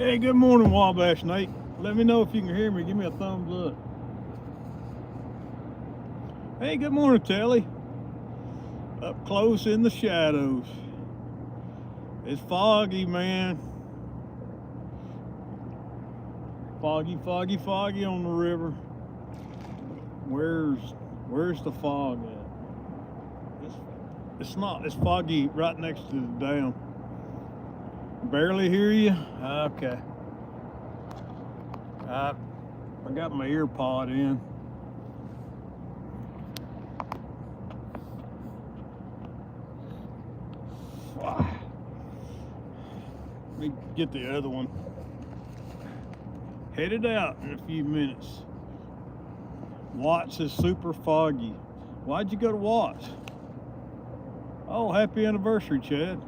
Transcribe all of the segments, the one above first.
Hey, good morning, Wabash Nate. Let me know if you can hear me. Give me a thumbs up. Hey, good morning, Telly. Up close in the shadows. It's foggy, man. Foggy, foggy, foggy on the river. Where's the fog at? It's not. It's foggy right next to the dam. Barely hear you? Okay. I got my ear pod in. Let me get the other one. Headed out in a few minutes. Watts is super foggy. Why'd you go to Watts? Oh, happy anniversary, Chad.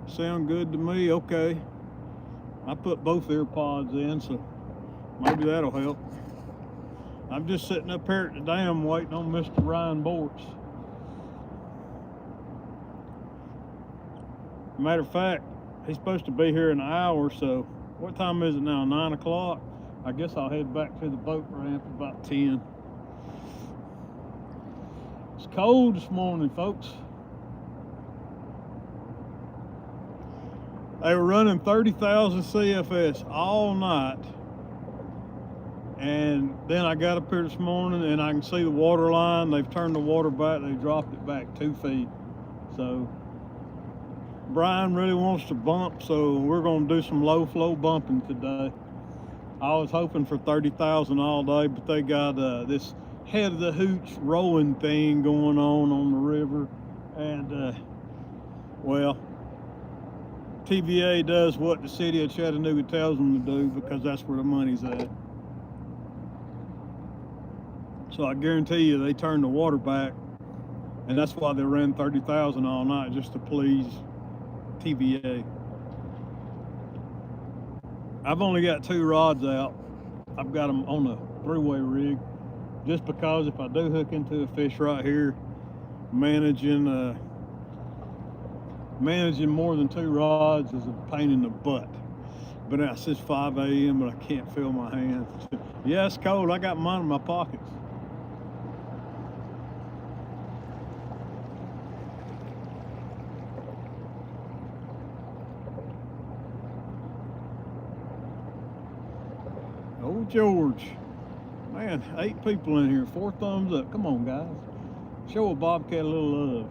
Sound good to me. Okay. I put both ear pods in, so maybe that'll help. I'm just sitting up here at the dam waiting on Mr. Ryan Bortz. Matter of fact, he's supposed to be here in an hour, so what time is it now? 9 o'clock? I guess I'll head back to the boat ramp about 10. It's cold this morning, folks. They were running 30,000 CFS all night. And then I got up here this morning and I can see the water line. They've turned the water back. They dropped it back 2 feet. So Brian really wants to bump, so we're going to do some low flow bumping today. I was hoping for 30,000 all day, but they got this head of the hooch rolling thing going on the river. And, well, TVA does what the city of Chattanooga tells them to do because that's where the money's at. So I guarantee you they turned the water back, and that's why they ran 30,000 all night, just to please TVA. I've only got 2 rods out. I've got them on a 3-way rig, just because if I do hook into a fish right here, managing more than 2 rods is a pain in the butt. But now it says 5 a.m., but I can't feel my hands. Yeah, it's cold. I got mine in my pockets. Oh, George. Man, 8 people in here. 4 thumbs up. Come on, guys. Show a Bobcat a little love.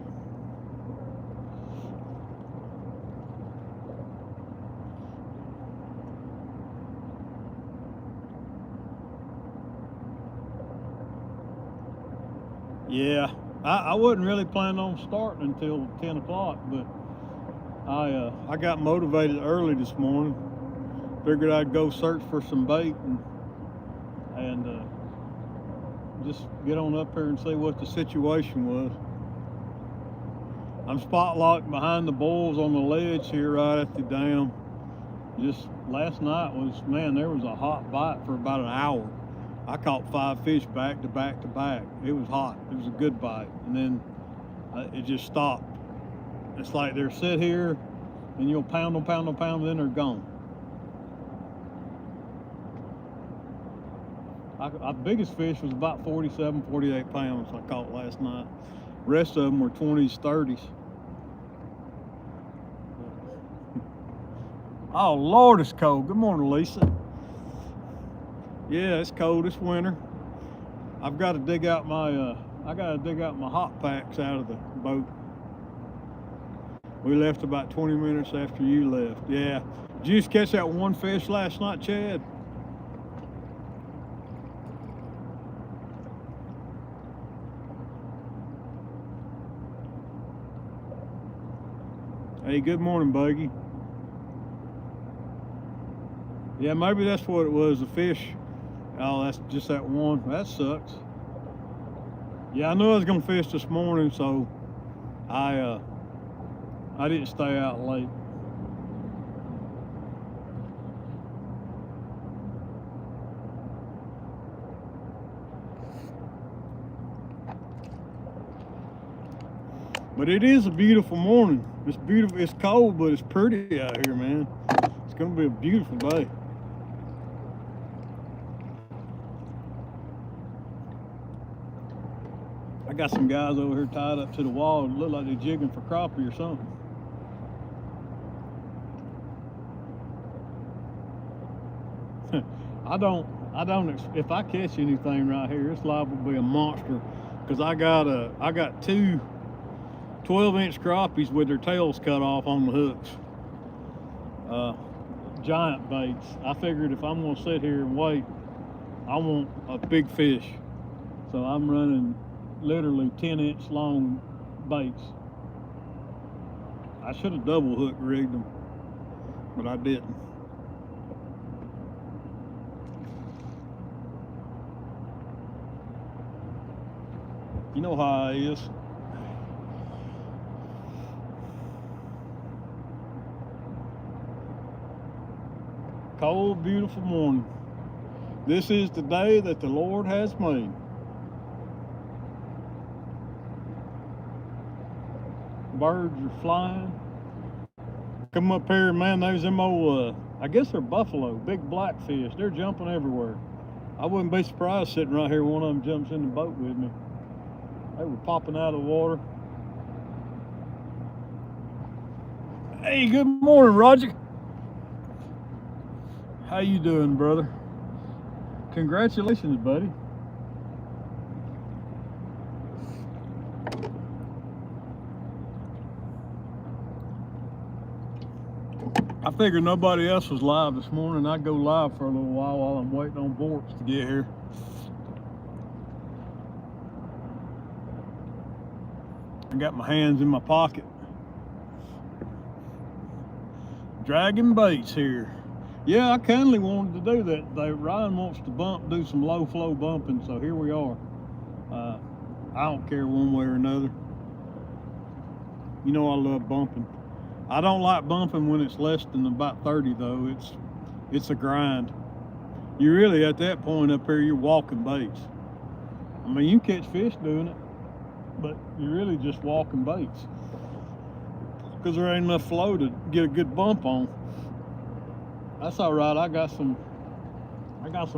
Yeah, I wasn't really planning on starting until 10 o'clock, but I got motivated early this morning. Figured I'd go search for some bait and just get on up here and see what the situation was. I'm spot locked behind the bulls on the ledge here right at the dam. Just last night was, man, there was a hot bite for about an hour. I caught 5 fish back to back to back. It was hot. It was a good bite. And then it just stopped. It's like they're sit here and you'll pound them, pound them, pound them, then they're gone. Our biggest fish was about 47, 48 pounds I caught last night. The rest of them were 20s, 30s. Oh, Lord, it's cold. Good morning, Lisa. Yeah, it's cold. It's winter. I've got to dig out my hot packs out of the boat. We left about 20 minutes after you left. Yeah. Did you just catch that one fish last night, Chad? Hey, good morning, Buggy. Yeah, maybe that's what it was, the fish. Oh, that's just that one. That sucks. Yeah, I knew I was gonna fish this morning, so I didn't stay out late. But it is a beautiful morning. It's beautiful. It's cold, but it's pretty out here, man. It's gonna be a beautiful day. I got some guys over here tied up to the wall. It look like they're jigging for crappie or something. I don't, if I catch anything right here, it's liable to be a monster, because I got two 12-inch crappies with their tails cut off on the hooks. Giant baits. I figured if I'm gonna sit here and wait, I want a big fish. So I'm running literally 10-inch long baits. I should have double hook rigged them, but I didn't. You know how it is. Cold, beautiful morning. This is the day that the Lord has made. Birds are flying. Come up here, man, there's them old, I guess they're buffalo, big blackfish. They're jumping everywhere. I wouldn't be surprised sitting right here, one of them jumps in the boat with me. They were popping out of the water. Hey, good morning, Roger. How you doing, brother? Congratulations, buddy. I figured nobody else was live this morning. I'd go live for a little while I'm waiting on Borks to get here. I got my hands in my pocket. Dragging baits here. Yeah, I kindly wanted to do that. Ryan wants to do some low flow bumping, so here we are. I don't care one way or another. You know I love bumping. I don't like bumping when it's less than about 30 though. It's a grind. You really, at that point up here, you're walking baits. I mean, you can catch fish doing it, but you're really just walking baits, because there ain't enough flow to get a good bump on. That's all right. I got some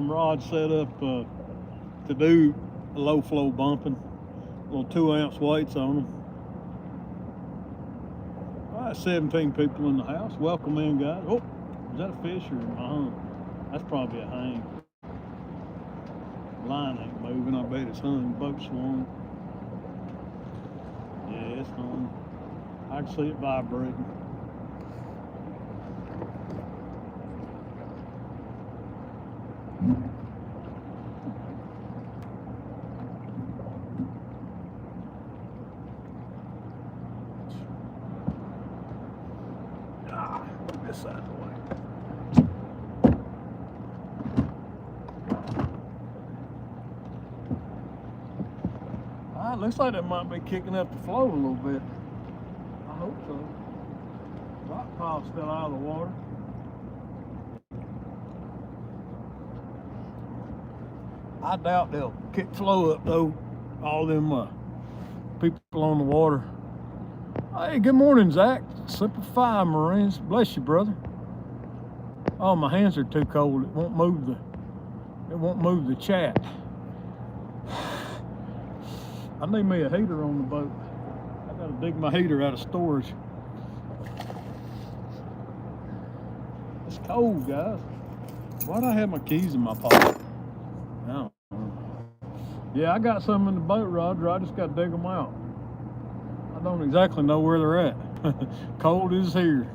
rods set up to do low flow bumping, little 2-ounce weights on them. All right, 17 people in the house. Welcome in, guys. Oh, is that a fish or a hump? That's probably a hang. Line ain't moving. I bet it's hung. Boat swung. Yeah, it's hung. I can see it vibrating. This side of the way. All right, looks like that might be kicking up the flow a little bit. I hope so. Rock pile's still out of the water. I doubt they'll kick flow up though. All them people on the water. Hey, good morning, Zach. Simplify, Marines. Bless you, brother. Oh, my hands are too cold. It won't move the chat. I need me a heater on the boat. I gotta dig my heater out of storage. It's cold, guys. Why'd I have my keys in my pocket? I don't know. Yeah, I got some in the boat, Roger. I just gotta dig them out. I don't exactly know where they're at. Cold is here.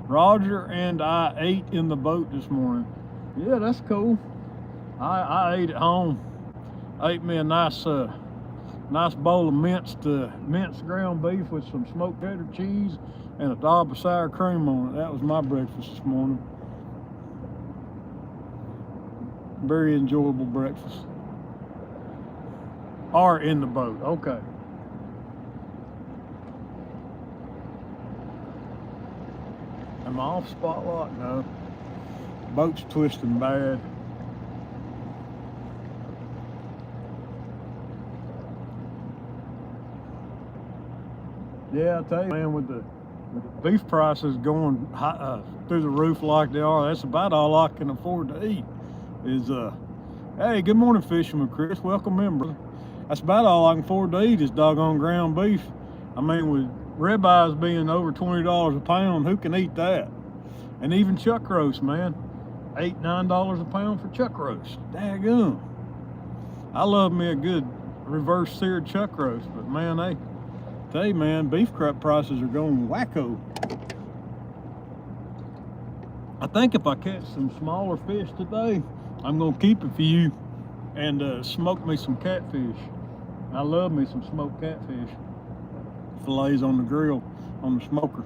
Roger and I ate in the boat this morning. Yeah, that's cool. I ate at home. Ate me a nice bowl of minced ground beef with some smoked cheddar cheese and a dollop of sour cream on it. That was my breakfast this morning. Very enjoyable breakfast. Or in the boat, okay. Am I off spot lock? No. Boat's twisting bad. Yeah, I tell you, man, with beef prices going high, through the roof like they are. That's about all I can afford to eat. Hey, good morning, Fisherman Chris. Welcome in, brother. That's about all I can afford to eat is doggone ground beef. I mean, with ribeyes being over $20 a pound, who can eat that? And even chuck roast, man, $8, $9 a pound for chuck roast. Daggum. I love me a good reverse seared chuck roast, but man, man, beef crab prices are going wacko. I think if I catch some smaller fish today, I'm gonna keep a few and smoke me some catfish. I love me some smoked catfish. Fillets on the grill, on the smoker.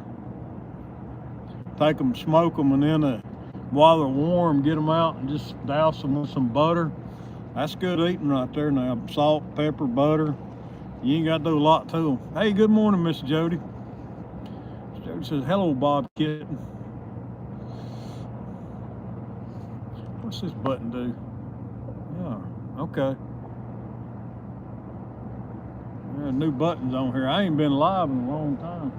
Take them, smoke them, and then while they're warm, get them out and just douse them with some butter. That's good eating right there now. Salt, pepper, butter. You ain't got to do a lot to them. Hey, good morning, Miss Jody. Jody says, hello, Bob Kitten. What's this button do? Yeah, okay. Yeah, new buttons on here. I ain't been live in a long time.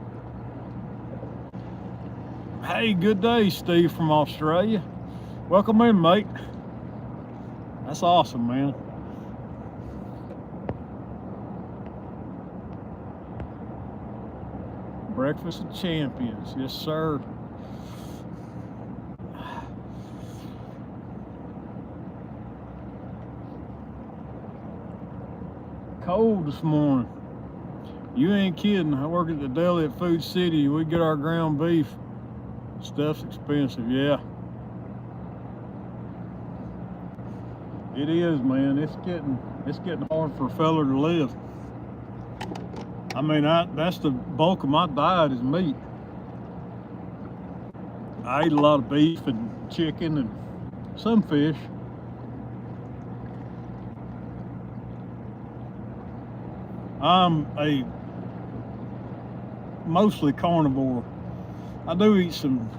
Hey, good day, Steve from Australia. Welcome in, mate. That's awesome, man. Breakfast of champions, yes, sir. Cold this morning. You ain't kidding. I work at the deli at Food City. We get our ground beef. Stuff's expensive, yeah. It is, man. It's getting hard for a fella to live. I mean, that's the bulk of my diet is meat. I eat a lot of beef and chicken and some fish. I'm a mostly carnivore. I do eat some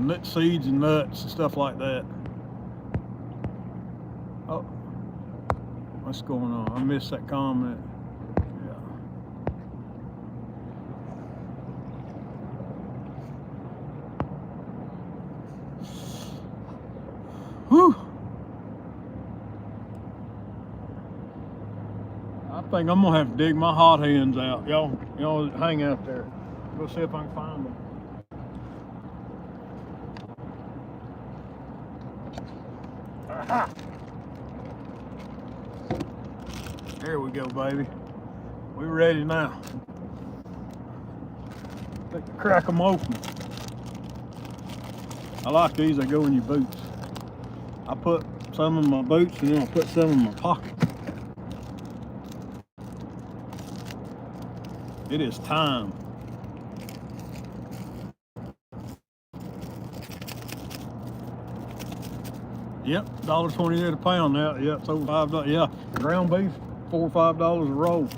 nut seeds and nuts and stuff like that. Oh, what's going on? I missed that comment. Yeah. Whew. I think I'm gonna have to dig my hot hands out. Y'all hang out there. Go see if I can find them. Aha! There we go, baby. We ready now. Crack them open. I like these. They go in your boots. I put some in my boots and then I put some in my pocket. It is time. Yep, $1.28 a pound now. Yep, it's over $5. Yeah, ground beef, $4 or $5 a roll.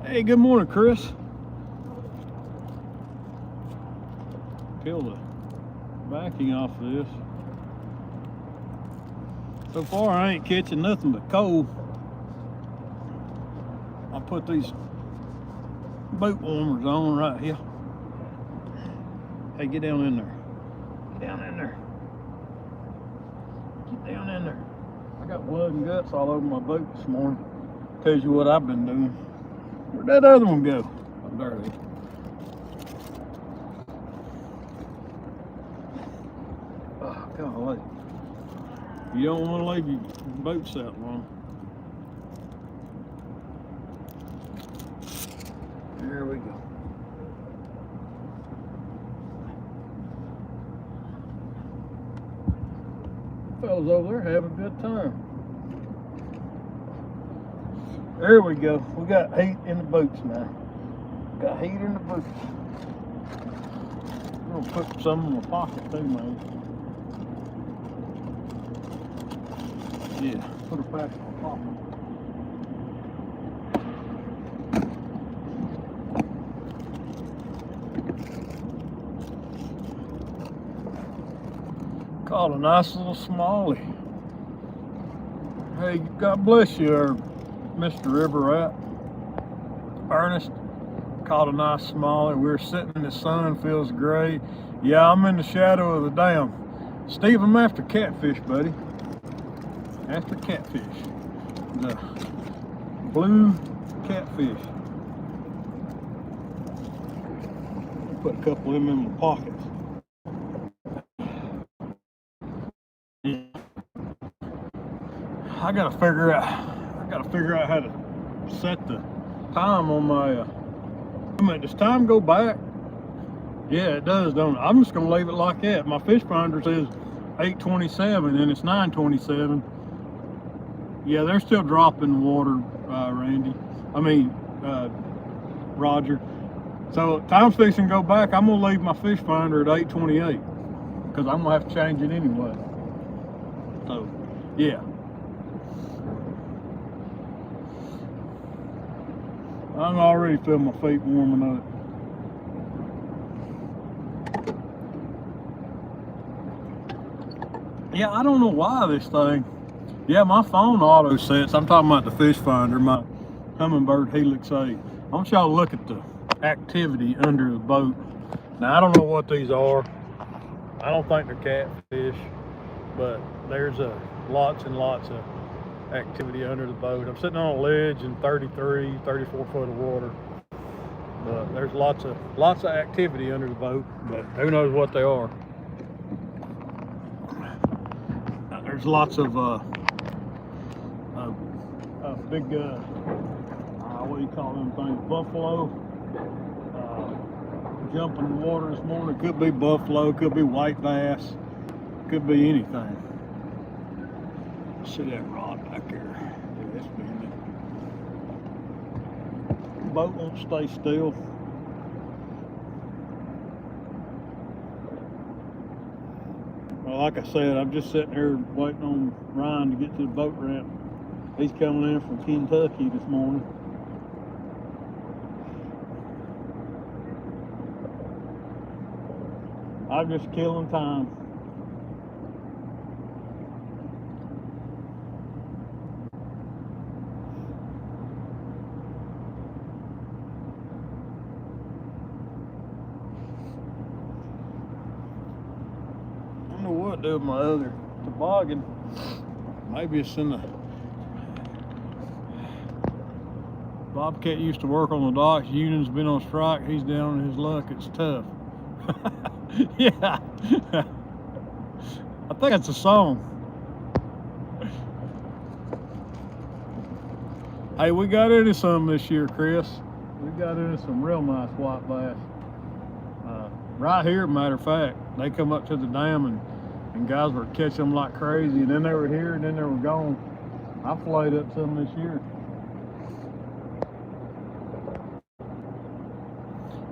Hey, good morning, Chris. Peel the backing off of this. So far, I ain't catching nothing but cold. I'll put these boot warmers on right here. Hey, get down in there. Get down in there. Get down in there. I got blood and guts all over my boot this morning. Tells you what I've been doing. Where'd that other one go? Oh, there it is. Oh, golly. You don't want to leave your boots that long. There we go. Fellas over there having a good time. There we go. We got heat in the boots now. Got heat in the boots. I'm gonna put some in my pocket too, man. Yeah, put it back in my pocket. Caught a nice little smallie. Hey, God bless you, Mr. River Rat. Ernest, Caught a nice smallie. We're sitting in the sun, feels great. Yeah, I'm in the shadow of the dam. Steve, I'm after catfish, buddy. After catfish. The blue catfish. Put a couple of them in my pockets. Yeah. I gotta figure out how to set the time on my does time go back? Yeah, it does, don't it? I'm just gonna leave it like that. My fish finder says 8:27 and it's 9:27. Yeah, they're still dropping the water, Randy. I mean, Roger. So time's fixing to go back. I'm gonna leave my fish finder at 8:28 because I'm gonna have to change it anyway. So, yeah. I can already feel my feet warming up. Yeah, I don't know why this thing. Yeah, my phone auto sets. I'm talking about the fish finder, my Humminbird Helix 8. I want y'all to look at the activity under the boat. Now, I don't know what these are. I don't think they're catfish, but there's lots and lots of activity under the boat. I'm sitting on a ledge in 34 foot of water, but there's lots of activity under the boat, but who knows what they are. There's lots of big what do you call them things, buffalo, jumping in the water this morning. Could be buffalo, could be white bass, could be anything. See that rod back there? Yeah, that's bending. Boat won't stay still. Well, like I said, I'm just sitting here waiting on Ryan to get to the boat ramp. He's coming in from Kentucky this morning. I'm just killing time. I don't know what to do with my other toboggan. Maybe it's in the... Bobcat used to work on the docks. Union's been on strike. He's down on his luck. It's tough. Yeah. I think it's a song. Hey, we got into some this year, Chris. We got into some real nice white bass. Right here, matter of fact, they come up to the dam and guys were catching them like crazy, and then they were here and then they were gone. I filleted up some this year.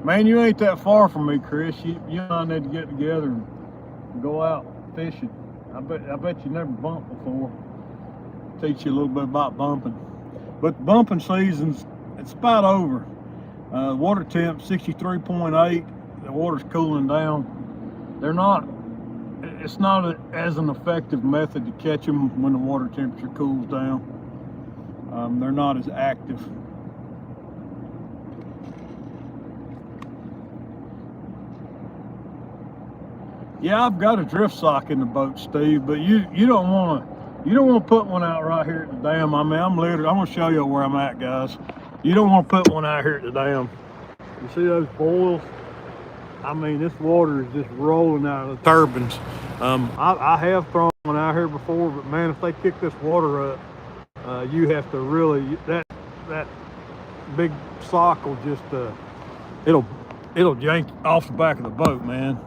Man, you ain't that far from me, Chris. You and I need to get together and go out fishing. I bet you never bumped before. Teach you a little bit about bumping. But bumping season's, it's about over. Water temp 63.8. The water's cooling down. It's not as an effective method to catch them when the water temperature cools down. They're not as active. Yeah, I've got a drift sock in the boat, Steve, but you don't want to put one out right here at the dam. I mean, I'm gonna show you where I'm at, guys. You don't want to put one out here at the dam. You see those boils? I mean, this water is just rolling out of the turbines. I have thrown one out here before, but man, if they kick this water up, you have to really, that big sock will just it'll yank off the back of the boat, man.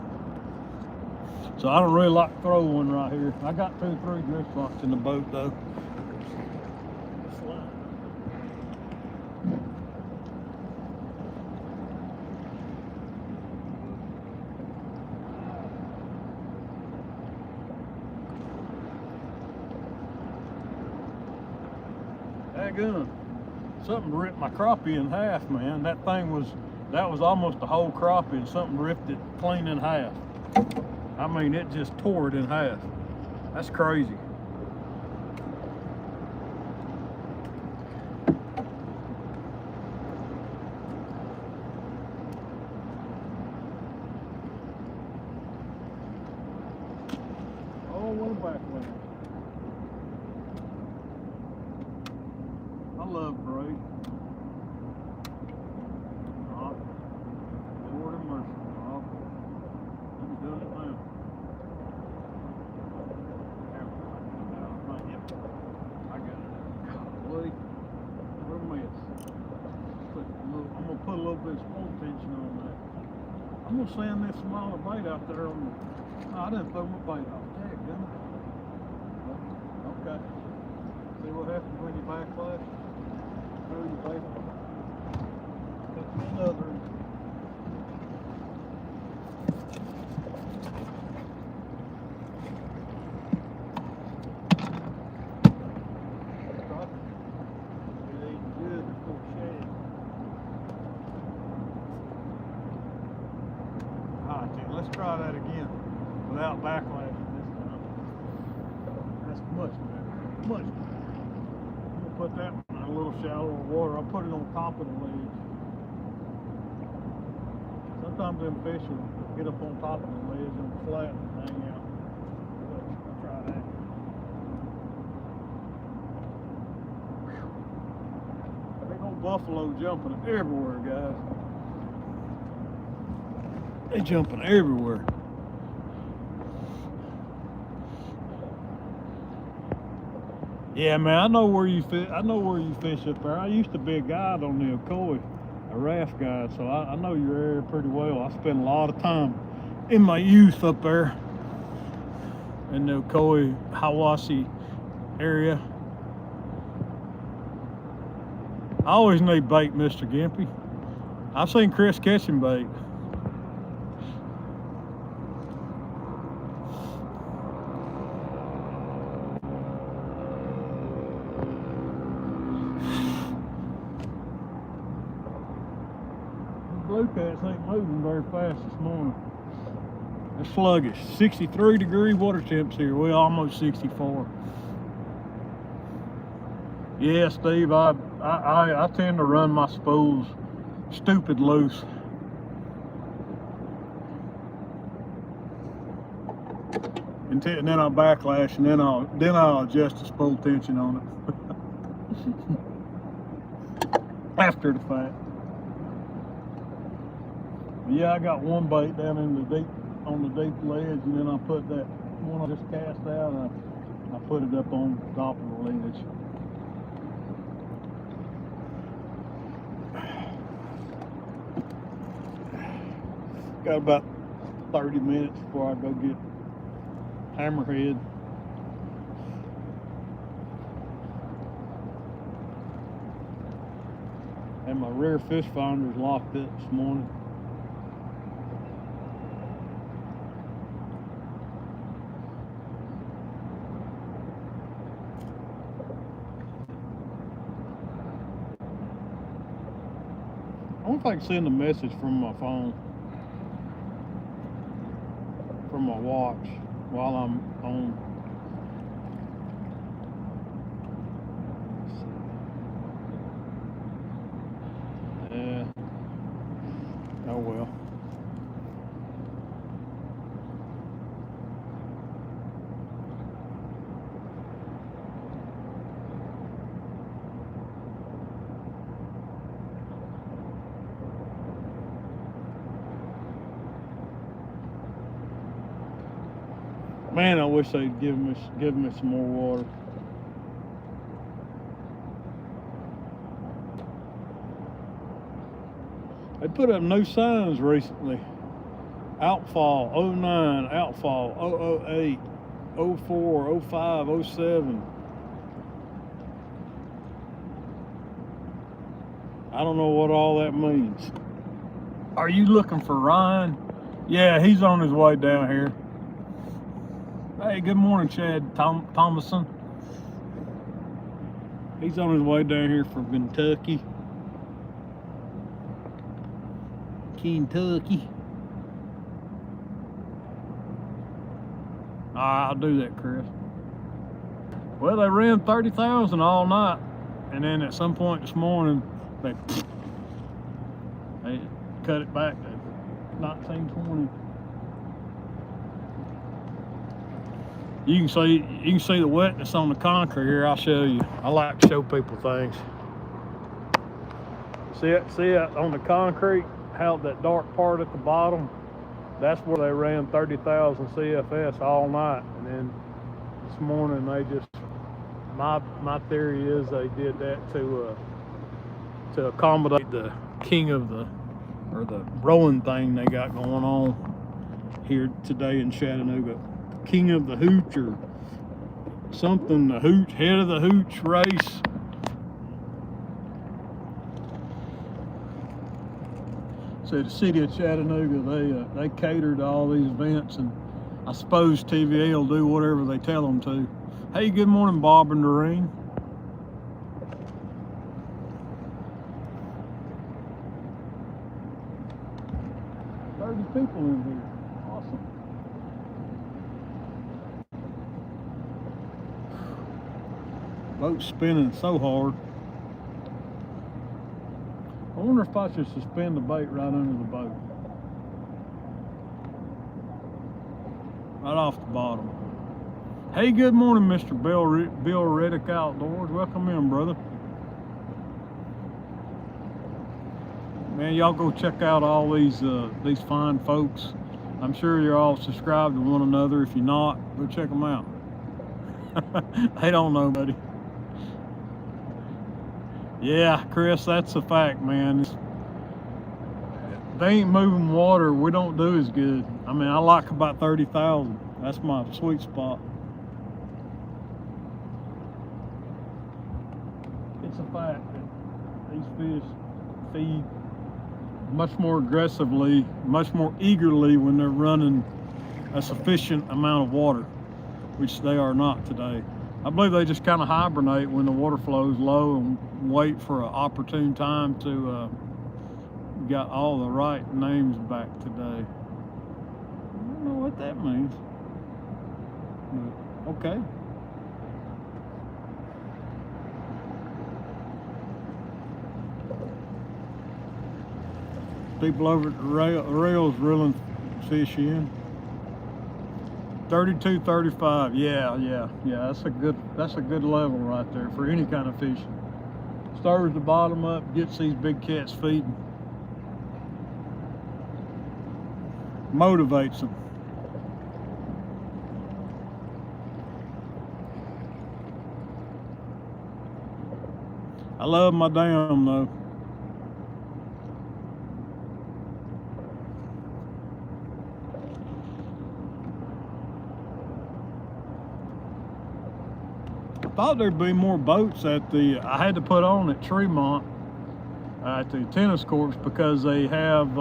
So I don't really like to throw one right here. I got 2 or 3 drift socks in the boat though. Daggone. Something ripped my crappie in half, man. That was almost a whole crappie, and something ripped it clean in half. I mean, it just tore it in half. That's crazy. Oh, what a backlash. I love braid. Oh, Lord have mercy. Oh, I'm doing it now. I got it. Golly, what a mess. I'm gonna put a little bit of spool tension on that. I'm gonna sand this smaller bait out there on the. Oh, I didn't throw my bait off. Dang, didn't I? Okay. See what happens when you backlash? Throw your bait off. Put me another. It ain't good before shade. Alright, then let's try that again without backlashing this time. That's much better. Much better. I'm gonna put that in a little shallower water. I'll put it on top of the ledge. Sometimes them fish will get up on top of the ledge and flat and hang out. Let's try that. Big old buffalo jumping everywhere, guys. They jumping everywhere. Yeah, man, I know where you fish. I know where you fish up there. I used to be a guide on the Ocoee, a raft guide, so I know your area pretty well. I spent a lot of time in my youth up there in the Ocoee, Hiwassee area. I always need bait, Mr. Gimpy. I've seen Chris catching bait. Blue cats ain't moving very fast this morning. It's sluggish. 63-degree water temps here. We're almost 64. Yeah, Steve, I tend to run my spools stupid loose. And then I'll backlash, and then I'll adjust the spool tension on it. After the fact. Yeah, I got one bait down in the deep, on the deep ledge, and then I put that one I just cast out, and I put it up on top of the ledge. Got about 30 minutes before I go get hammerhead. And my rear fish finder's locked up this morning. I wonder if I can send a message from my phone, from my watch, while I'm on. Yeah. Oh well. Man, I wish they'd give me some more water. They put up new signs recently. Outfall 09, outfall 008, 04, 05, 07. I don't know what all that means. Are you looking for Ryan? Yeah, he's on his way down here. Hey, good morning, Chad Thomason. He's on his way down here from Kentucky. I'll do that, Chris. Well, they ran 30,000 all night, and then at some point this morning, they cut it back to 1920. You can see the wetness on the concrete here. I'll show you. I like to show people things. See it on the concrete, how that dark part at the bottom, that's where they ran 30,000 CFS all night. And then this morning they just, my theory is they did that to accommodate the king of the rowing thing they got going on here today in Chattanooga. King of the Hooch or something, the Hooch, head of the Hooch race. So the city of Chattanooga, they cater to all these events, and I suppose TVA will do whatever they tell them to. Hey, good morning, Bob and Doreen. People in here. Awesome. Boat's spinning so hard. I wonder if I should suspend the bait right under the boat. Right off the bottom. Hey, good morning, Mr. Bill Reddick Outdoors. Welcome in, brother. Man, y'all go check out all these fine folks. I'm sure you're all subscribed to one another. If you're not, go check them out. They don't know, buddy. Yeah, Chris, that's a fact, man. They ain't moving water, we don't do as good. I mean, I like about 30,000. That's my sweet spot. It's a fact that these fish feed much more aggressively, much more eagerly when they're running a sufficient amount of water, which they are not today. I believe they just kind of hibernate when the water flow is low and wait for an opportune time to got all the right names back today. I don't know what that means, but okay. People over at the rails reeling fish in. 32, 35. Yeah. That's a good level right there for any kind of fishing. Stirs the bottom up, gets these big cats feeding. Motivates them. I love my dam though. Thought there'd be more boats at I had to put on at Tremont at the tennis courts because they have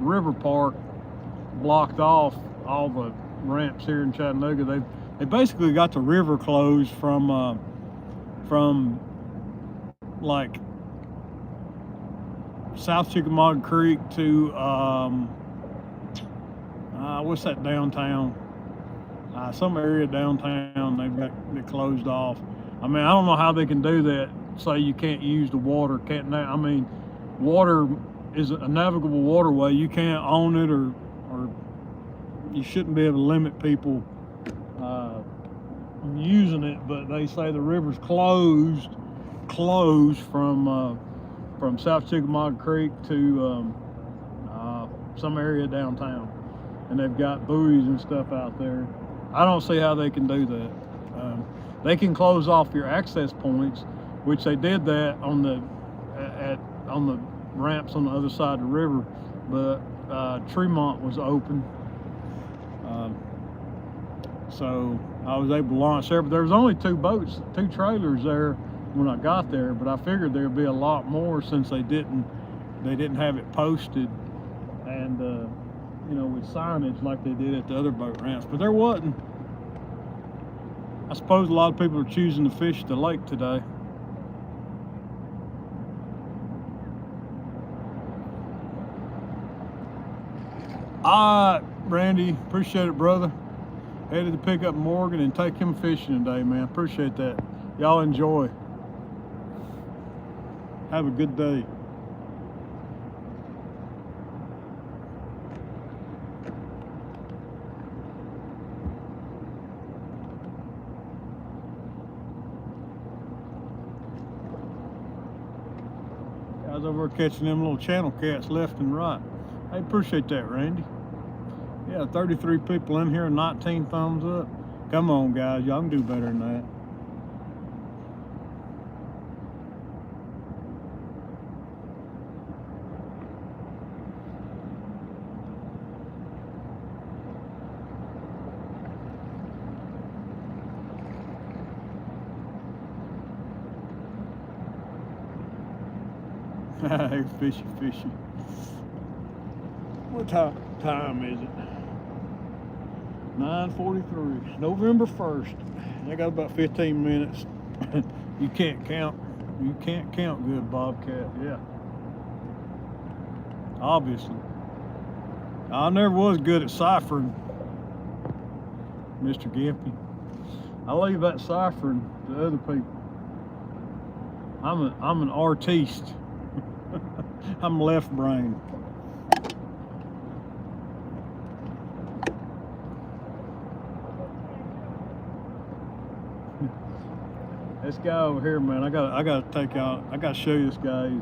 River Park blocked off all the ramps here in Chattanooga. They basically got the river closed from like South Chickamauga Creek to what's that downtown? Some area downtown they've got it closed off. I mean, I don't know how they can do that. Say you can't use the water. I mean, water is a navigable waterway. You can't own it, or you shouldn't be able to limit people using it. But they say the river's closed from South Chickamauga Creek to some area downtown, and they've got buoys and stuff out there. I don't see how they can do that. They can close off your access points, which they did that on the ramps on the other side of the river, but Tremont was open, so I was able to launch there. But there was only two trailers there when I got there, but I figured there'd be a lot more since they didn't have it posted and with signage like they did at the other boat ramps. But there wasn't. I suppose a lot of people are choosing to fish the lake today. All right, Randy, appreciate it, brother. Headed to pick up Morgan and take him fishing today, man. Appreciate that. Y'all enjoy. Have a good day. Guys over there catching them little channel cats left and right. I appreciate that, Randy. Yeah, 33 people in here, 19 thumbs up. Come on, guys, y'all can do better than that. Hey, fishy, fishy. What time is it? 9:43, November 1st. I got about 15 minutes. You can't count good, Bobcat. Yeah, obviously. I never was good at ciphering, Mr. Gimpy. I leave that ciphering to other people. I'm an artiste. I'm left brain. This guy over here, man, I gotta show you this guy.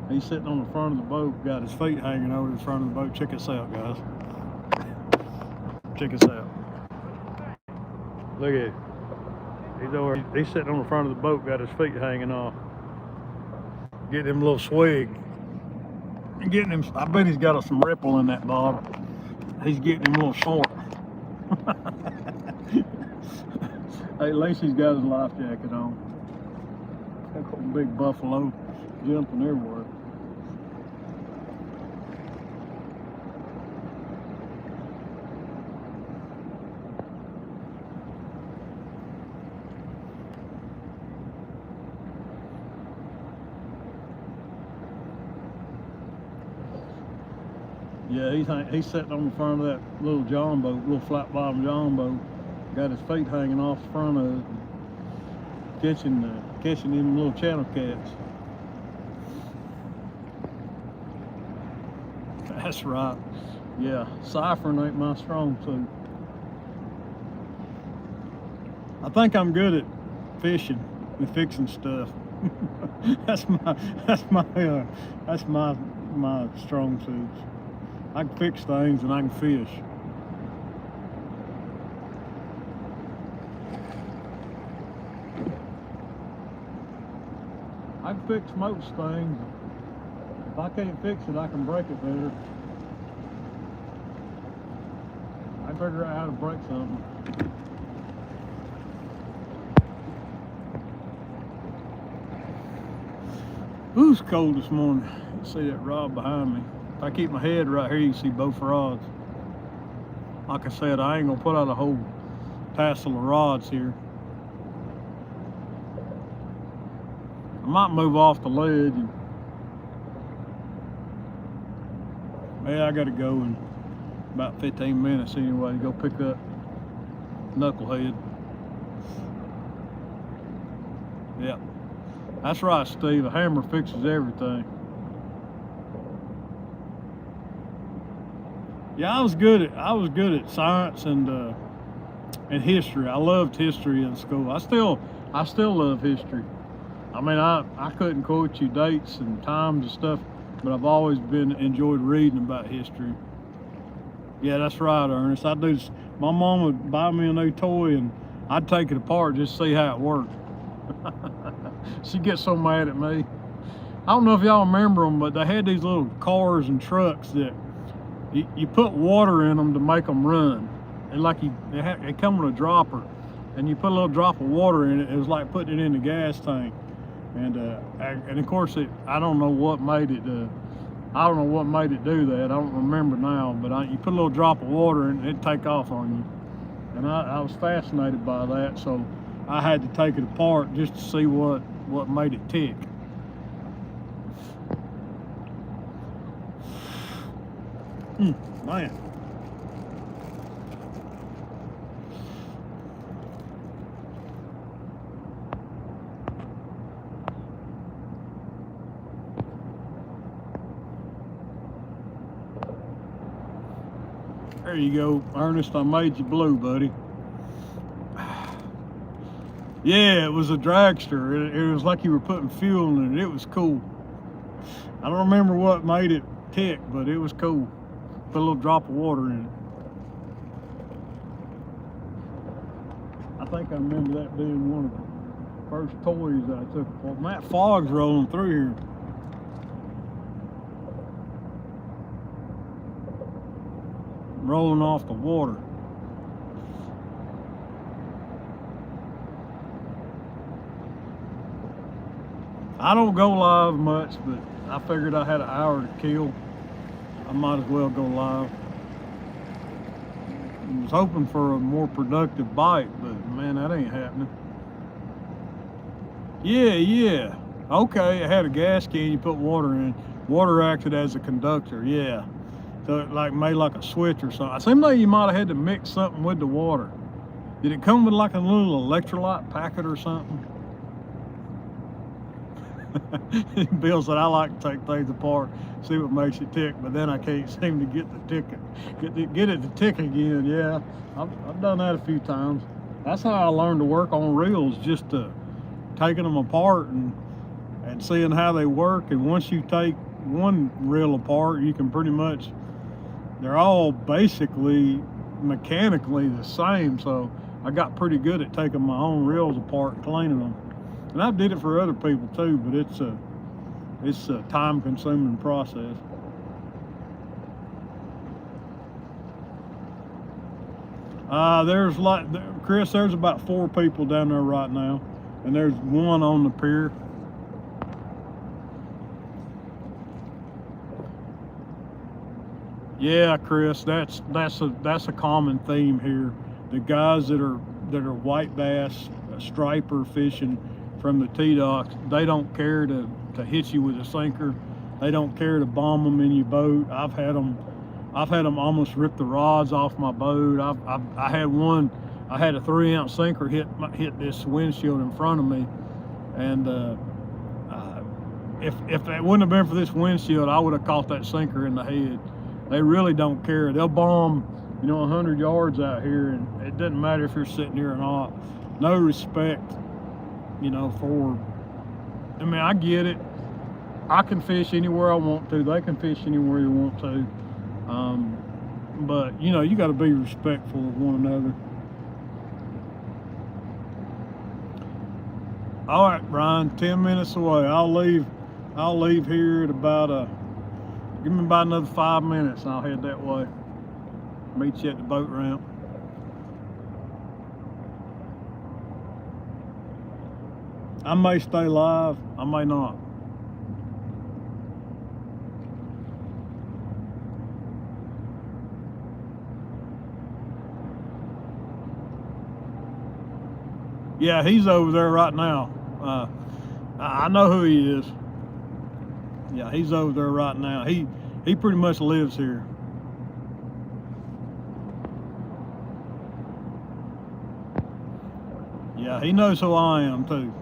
He's sitting on the front of the boat, got his feet hanging over the front of the boat. Check this out, guys. Check this out. Look at it. He's sitting on the front of the boat, got his feet hanging off. Getting him a little swig. Getting him, I bet he's got some ripple in that bob. He's getting him a little short. Hey, at least he's got his life jacket on. That old big buffalo jumping everywhere. Yeah, he's sitting on the front of that little john boat, little flat bottom john boat. Got his feet hanging off the front of it, catching them little channel cats. That's right. Yeah, ciphering ain't my strong suit. I think I'm good at fishing and fixing stuff. that's my strong suits. I can fix things and I can fish. I can fix most things. If I can't fix it, I can break it better. I figure out how to break something. Ooh, it's cold this morning. You see that rod behind me. If I keep my head right here, you can see both rods. Like I said, I ain't gonna put out a whole tassel of rods here. I might move off the ledge. Yeah, I gotta go in about 15 minutes anyway to go pick up Knucklehead. Yeah, that's right, Steve. A hammer fixes everything. Yeah, I was good at science and history. I loved history in school. I still love history. I mean, I couldn't quote you dates and times and stuff, but I've always enjoyed reading about history. Yeah, that's right, Ernest. I do. My mom would buy me a new toy and I'd take it apart just to see how it worked. She'd get so mad at me. I don't know if y'all remember them, but they had these little cars and trucks that you put water in them to make them run. And like they come with a dropper, and you put a little drop of water in it. It was like putting it in the gas tank. And of course, I don't know what made it. I don't know what made it do that. I don't remember now. But you put a little drop of water and it'd take off on you. And I was fascinated by that, so I had to take it apart just to see what made it tick. Man. There you go, Ernest. I made you blue, buddy. Yeah, it was a dragster. It was like you were putting fuel in it. It was cool. I don't remember what made it tick, but it was cool. Put a little drop of water in it. I think I remember that being one of the first toys I took. Well, that fog's rolling through here. Rolling off the water. I don't go live much, but I figured I had an hour to kill. I might as well go live. I was hoping for a more productive bite, but man, that ain't happening. Yeah. Okay, it had a gas can you put water in. Water acted as a conductor, yeah. So it like made like a switch or something. It seemed like you might have had to mix something with the water. Did it come with like a little electrolyte packet or something? Bill said I like to take things apart, see what makes it tick, but then I can't seem to get the tick, get it to tick again. Yeah, I've done that a few times. That's how I learned to work on reels, just taking them apart and seeing how they work. And once you take one reel apart, you can pretty much, they're all basically mechanically the same. So I got pretty good at taking my own reels apart and cleaning them. And I did it for other people too, but it's a time-consuming process. There's like, Chris, there's about 4 people down there right now, and there's one on the pier. Yeah, Chris, that's a common theme here. The guys that are white bass striper fishing from the T-docks, they don't care to hit you with a sinker. They don't care to bomb them in your boat. I've had them almost rip the rods off my boat. I had one. I had a 3-ounce sinker hit this windshield in front of me, and if it wouldn't have been for this windshield, I would have caught that sinker in the head. They really don't care. They'll bomb, 100 yards out here, and it doesn't matter if you're sitting here or not. No respect, for. I mean, I get it. I can fish anywhere I want to. They can fish anywhere you want to. But you got to be respectful of one another. All right, Brian, 10 minutes away. I'll leave here at about give me about another 5 minutes and I'll head that way. Meet you at the boat ramp. I may stay live, I may not. Yeah, he's over there right now. I know who he is. Yeah, he's over there right now. He pretty much lives here. Yeah, he knows who I am too.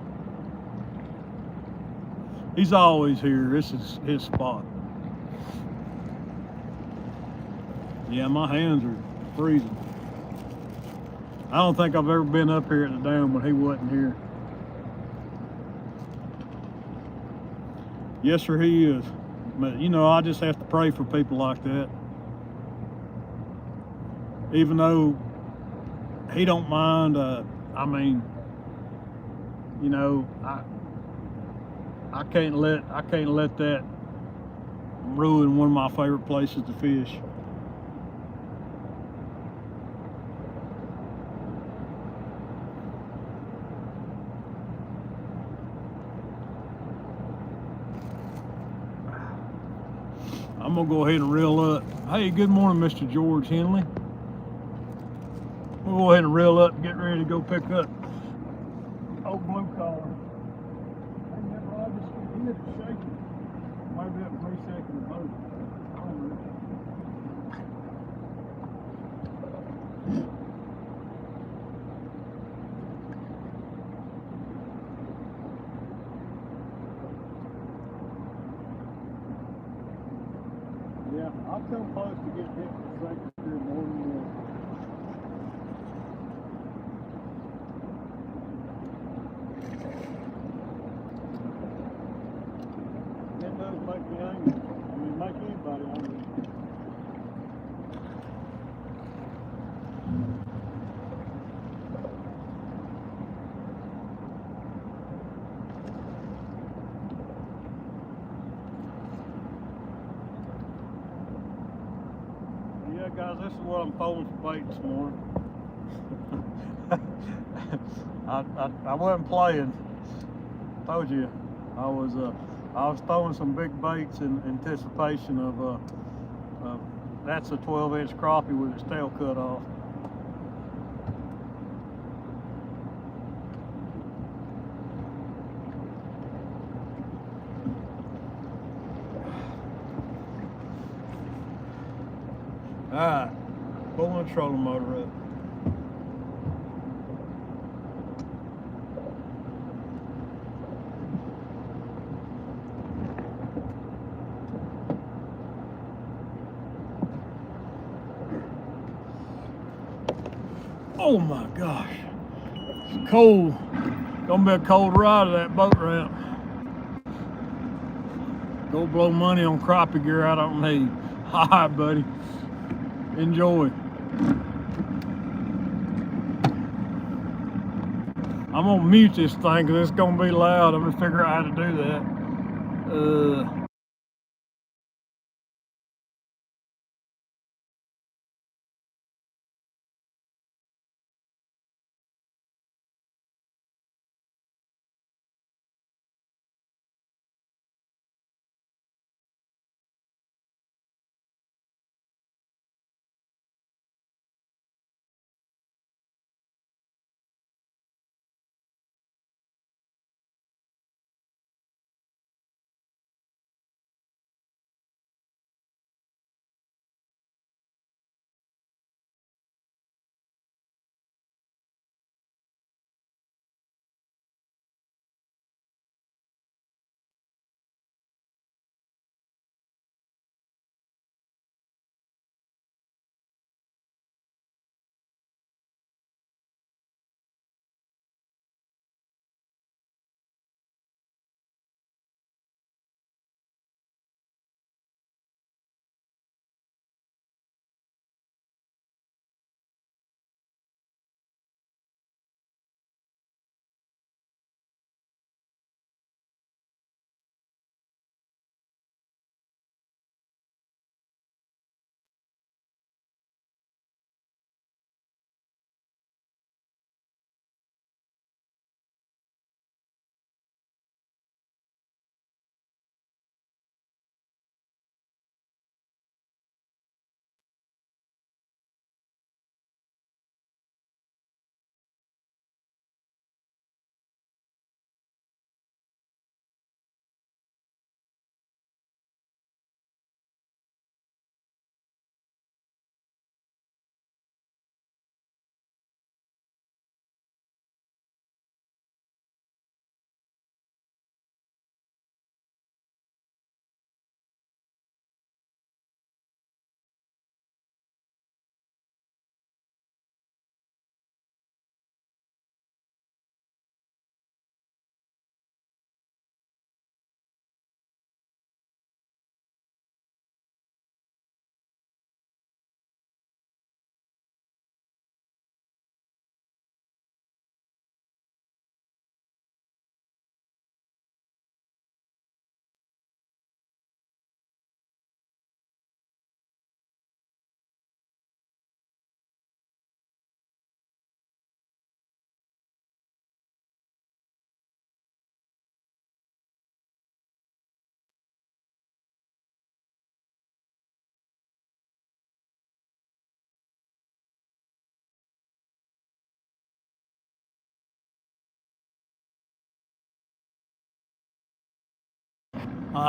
He's always here. This is his spot. Yeah, my hands are freezing. I don't think I've ever been up here at the dam when he wasn't here. Yes, sir, he is. But I just have to pray for people like that. Even though he don't mind, I mean, I can't let that ruin one of my favorite places to fish. I'm gonna go ahead and reel up. Hey, good morning, Mr. George Henley. We'll go ahead and reel up and get ready to go pick up old blue collar. Hey, that rod just hit shaking. Maybe that was me shaking the boat. I don't know. Yeah, I'll come close to get hit with the sinker here more than this. It does make you angry. I mean, make anybody angry. Yeah, guys, this is what I'm pulling for bait this morning. I wasn't playing. Told you, I was throwing some big baits in anticipation of that's a 12-inch crappie with its tail cut off. All right, pulling the trolling motor up. Oh my gosh, it's cold. Gonna be a cold ride of that boat ramp. Go blow money on crappie gear I don't need. All right, buddy. Enjoy. I'm gonna mute this thing because it's gonna be loud. I'm gonna figure out how to do that.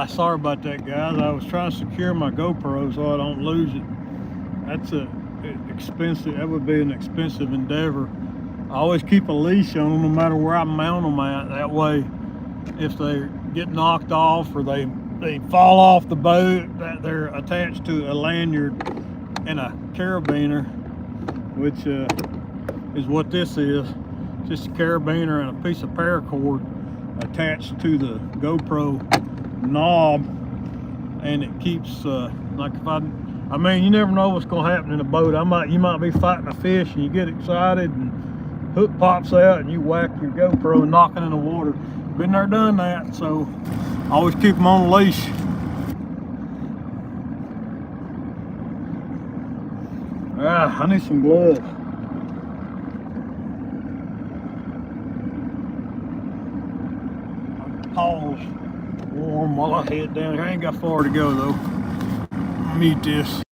Sorry about that, guys. I was trying to secure my GoPro so I don't lose it. That's expensive. That would be an expensive endeavor. I always keep a leash on them no matter where I mount them at. That way, if they get knocked off or they fall off the boat, that they're attached to a lanyard and a carabiner, which is what this is. Just a carabiner and a piece of paracord attached to the GoPro knob, and it keeps like if I mean, you never know what's gonna happen in a boat. You might be fighting a fish and you get excited and hook pops out and you whack your GoPro and knock it in the water. Been there, done that. So always keep them on a leash. I need some gloves. Paws warm while I head down here. I ain't got far to go though. I'll mute this.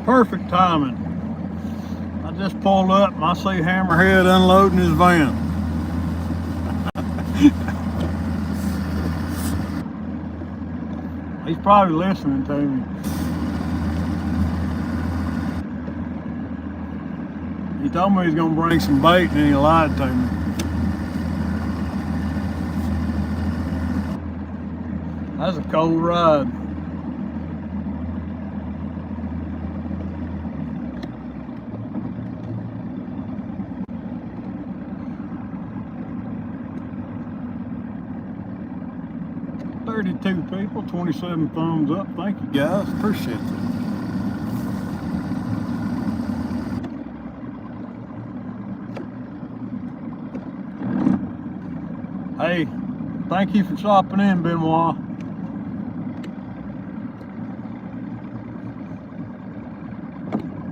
Perfect timing. I just pulled up and I see Hammerhead unloading his van. He's probably listening to me. He told me he's gonna bring some bait and then he lied to me. That's a cold ride. $32 people, 27 thumbs up. Thank you guys, appreciate it. Hey, thank you for stopping in, Benoit.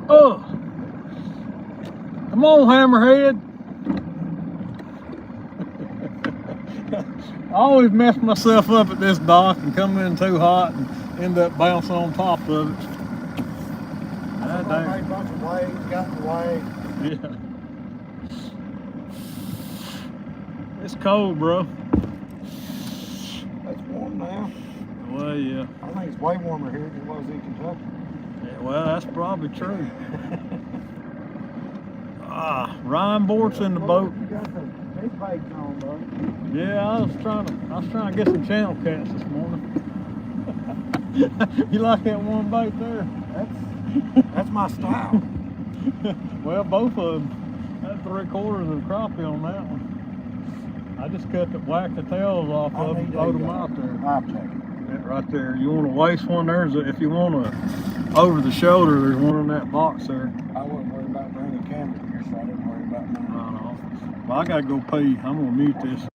Oh, come on, Hammerhead. I always mess myself up at this dock and come in too hot and end up bouncing on top of it. I made a bunch of waves, got in the way. Yeah. It's cold, bro. It's warm now. Well, yeah. I think it's way warmer here than it was in Kentucky. Yeah, well, that's probably true. Ryan Bort's in the boat. You got the big baits on, bro. Yeah, I was trying to get some channel cats this morning. You like that one bait there? That's my style. Well, both of them. That's 3/4 of the crappie on that one. I just whacked the tails off of them, throw them out there. I'll take it. Yeah, right there. You want to waste one? If you want to over the shoulder, there's one in that box there. I wasn't worried about bringing a camera here, so I didn't worry about mine. No. Well, I gotta go pee. I'm gonna mute this.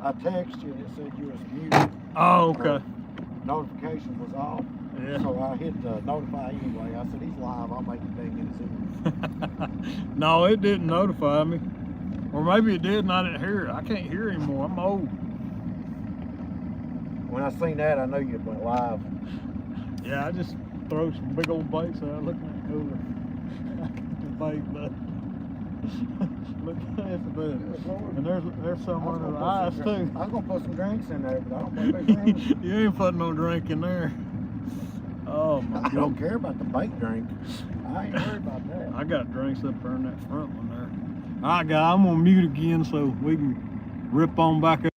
I texted you and it said you was muted. Oh, okay. Notification was off. Yeah. So I hit notify anyway. I said, he's live. I'll make the thing in Zoom. No, it didn't notify me. Or maybe it did and I didn't hear it. I can't hear anymore. I'm old. When I seen that, I know you went live. Yeah, I just throw some big old baits out. Look at that cooler. The bait, but look at this, and there's some under the ice too. I was gonna put some drinks in there, but I don't think there's room. You ain't putting no drink in there. Oh my God. I don't care about the bait drink. I ain't worried about that. I got drinks up there in that front one there. All right, guys, I'm gonna mute again so we can rip on back up.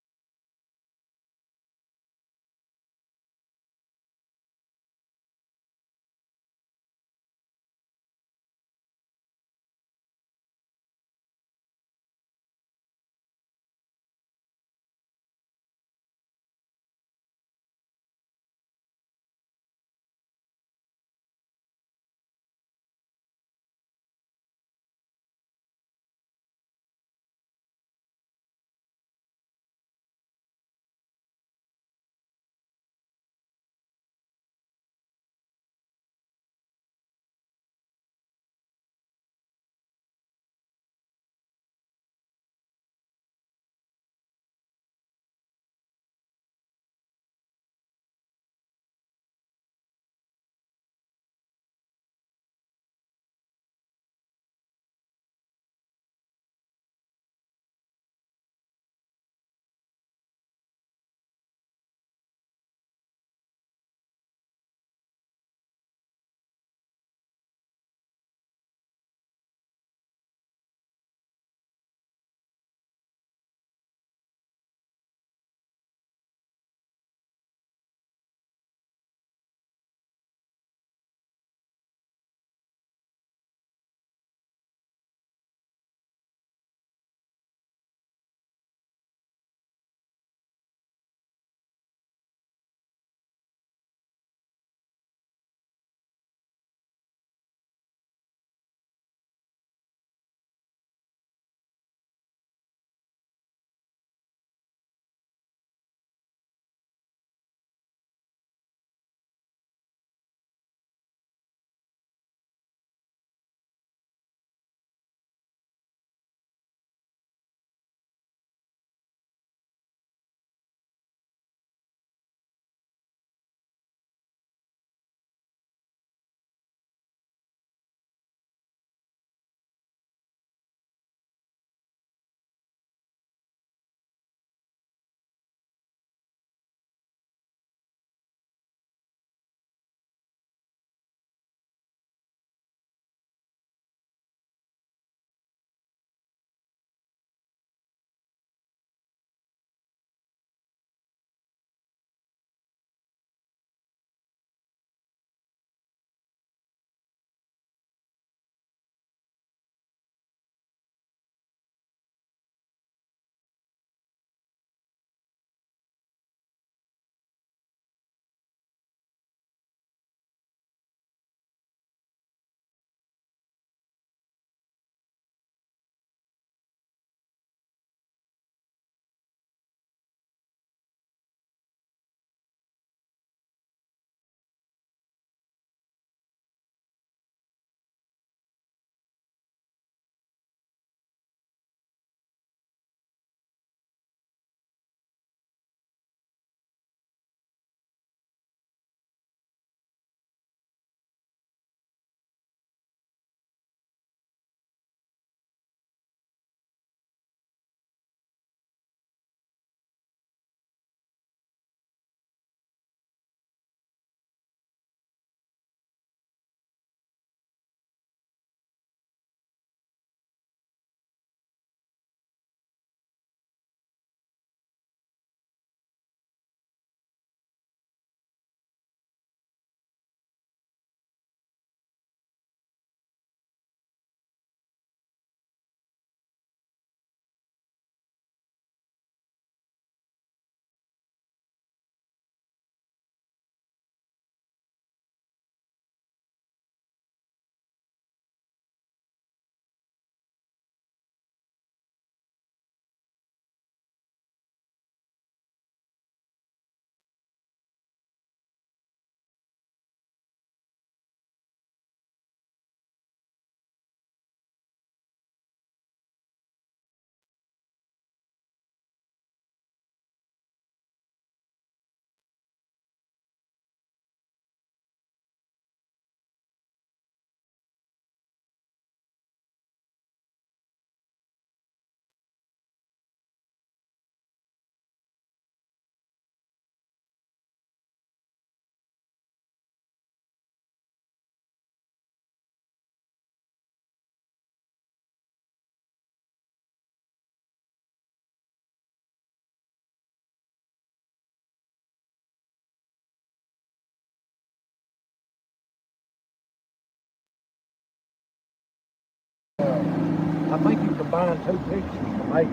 I think you combine two pictures to make it.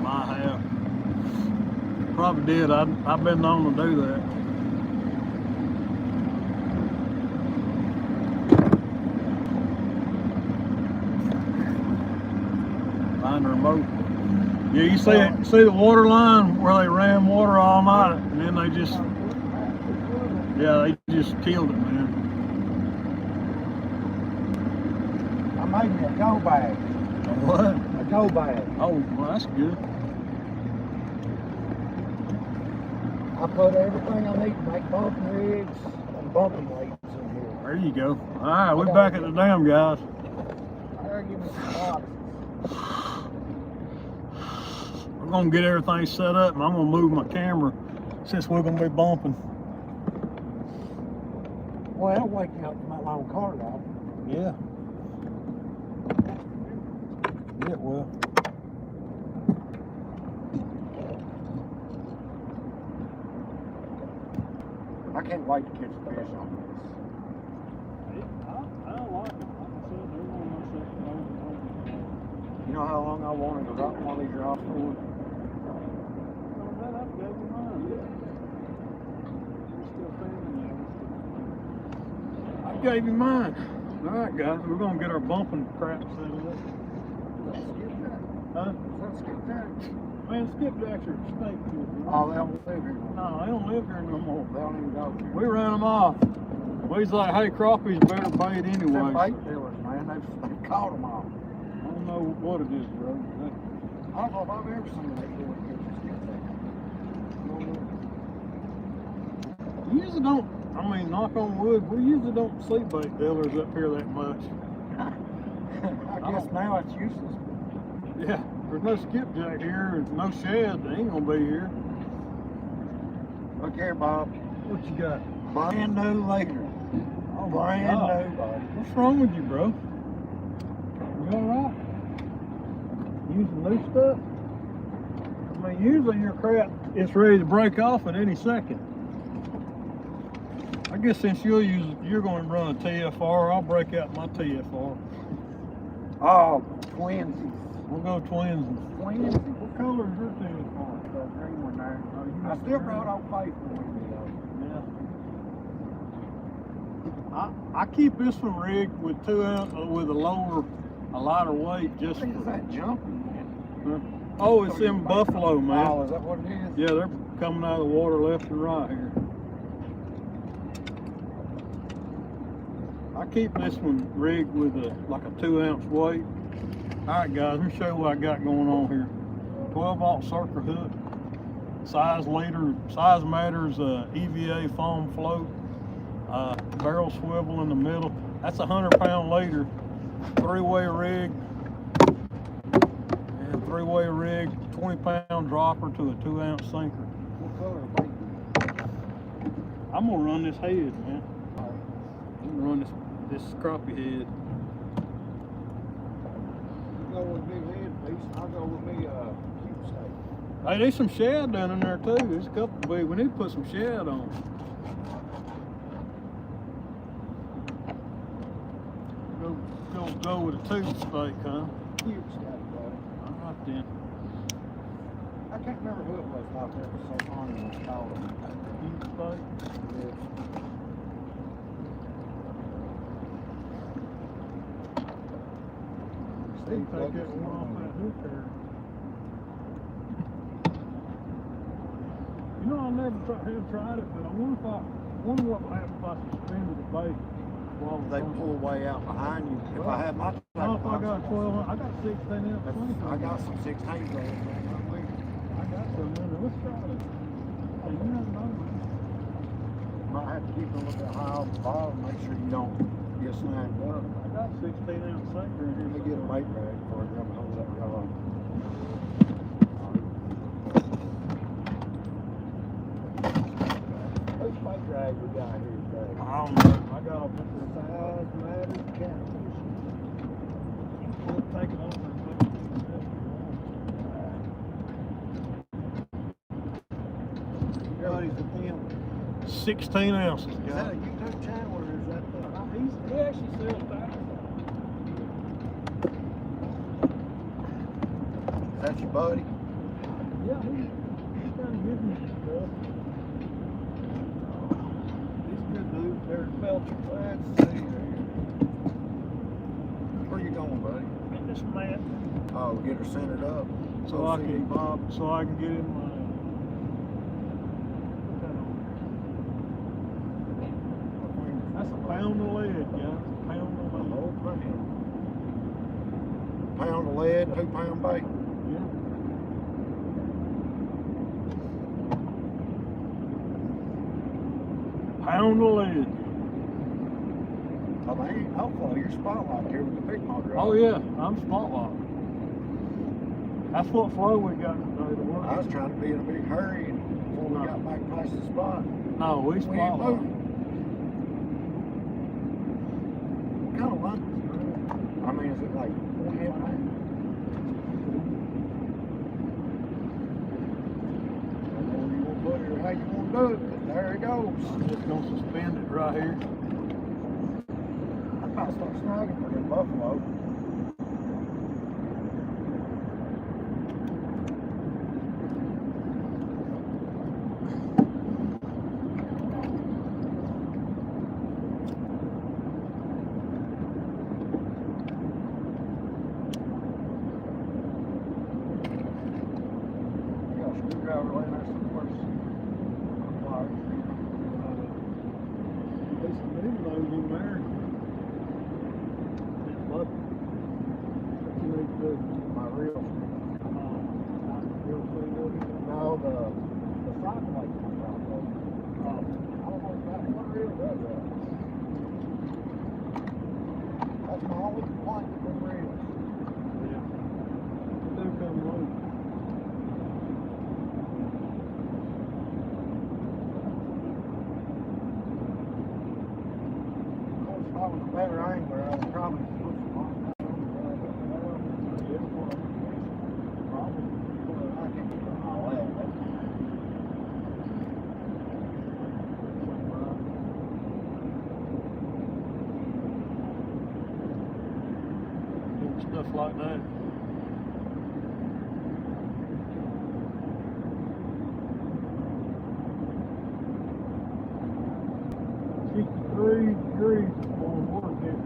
I have. Probably did. I've been known to do that. Find the remote. Yeah, you see the water line where they ran water all night, and then they just, yeah, they just killed it, man. I made me a go bag. A what? A go bag. Oh, well, that's good. I put everything I need to make bumping rigs and bumping weights in here. There you go. All right, we're back at the dam, guys. There, give me some boxes. We're gonna get everything set up, and I'm gonna move my camera since we're gonna be bumping. Well, that'll wake you up from that long car ride. Yeah. Yeah, it will. I can't wait to catch a fish on this. I don't like it. Like I said, they're one of my second You know how long I wanted to drop one of these rods for? I gave you mine. All right, guys, we're gonna get our bumping crap set up. Huh? Man, skipjacks are snake too. Oh, they don't live here. No, they don't live here no more. They don't even go here. We ran them off. We was like, hey, crappies better bait Them anyway. bait dealers, man, they've caught them all. I don't know what it is, bro. I don't know if I've ever seen that dealer catch a skipjack. We usually don't, I mean, knock on wood, we usually don't see bait dealers up here that much. I guess now it's useless. Yeah, there's no skipjack here, there's no shad, they ain't gonna be here. Look here, Bob. What you got? Brand new leader. Oh, Brand God. new, buddy. What's wrong with you, bro? You alright? Using new stuff? I mean, usually your crap is ready to break off at any second. I guess since you're going to run a TFR, I'll break out my TFR. Oh, twinsies. We'll go twins. Twinsies. What color is your TFR? The green one there. Oh, you I got still the green. brought old faithful with me, though. Yeah. I keep this one rigged with 2 ounce with a lighter weight just What is for. that jumping? Oh, it's in Buffalo, man. Oh, is that what it is? Yeah, they're coming out of the water left and right here. I keep this one rigged with like a 2 ounce weight. All right, guys, let me show you what I got going on here. 12-aught circle hook, size matters, EVA foam float, barrel swivel in the middle. That's a 100-pound leader, 3-way rig, and 3-way rig, 20-pound dropper to a 2 ounce sinker. What color bait? I'm gonna run this head, man. I'm gonna run this crappie head. You go with big head piece, I'll go with me cube steak. Hey, there's some shad down in there too. There's a couple big. We need to put some shad on. Go with a tube steak, huh? Cube steak, buddy. All right then. I can't remember who it was out there. It was so funny when I called him. Cube steak. Steve Take that Douglas one off that hook there. You know, I never have tried it, but I wonder what would happen if I suspended the bait. While They pull way out behind you. If I had my Now if I got 12, I got 16 ounce. I got some 16 rolls. I got some in there. Let's try it. Hey, you never know, man. Might have to keep a little bit high off the bottom, make sure you don't get snagged up. I got 16 ounce sinker in here. Let me get a bait bag before I grab a hold of that rod. Whose bait drag we got here today? I don't know. I got a picture of Size matters, catfish. We'll take it over and put it in the nest if you want. Everybody's a 16 ounces, Is that guys. a YouTube channel or is that the... He actually sells that. Is that your buddy? Yeah, he's kind of giving me stuff. These good dudes there at Belcher. Let's see here. Where you going, buddy? And this man. Oh, get her centered up. So I can get in my. That's a pound of lead, guys. A pound of lead. Oh, pound of lead, 2 pound bait. Yeah. Pound of lead. I mean, hopefully you're spotlight here with the big motor. Oh yeah, I'm spotlight. That's what flow we got today to work. I was trying to be in a big hurry before we got back past the spot. No, we We ain't spotlight. moving. What kind of line? I mean, is it like 1 and a half? I don't know where you want to put it or how you want to do it, but there it goes. I'm just gonna suspend it right here. I might start snagging for them buffalo. Screwdriver laying there somewhere. There's some big loads in there. What you need to do? My reel. No, the side plate comes out though. I don't know what reel does that. That's my only complaint with them reels. Yeah. They do come loose. Of course, if I was a better angler, I would probably put some on that. I can't get all that. Stuff like that. Degrees on work here.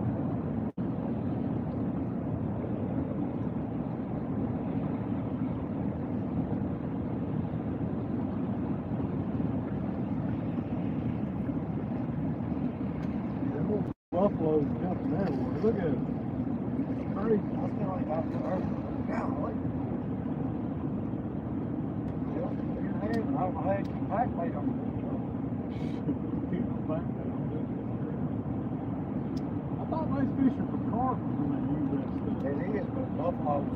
Buffaloes jumping everywhere. Look at it. Crazy. I still ain't got to earth. Golly. Just in your hand, I don't know how you keep back weight on it. Keep them back there. I thought they was fishing for carp when they use that stuff. It is, but buffalo's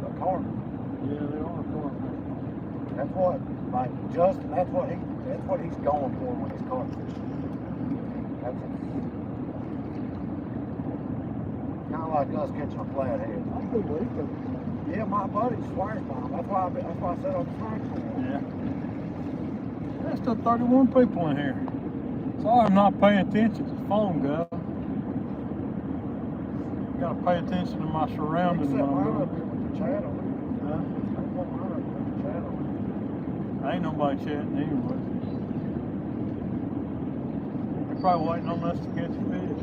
a carp. Yeah, they are carp. That's what, like Justin. That's what he's going for when he's carp fishing. That's kind of like us catching a flathead. I believe it. Yeah, my buddy swears by him. That's why I said on the phone for him. Yeah. There's still 31 people in here. Sorry, I'm not paying attention to the phone, guys. Gotta pay attention to my surroundings Except when I'm mine up doing. here with the channel. Huh? Mine up here with the channel. Ain't nobody chatting anyway. They're probably waiting on us to catch a fish.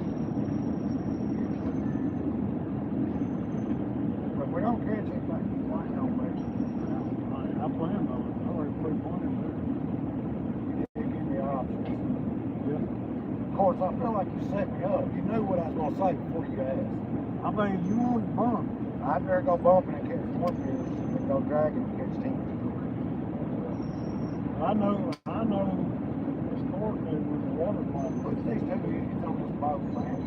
But if we don't catch anything, we ain't gonna make it. I planned on it. I already put one in there. You give me options. Yeah. Of course, I feel like you set me up. You knew what I was gonna say before you asked. I mean, you want to bump. I'd rather go bumping and catch one fish than go dragging and catch 10. I know it's hard to when the water's like But these two idiots on this boat, man.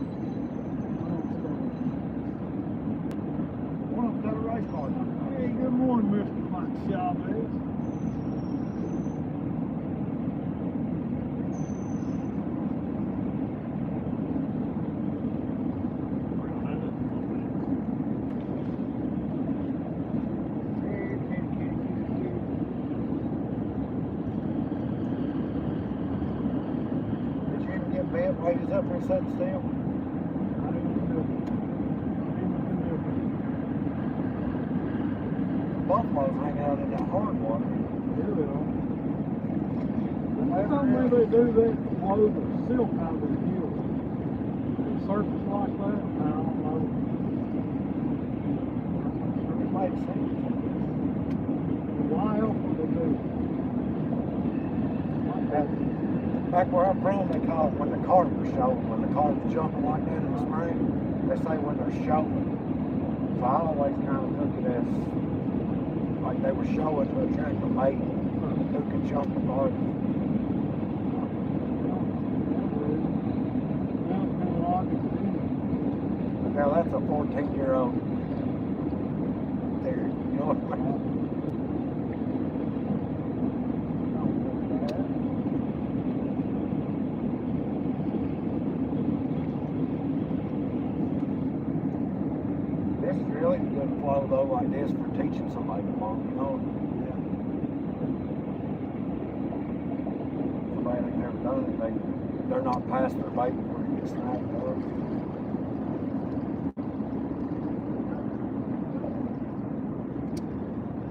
One of them got a race car number. Hey, good morning, Mr. Mike Chavez. Did you ever get bad while he was up there sitting still? I didn't do it. buffaloes hang out in that hard water. Yeah, they are. They told me they do that to blow the silk out of the hill. The surface like that, I don't know. It makes sense. Why else would they do it? Back where I'm from, they call it when the carp are showing. When the carp's jumping like that in the spring, they say when they're showing. So I always kind of took it as like they were showing to attract a mate who could jump the farthest. Now that's a 14-year-old theory, you know what I mean? This is really a good flow though, like this for teaching somebody to monk, you know? Somebody that's never done it, they're not past their bait before you get snagged up.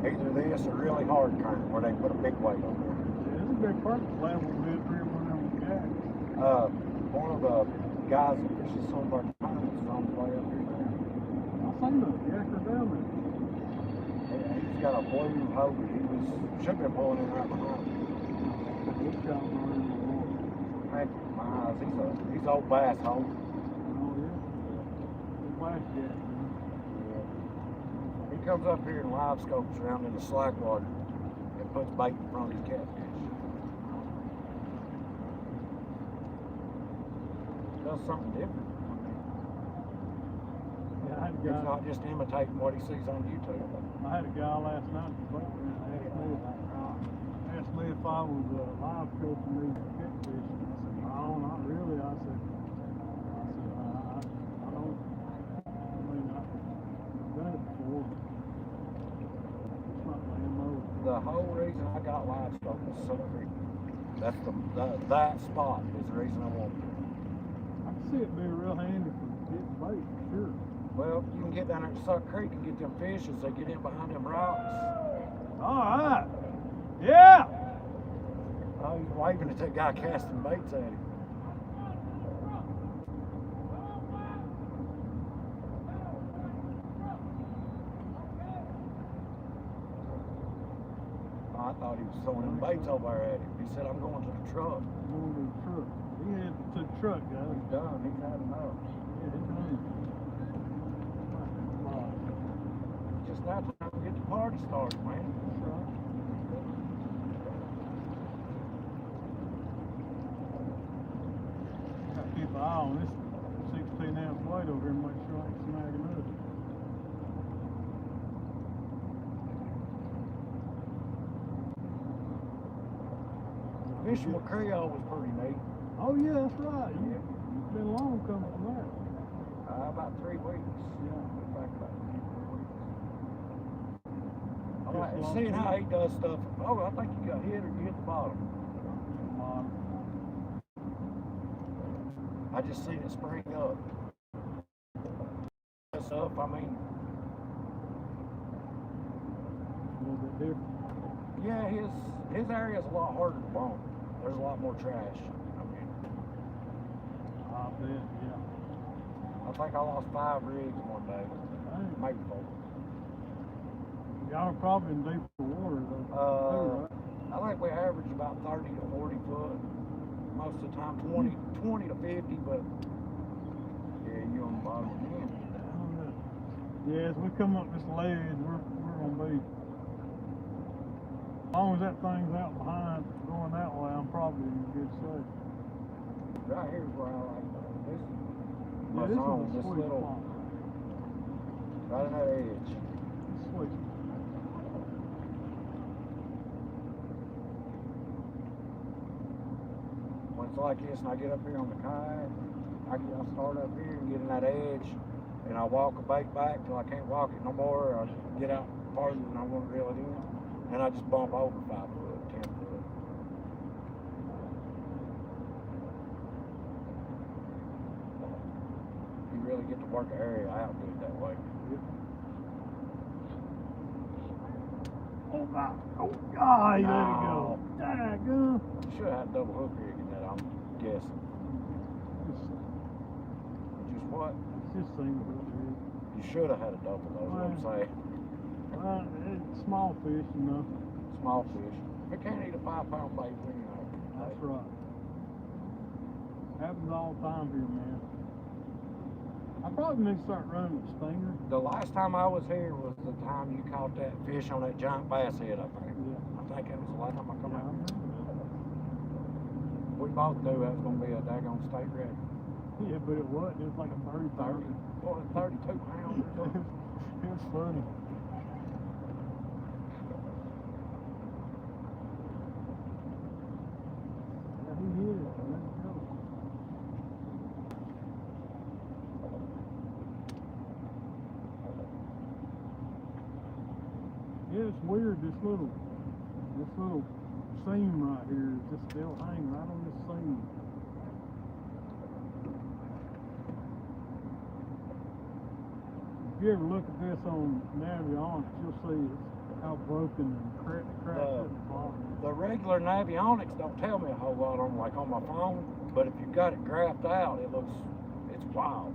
Either this or really hard current where they put a big weight on there. Yeah, it's a big purpose level bit for one of them guys. One of the guys that fishes some of our tournaments is on the way up here now. I seen the yacker down there. Yeah, he's got a blue hobie. Should have been pulling in right behind him. This guy running the water. Heck, my eyes, he's old bass hole. Oh yeah. Flash jet. He comes up here and live scopes around in the slack water and puts bait in front of his catfish. Does something different. Yeah, I had a He's guy. not just imitating what he sees on YouTube. I had a guy last night at the boat ramp asked me if I was live scoping these catfish. And I said, no, not really. I said, I don't. I mean, I've done it before. It's not my MO. The whole reason I got livestock was Suck Creek. That's that spot is the reason I wanted it. I can see it being real handy for getting bait, for sure. Well, you can get down there to Suck Creek and get them fish as they get in behind them rocks. All right. Yeah. Oh, he's waving at that guy casting baits at him. I thought he was throwing them baits over there at him. He said, I'm going to the truck. Going to the truck. He headed to the truck, guys. He's done. He's had enough. Yeah, he's done. Just now time to get the party started, man. That's right. Got to keep an eye on this 16-ounce weight over here and make sure I ain't snagging up. Fishing with Creole was pretty neat. Oh yeah, that's right. It's been long coming from that. About 3 weeks. Yeah. Back about 3 weeks. Just All right, long seeing how time. he does stuff. Oh, I think you got hit or you hit the bottom. I just seen it spring up. This up, I mean, A little bit different. yeah, his area is a lot harder to bump. There's a lot more trash. I mean, I bet, yeah. I think I lost 5 rigs one day, Dang. maybe 4. Y'all are probably in deeper water though. Too, right? I think we average about 30 to 40 foot. Most of the time 20 to 50, but yeah, you on the bottom again. Yeah, as we come up this ledge, we're gonna be. As long as that thing's out behind, going that way, I'm probably in good shape. Right here's where I like this. Yeah, this zone, one's a this sweet little, spot. right on that edge. It's sweet. When it's like this and I get up here on the kayak, I start up here and get in that edge and I walk a bait back till I can't walk it no more, or I get out farther than I want to reel it in, and I just bump over 5 foot, 10 foot. You really get to work the area out good that way. Yep. about. Oh, God, he let it No. go. Daggone. Should have had a double hook rig in that, I'm guessing. Just what? It's just single hook rig. You should have had a double, that's what I'm saying. Well, it's small fish, you know. Small fish. If it can't eat a 5-pound bait, we ain't gonna. That's right. Happens all the time here, man. I probably need to start running a stinger. The last time I was here was the time you caught that fish on that giant bass head, I think. Yeah. I think that was the last time I come Yeah, I out. remember that. We both knew that was going to be a daggone state record. Yeah, but it wasn't. It was like a 30 30, well, 32 pounds or something. It was funny. Yeah, he hit it. Let's go. Yeah, it's weird. This little seam right here is just still hanging right on this seam. If you ever look at this on Navionics, you'll see how broken and cracked at the bottom. The regular Navionics don't tell me a whole lot on, like on my phone, but if you've got it graphed out, it's wild.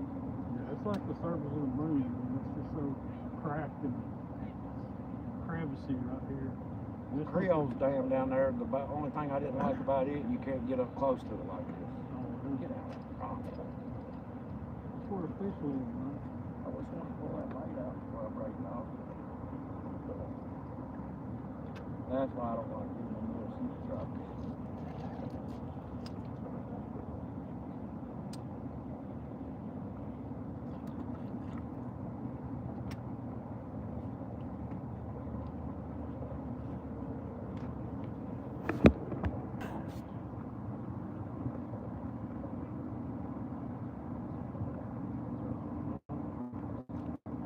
Yeah, it's like the surface of the moon. I mean, it's just so cracked and crevassy right here. This Creole's dam down there, the only thing I didn't like about it, you can't get up close to it like this. Get out. That's where the fish live, man. I wish I could pull that bait out before I break it off. That's why I don't like getting them little super droppers.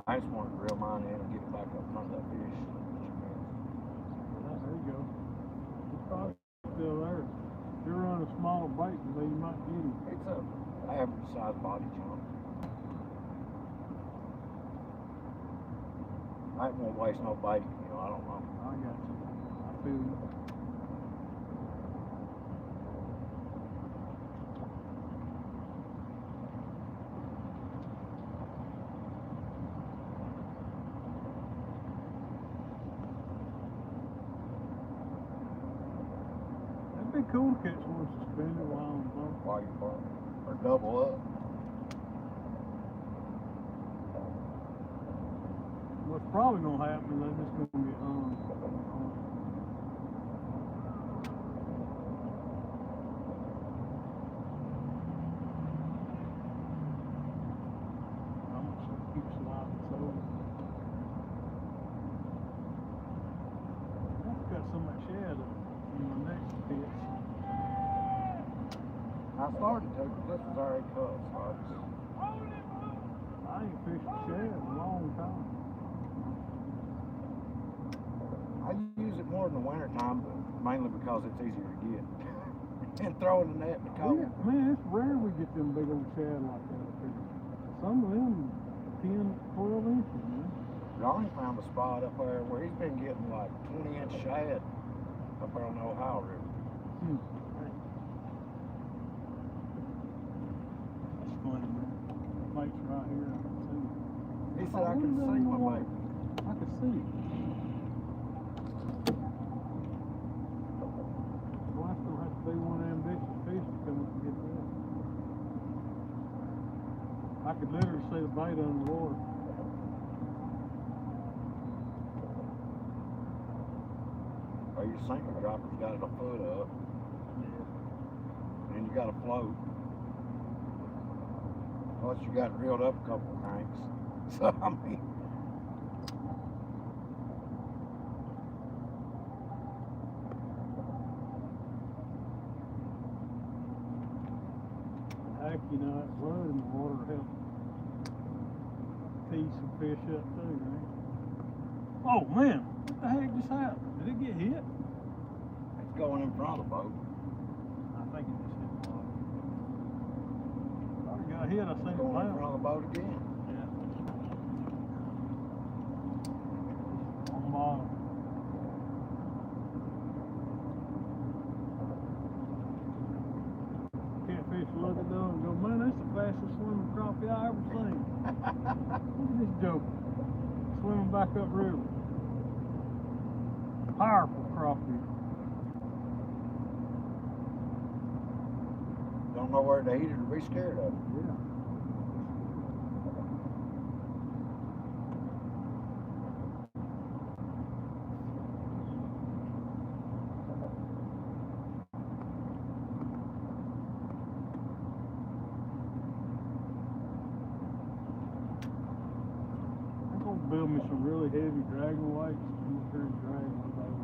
I just wanted to reel mine in and get it back up in front of that fish. Yeah, there you go. It's probably still there. If you're running a smaller bait, then you might get him. It's a average size body jump. I ain't gonna waste no bait, I don't know. I got you. I feel you. It'd be cool to catch one suspended while on the boat. While you're burning. Or double up. What's probably gonna happen is they're just gonna get hung. I'm gonna keep sliding so. I've got so much shad in my next pits. I started to, but this was already cut, so I ain't fished shad in a long time. I use it more in the winter time, but mainly because it's easier to get. And throwing the net in the cold. Man, it's rare we get them big old shad like that up here. Some of them 10, 12 inches, man. Johnny found a spot up there where he's been getting like 20-inch shad up there on the Ohio River. That's funny, man. Bait's right here. I can see it. He said, I can see my bait. I can see it. Well, that's gonna have to be one of them ambitious fish to come up and get that. I could literally see the bait underwater. Or your sinker dropper's got it a foot up. Yeah. And you got to float. Plus you got it reeled up a couple of cranks. So, I mean. Heck, you know, that blood in the water helps tee some fish up too, right? Oh man, what the heck just happened? Did it get hit? It's going in front of the boat. I think it just hit the bottom. Thought it got hit, I seen it Going in bounce. front of the boat again. Yeah. On bottom. They do and go, man, that's the fastest swimming crappie I ever seen. Look at this joker swimming back up river. Powerful crappie. Don't know where to eat it or be scared of it. Yeah. Build me some really heavy dragon weights. I'm up here and drag one day.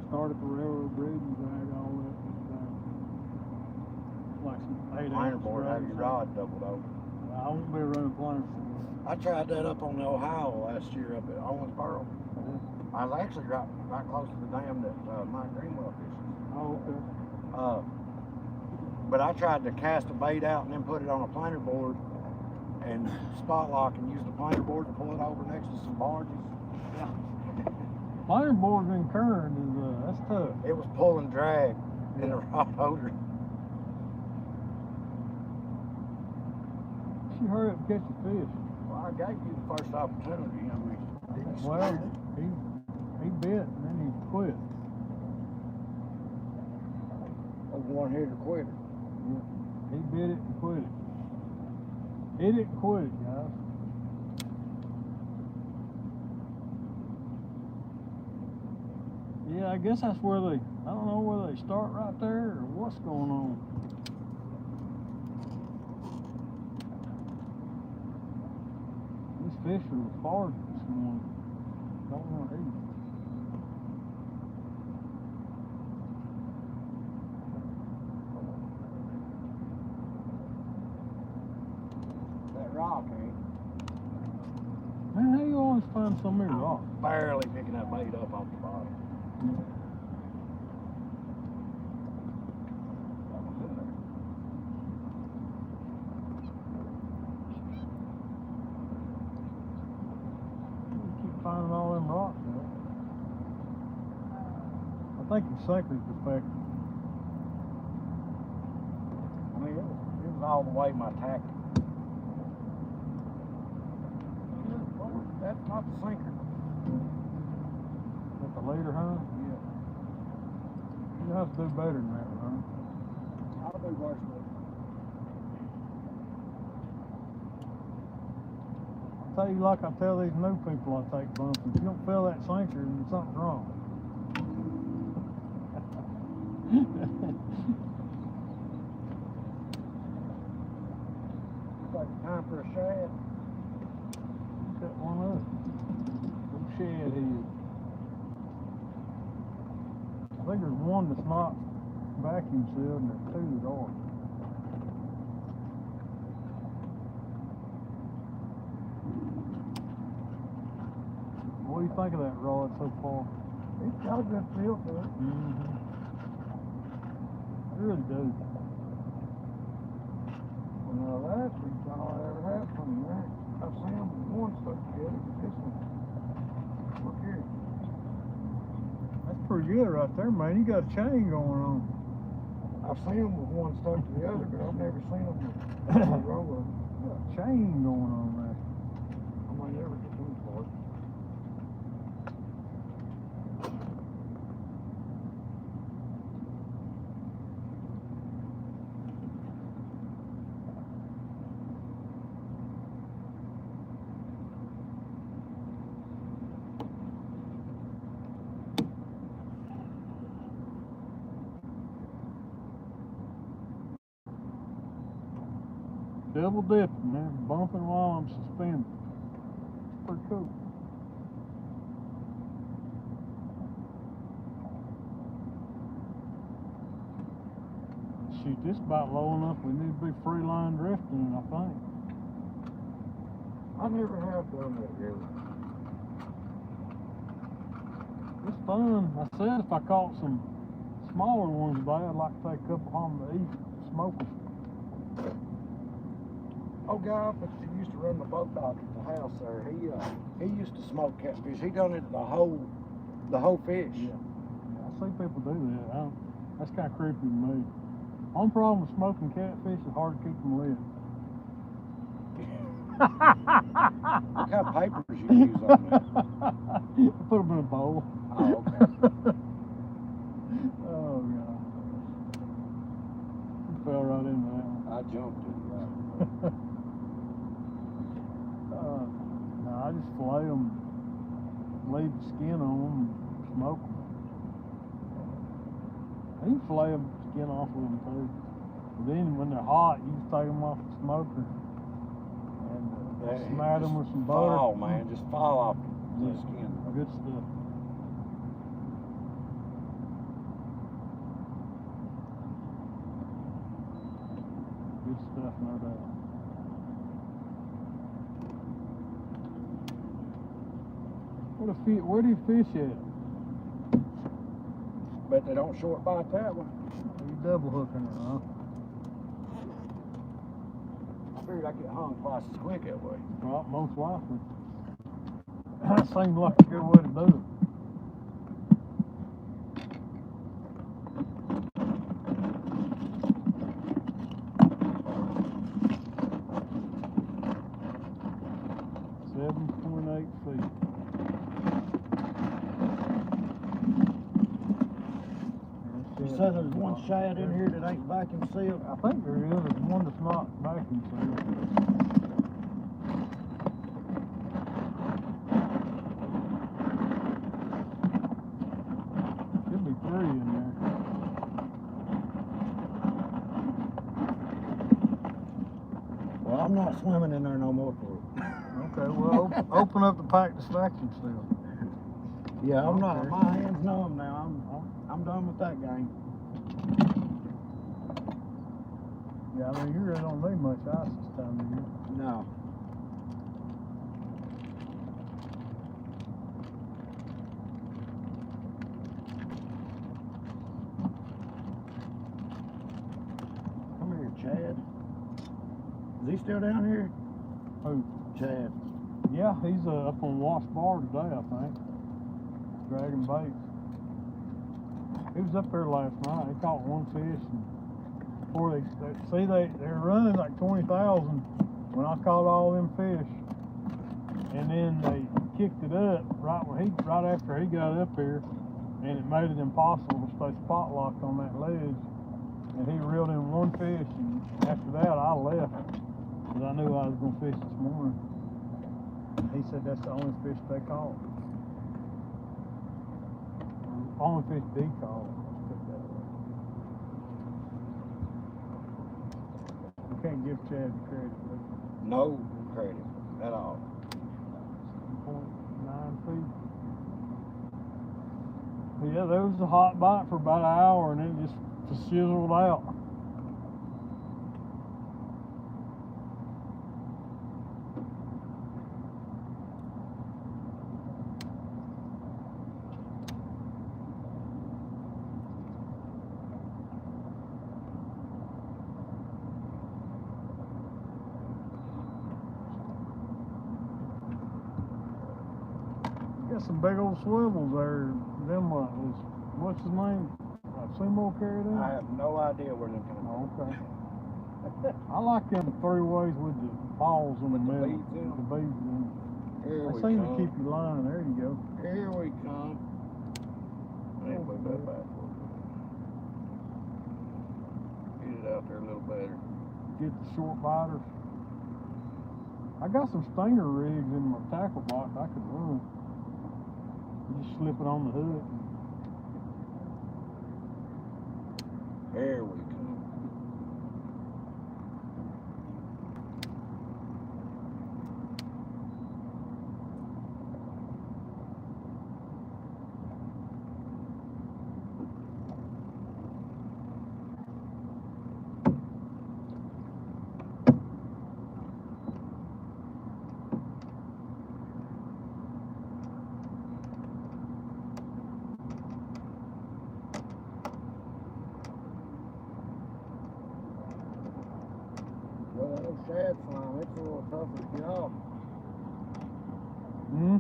Start at the railroad bridge and drag all that down. Like some 8 Planer board, have your rod doubled over. I won't be running planer. I tried that up on the Ohio last year up at Owensboro. I was actually right close to the dam that Mike Greenwell fishes. Oh, okay. But I tried to cast a bait out and then put it on a planer board and spot lock and use the planer board to pull it over next to some barges. Yeah. Planer board in current is that's tough. It was pull and drag in a rod holder. You hurry up and catch your fish. Well, I gave you the first opportunity. I mean, Well, he bit and then he quit. A one-hitter quitter. Yeah. He bit it and quit it. He didn't quit it, guys. Yeah, I guess that's where I don't know whether they start right there or what's going on. These fish are lethargic this morning. Don't want to eat. Rock, eh? Man, how you always find so many rocks? Barely picking that bait up off the bottom. You keep finding all them rocks, man. I think the sinker's defective. I mean, it was all the way my tactic. That's not the sinker. At the later, huh? Yeah. You have to do better than that, huh? I'll do worse with it. I tell you, like I tell these new people I take bumps, if you don't feel that sinker, then something's wrong. It's like time for a shad. Cut one up. Little shed head. I think there's one that's not vacuum sealed and there's two that are. What do you think of that rod so far? It's got a good feel to it. I really do. Well, that's all I ever had from you, right? I've seen them with one stuck together, but this one, look here. That's pretty good right there, man. You got a chain going on. I've seen them with one stuck to the other, but I've never seen them with a row of them. You got a chain going on there. I might never get them for it. Double dipping, man. Bumping while I'm suspended. It's pretty cool. Shoot, this about low enough. We need to be free line drifting, I think. I never have done that really. It's fun. I said if I caught some smaller ones today, I'd like to take a couple home to eat, smoke them. Oh, guy up that used to run the boat dock at the house there, he used to smoke catfish. He done it the whole fish. Yeah. I see people do that. That's kind of creepy to me. Only problem with smoking catfish is hard to keep them lit. What kind of papers you use on that? Put them in a bowl. Oh, okay. Oh, God. You fell right into that one. I jumped it, right. No, I just fillet them, leave the skin on them, and smoke them. You can fillet them, skin off of them too. But then when they're hot, you just take them off the smoker and smash them with some butter. Fall, man, just fall off the skin. Good stuff. Good stuff, no doubt. Where do you fish at? But they don't short bite that one. You double hooking it, huh? I figured I get hung twice as quick that way. Well, most likely. That seems like a good way to do it. You said there's one shad in here that ain't vacuum sealed? I think there is. There's one that's not vacuum sealed. Should be 3 in there. Well, I'm not swimming in there no more for it. Okay, well, open up the pack that's vacuum sealed. Yeah, I'm not. My hands numb now. I'm done with that game. Yeah, I mean, you really don't need much ice this time of year. No. Come here, Chad. Is he still down here? Who? Chad. Yeah, he's up on Wash Bar today, I think. Dragging baits. He was up there last night. He caught one fish. And before they're running like 20,000 when I caught all them fish. And then they kicked it up right after he got up here, and it made it impossible to stay spot locked on that ledge. And he reeled in one fish, and after that I left because I knew I was going to fish this morning. He said that's the only fish they caught. Only fish they caught. Put it that way. You can't give Chad the credit. No credit at all. 7.9 feet. Yeah, there was a hot bite for about an hour, and then it just sizzled out. Got some big old swivels there. Them what's his name? Seymour carried in? I have no idea where they're coming from. Okay. I like them 3-ways with the balls in the middle. beads in The beads in them. Here They we seem to come. keep you lying. There you go. Here we come. Let me move that back. Get it out there a little better. Get the short biters. I got some stinger rigs in my tackle box I could run. You just slip it on the hook. Here we come. Well, that old shad slime, it's a little tougher to get off. Hmm?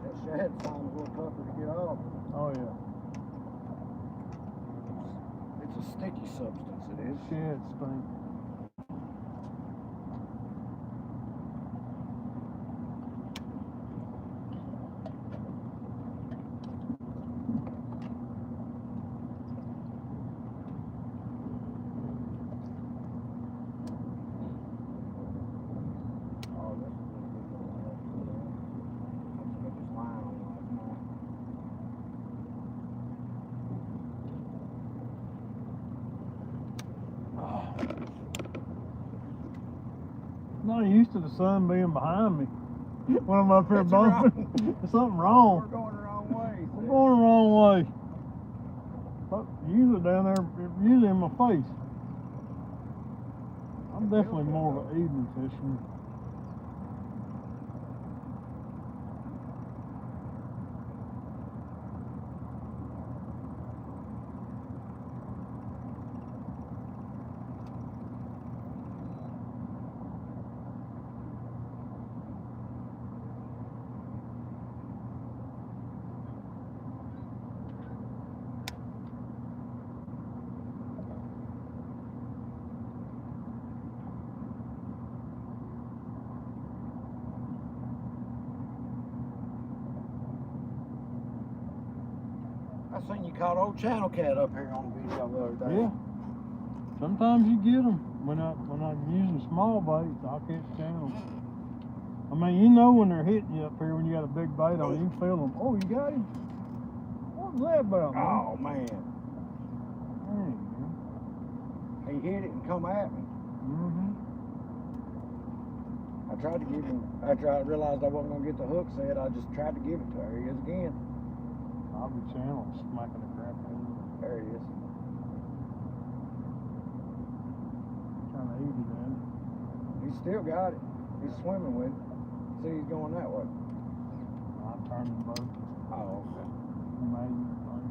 That shad slime's a little tougher to get off. Oh, yeah. It's a sticky substance it is. Shed stink. Oh, this is a good one. Let's put this line on last night. I'm not used to the sun being behind me when I'm up here It's bumping. There's something wrong. We're going the wrong way. We're going the wrong way. Look, usually down there, usually in my face. I'm definitely more of an evening fisherman. I seen you caught old channel cat up here on the video the other day. Yeah. Sometimes you get them. When I'm using small baits, I'll catch channels. I mean, you know when they're hitting you up here when you got a big bait on, you can feel them. Oh, you got him? What was that about, man? Oh man. Dang, man. He hit it and come at me. Mm-hmm. I tried to give him, after I realized I wasn't gonna get the hook set, I just tried to give it to her. Here he is again. I'll be channel smacking the crap out of him. There he is. Trying to eat it, man. He's still got it. He's swimming with it. See, he's going that way. I'll turn the boat. Oh, okay. Amazing thing.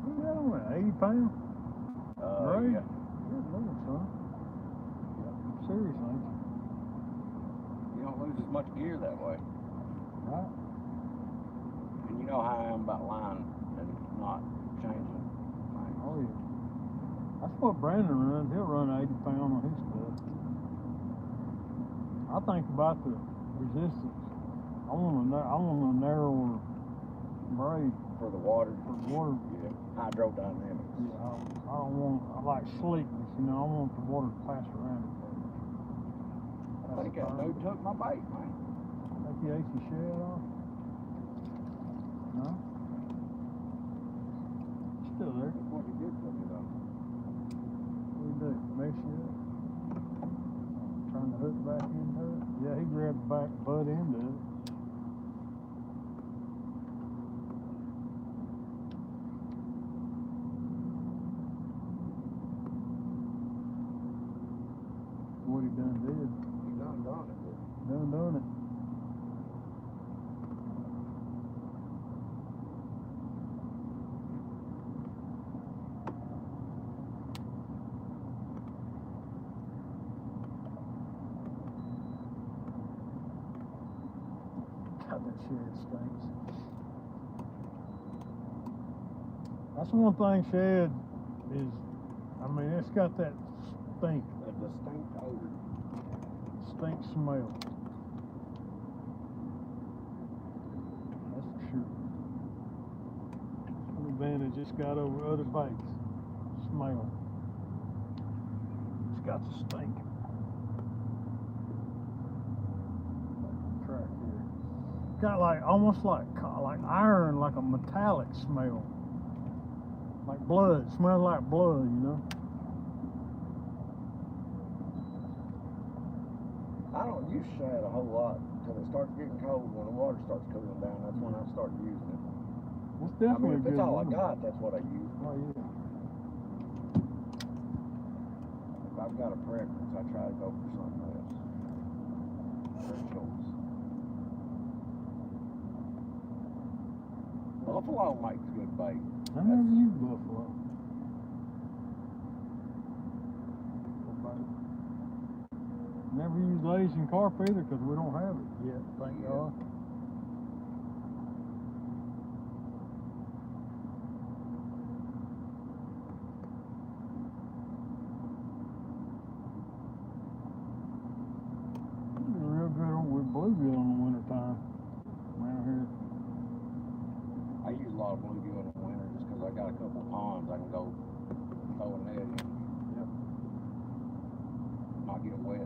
What is that on there? 80 pounds? Right? Yeah. Good lord, son. Seriously. You don't lose as much gear that way. Right? And you know how I am about line and not changing. Oh, yeah. That's what Brandon runs. He'll run 80 pound on his stuff. I think about the resistance. I want a narrower braid For the water. for water. Yeah. Hydrodynamics. Yeah, I don't want. I like sleekness. You know, I want the water to pass around it. I think that dude took my bait, man. Think you ate your shell off? No? Still there. That's what he did to me, though. What do you do? Mess you up? Turn the hook back into it? Yeah, he grabbed the back butt end of it. What he done did. He done it. Done it. God, that shed stinks. That's one thing shed is, I mean, it's got that stink, A distinct odor. stink smell. That's for sure. An advantage it's got over other baits. Smell. It's got the stink. Track here. Got like almost like iron, like a metallic smell. Like blood. It smells like blood, you know. I don't use shad a whole lot until it starts getting cold. When the water starts cooling down, that's when I start using it. It's I definitely mean, if a it's good all I one. got, that's what I use. Oh yeah. If I've got a preference, I try to go for something else. Their choice. Buffalo makes good bait. I never used buffalo. Never used Asian carp either because we don't have it yet, thank God. bluegill in the winter time around here. I use a lot of bluegill in the winter just because I got a couple ponds I can go throw a net in. Yep. Not get it wet.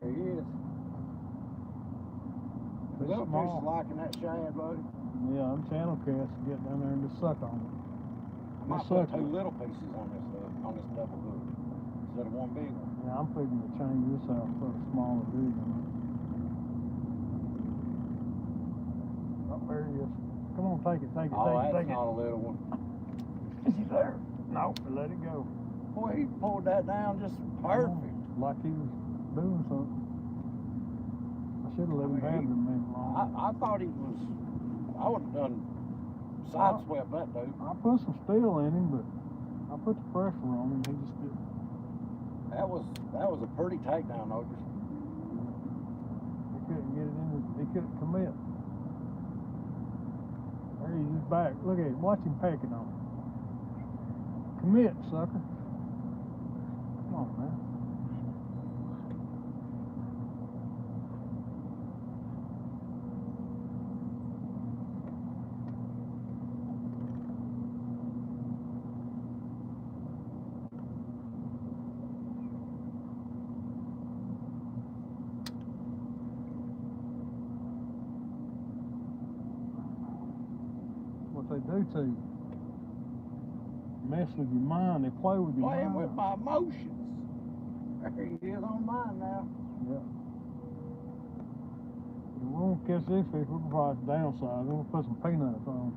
There he is. The little fish is liking that shad, buddy. Yeah, them channel casts get down there and just suck on it. I might put 2 little pieces on this double hook instead of one big one. Yeah, I'm figuring to change this out for a smaller rig on it. Oh, there he is. Come on, take it, take it, Oh, take it, that's take it. not a little one. Is he there? No, let it go. Boy, he pulled that down just perfect. Like he was doing something. I should have let him have it a minute longer. I thought he was. I would have done sideswept that dude. I put some steel in him, but I put the pressure on him. He just didn't. That was a pretty takedown, Otis. He couldn't get it in. He couldn't commit. There he is back. Look at him. Watch him pecking on him. Commit, sucker. Come on, man. What they do to you. Mess with your mind. They play with your Playing mind. with my emotions. There he is on mine now. Yeah. We won't catch this fish. We'll probably downsize. We'll put some peanuts on.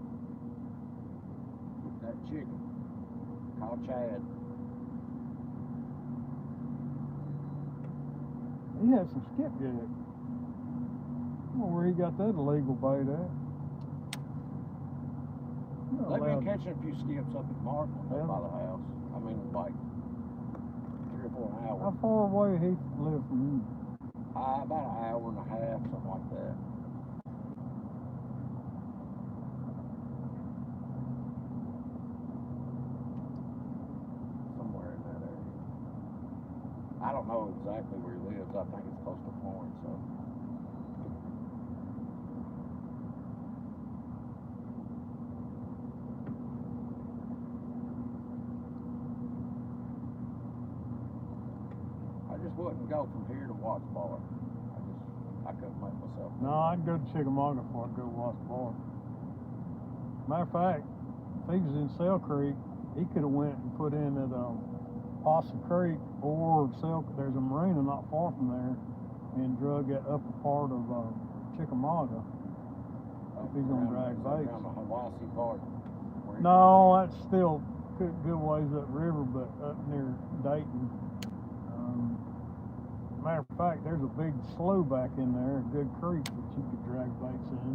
That chicken called Chad. He had some skipjack. I don't know where he got that illegal bait at. They've been catching a few skips up at Martin up Yeah. by the house. I mean, like 3 or 4 How hours. far away he live from you? About an hour and a half, something like that. Somewhere in that area. I don't know exactly where he lives. I think it's close to Florence, so. I just wouldn't go from here to Watts Bar. I couldn't make myself. No, I'd go to Chickamauga before I'd go watch the bar. Matter of fact, if he was in Cell Creek, he could have went and put in at Possum Creek or there's a marina not far from there and drug that upper part of Chickamauga if he's gonna drag baits. Around the Hiwassee part. No, that's still good ways upriver, but up near Dayton. Matter of fact, there's a big slough back in there, a good creek that you could drag baits in.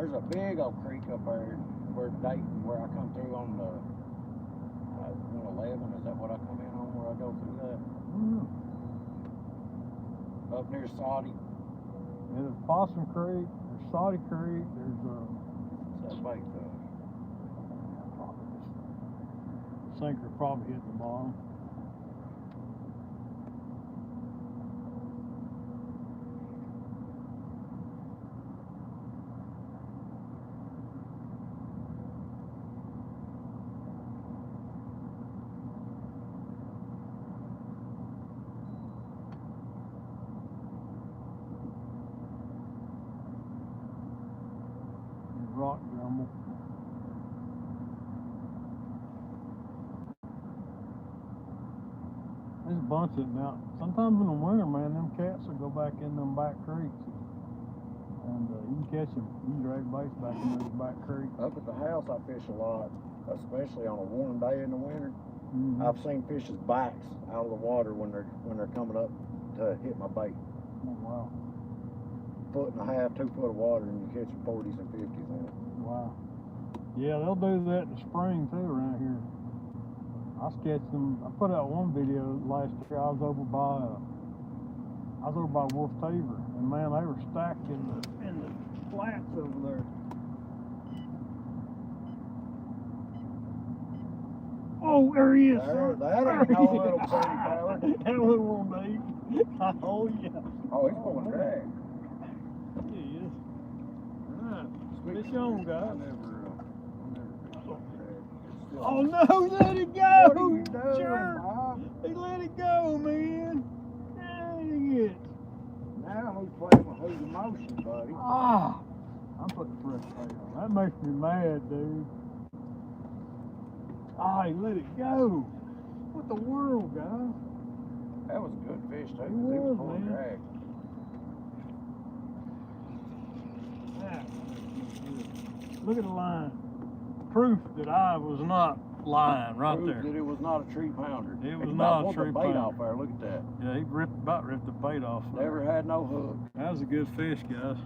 There's a big old creek up there where Dayton, where I come through on the 111. Is that what I come in on where I go through that? Up near Saudi. Yeah, there's Possum Creek, there's Saudi Creek, there's That bait, sinker probably hit the bottom. Rock jumble. There's a bunch of them now. Sometimes in the winter, man, them cats will go back in them back creeks. And you can catch them. You can drag baits back in those back creeks. Up at the house, I fish a lot, especially on a warm day in the winter. Mm-hmm. I've seen fish's backs out of the water when they're coming up to hit my bait. Oh, wow. 1.5 2 foot of water, and you're catching 40s and 50s in it. Wow. Yeah, they'll do that in the spring too around here. I sketched them. I put out one video last year. I was over by I was over by Wolf Taver, and man, they were stacked in the flats over there. Oh, there he is, sir. That ain't no little pretty fella. That little one, Dave. Oh, yeah. Oh, he's going to drag. He is. All right. Fish on, guys. Oh, no, let it go. What are you doing, Sure. Bob? He let it go, man. Dang it. Now he's playing with who's emotion, buddy. Ah, I'm putting fresh bait on. That makes me mad, dude. Ah, he let it go. What the world, guys? That was a good fish, too. He He was was, pulling man. drag. That makes me good. Look at the line. Proof that I was not lying right Proved there. that it was not a tree pounder. It was He not a about tree pulled the bait pounder. off there. Look at that. Yeah, he about ripped the bait off. Never had no hook. That was a good fish, guys.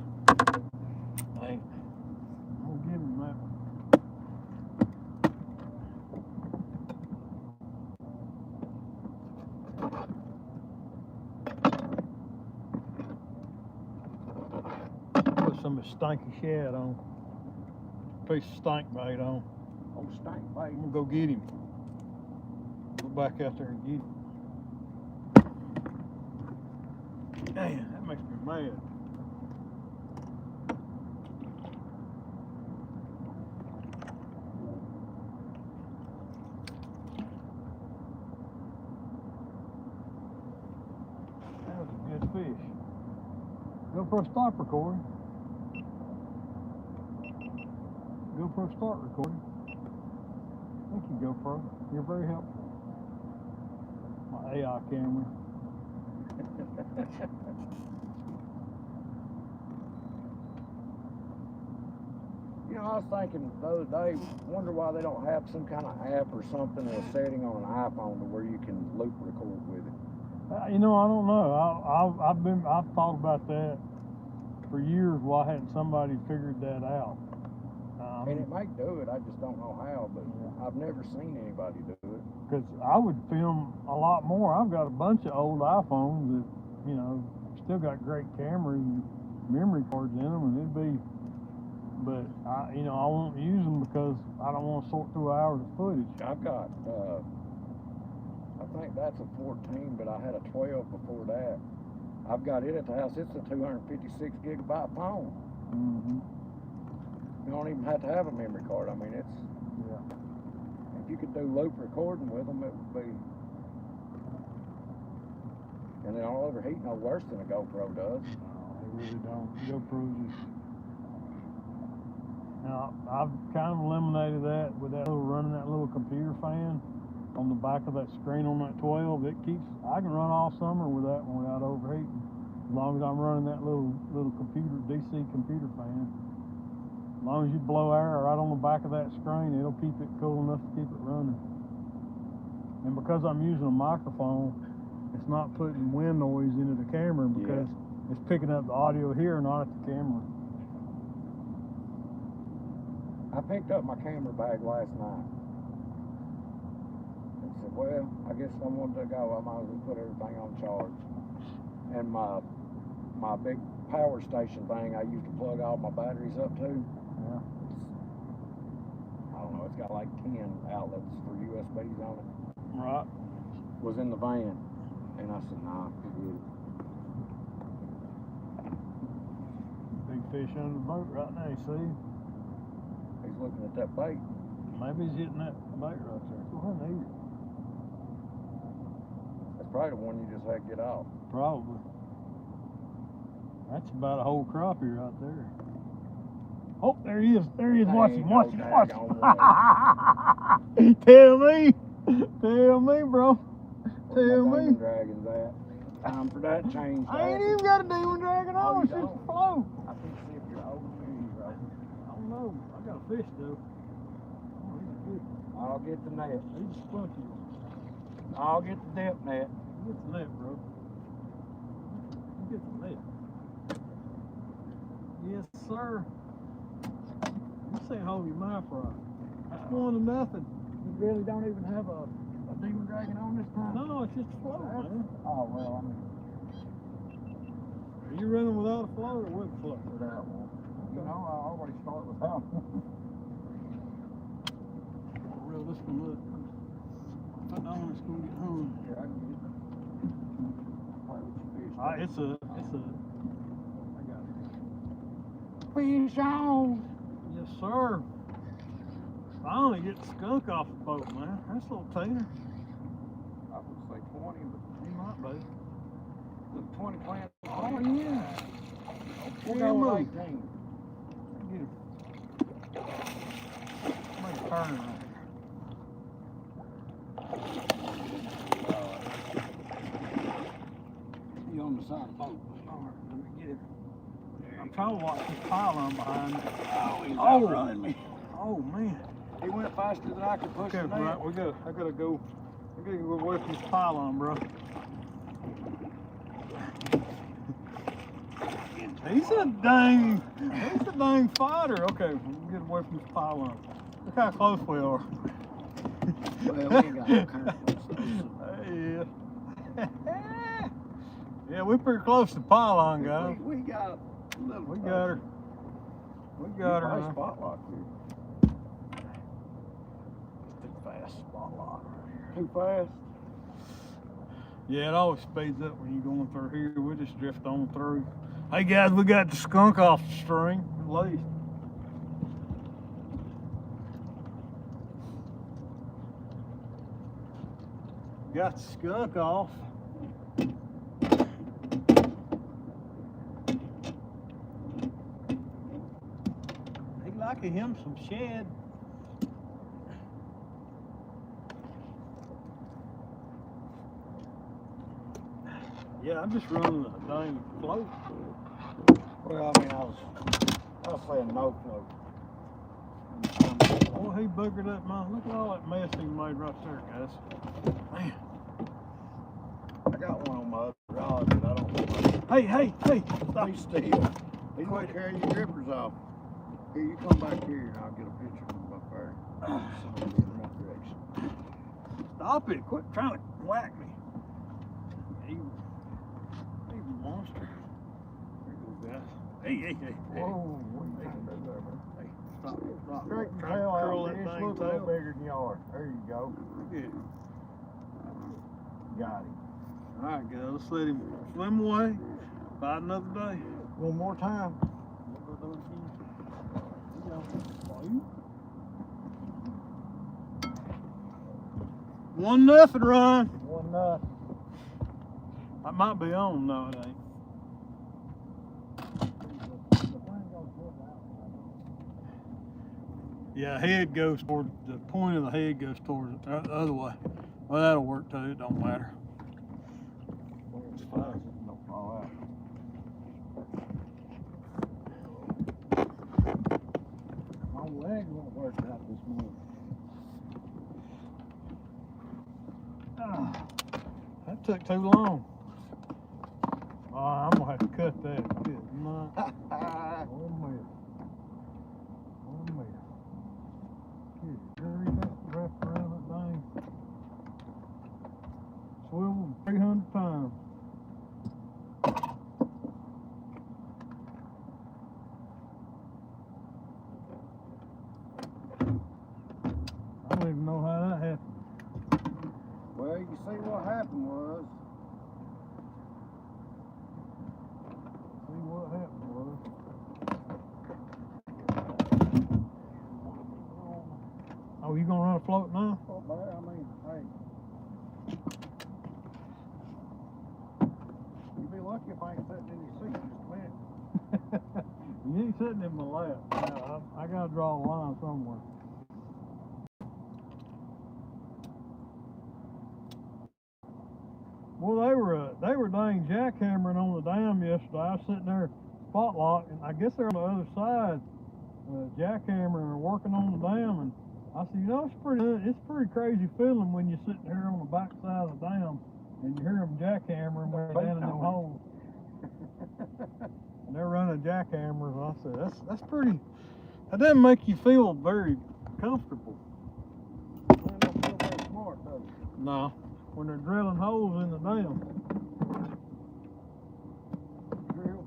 Hey, I'll give him that. Put some of the stinky shad on. Piece of stink bait on. Oh, stank bait. I'm gonna go get him. Go back out there and get him. Damn, that makes me mad. That was a good fish. GoPro stop recording. GoPro start recording. Thank you, GoPro. You're very helpful. My AI camera. You know, I was thinking the other day, wonder why they don't have some kind of app or something or a setting on an iPhone to where you can loop record with it. You know, I don't know. I've thought about that for years. Why hadn't somebody figured that out? And it might do it, I just don't know how, but I've never seen anybody do it. Because I would film a lot more. I've got a bunch of old iPhones that, you know, still got great cameras and memory cards in them, and it'd be, but I won't use them because I don't want to sort through hours of footage. I've got, I think that's a 14, but I had a 12 before that. I've got it at the house. It's a 256 gigabyte phone. Mm-hmm. You don't even have to have a memory card. I mean, it's, Yeah. if you could do loop recording with them, it would be, and they don't overheat no worse than a GoPro does. No, they really don't. GoPros just. Now, I've kind of eliminated that with that little running that little computer fan on the back of that screen on that 12. It keeps. I can run all summer with that one without overheating, as long as I'm running that little computer DC computer fan. As long as you blow air right on the back of that screen, it'll keep it cool enough to keep it running. And because I'm using a microphone, it's not putting wind noise into the camera because it's picking up the audio here, not at the camera. I picked up my camera bag last night and said, well, I guess I wanted to go. I might as well put everything on charge. And my big power station thing I used to plug all my batteries up to. Yeah. I don't know, it's got like 10 outlets for USBs on it. Right. Was in the van. And I said, nah, forget it. Big fish under the boat right now, you see? He's looking at that bait. Maybe he's hitting that bait right there. Go ahead and eat it. That's probably the one you just had to get off. Probably. That's about a whole crappie right there. Oh, there he is. There he is. Watch him. Watch him. Watch him. Tell me. Tell me, bro. Tell me. Dragon's at. Time for that change. I ain't even got a demon dragon Oh, on. you It's just a don't? float. I think see if you're over me, bro. I don't know. I got a fish, though. Oh, he's good. I'll get the net. He's a spunky. I'll get the dip net. Get the net, bro. Get the net. Yes, sir. You say hold your mouth right. That's 1 to nothing. You really don't even have a demon dragon on this time? No, it's just a float, man. Oh, well, I mean, you running without a float or with a float? Without one. You know, I always start without one. Reel this one up. I don't want it's gonna get hung. Yeah, I can get it. Play with your fish. I got it. Fish on! Yes, sir. Finally get the skunk off the boat, man. That's a little tater. I would say 20, but He might be. look, 20 plants. Oh, yeah. We'll Yeah, go with move. 18. Get him. Make a turn right He on the side of the boat. All right, let me get him. I'm trying to watch this pylon behind me. Oh, he's Oh. outrunning me. Oh, man. He went faster than I could push Okay, him right, out. I gotta go away from this pylon, bro. He's a dang fighter. Okay, we'll get away from this pylon. Look how close we are. Well, we ain't got no current. Yeah. Yeah, we're pretty close to the pylon, guys. We got a little. We got her. We got her. Nice man. spot lock here. Too fast spot lock. Too fast. Yeah, it always speeds up when you're going through here. We just drift on through. Hey guys, we got the skunk off the string, at least. Got the skunk off. He like him some shed. Yeah, I'm just running a dang float. Well, I mean, I was saying no float. Oh, he boogered up my. Look at all that mess he made right there, guys. Man. I got one on my other rod, but I don't know. Hey, stop. Be still. He's gonna carry your grippers off. Here, you come back here and I'll get a picture of him up there. So I'll be in that direction. Stop it. Quit trying to whack me. Evil monster. There you go, guys. Hey. Whoa, what are you trying to do there, man? Hey, stop. Straighten the Try to tail curl out. that It's thing look a little tail. bigger than yours. There you go. Good. Got him. All right, guys. Let's let him swim away. Fight another day. One more time. We'll go do it again. Here you go. 1-0, Ryan. 1-0. I might be on. No, it ain't. Yeah, head goes toward the point of the head goes toward the other way. Well, that'll work too. It don't matter. It's fine. Don't fall out. My leg won't work out this morning. That took too long. Oh, I'm gonna have to cut that. Good night. 1 minute. 1 minute. Good. Hurry that wrap around that thing. Swivel 300 times. I don't even know how that happened. Well, you see what happened was. See what happened was. Oh, you gonna run a float now? Well, man, I mean, hey. You'd be lucky if I ain't sitting in your seat just a minute. You ain't sitting in my lap. I gotta draw a line somewhere. Well, they were dang jackhammering on the dam yesterday. I was sitting there spot locked, and I guess they're on the other side, jackhammering or working on the dam. And I said, you know, it's pretty crazy feeling when you're sitting here on the back side of the dam and you hear them jackhammering when they're down in them holes. And they're running jackhammers. And I said, that's pretty. That doesn't make you feel very comfortable. Man, don't feel very smart, does it? No, when they're drilling holes in the dam. Drill,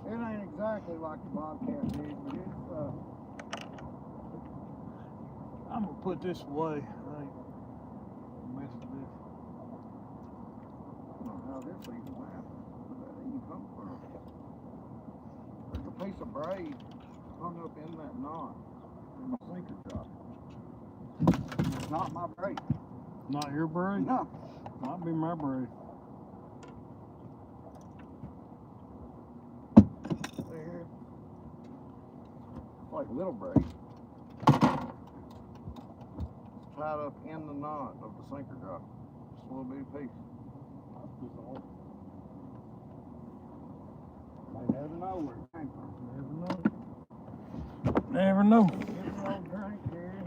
It ain't exactly like the Bobcat did, but it's I'm gonna put this away. I ain't gonna mess with this. I don't know how this even happened. Where did that even come from? There's a piece of braid hung up in that knot in the sinker drop. It's not my braid. Not your braid? No. Might be my braid. There. It's like little braid. It's tied up in the knot of the sinker drop. Just a little bitty piece. May never know where it came from. Never know. Never know. Give me old drink here.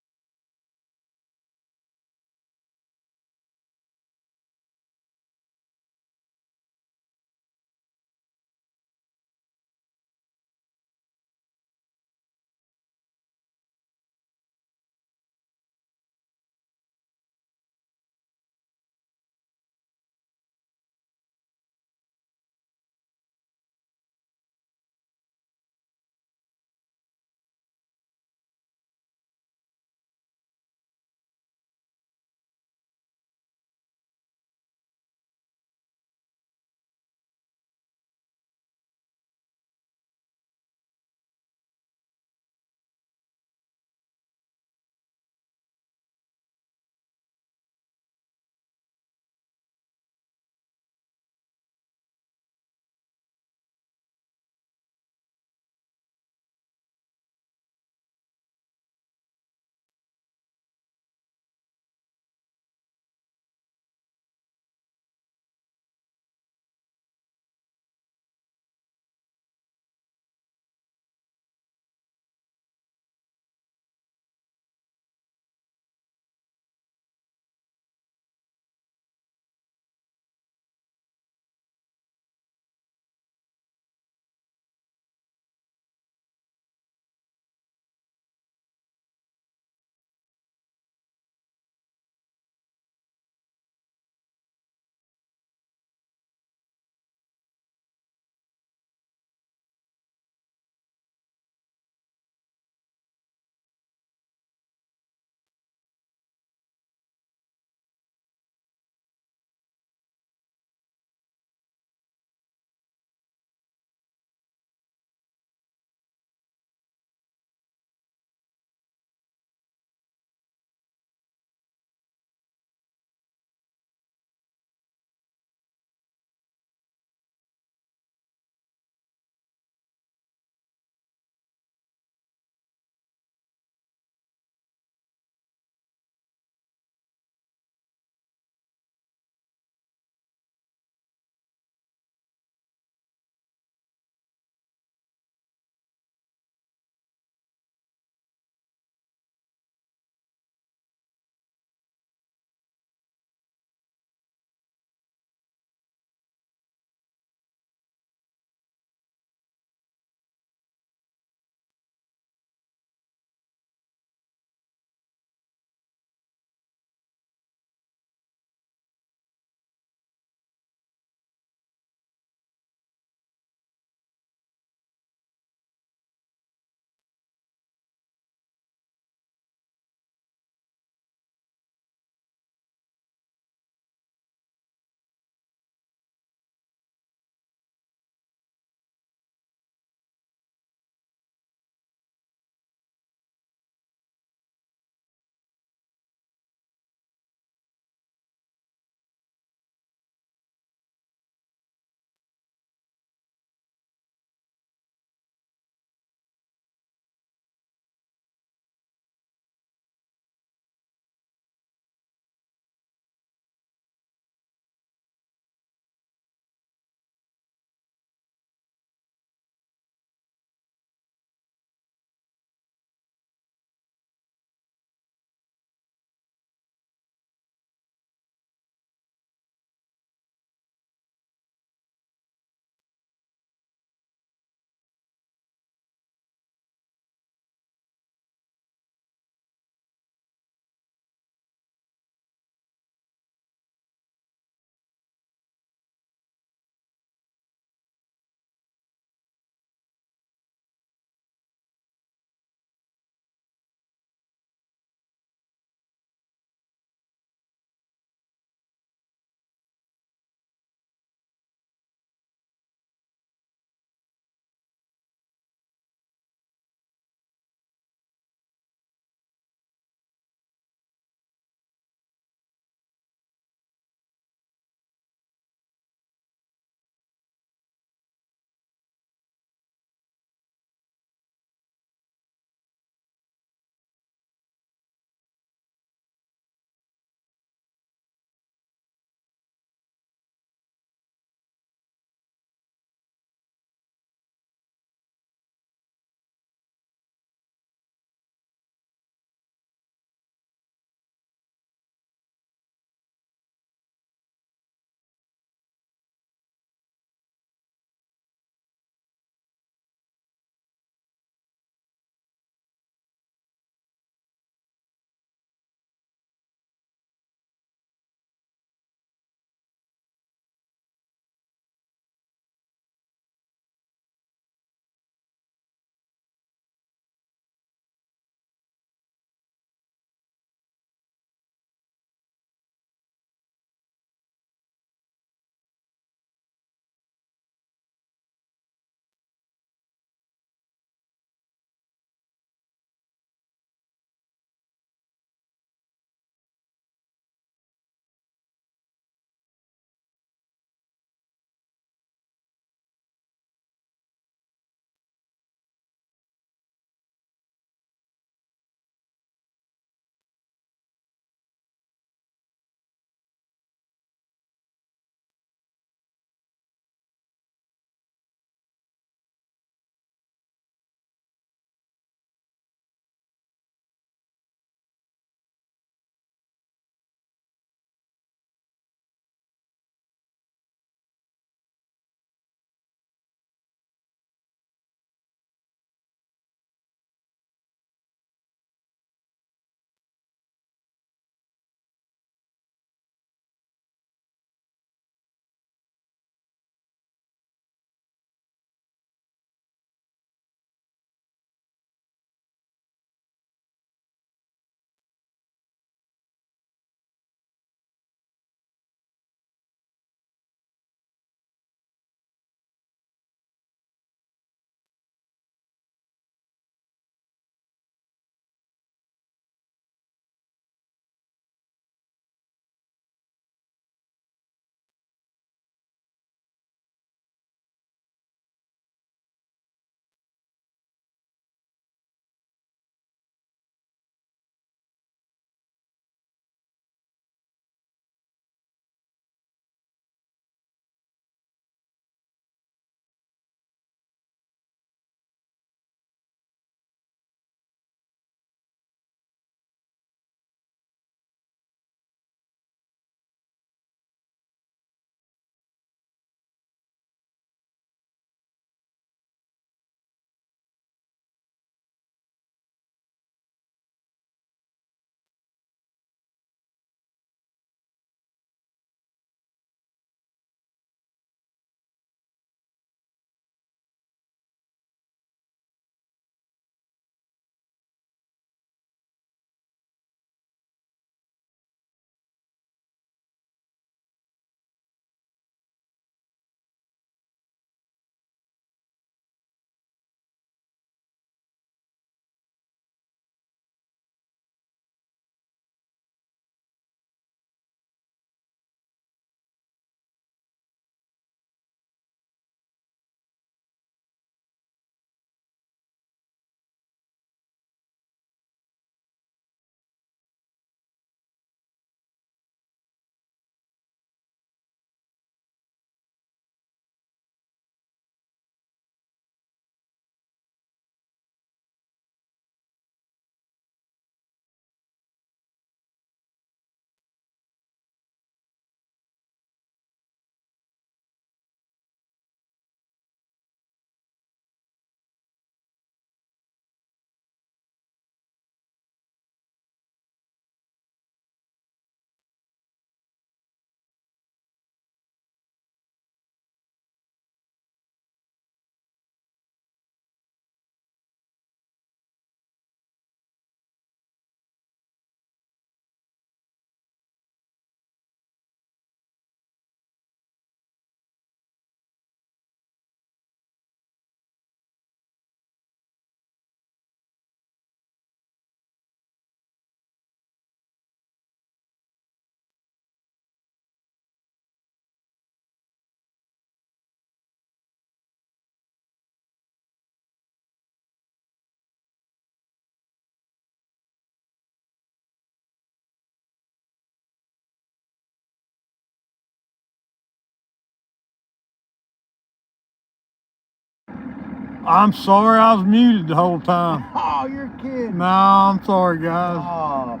I'm sorry, I was muted the whole time. Oh, you're kidding. No, I'm sorry, guys. Oh.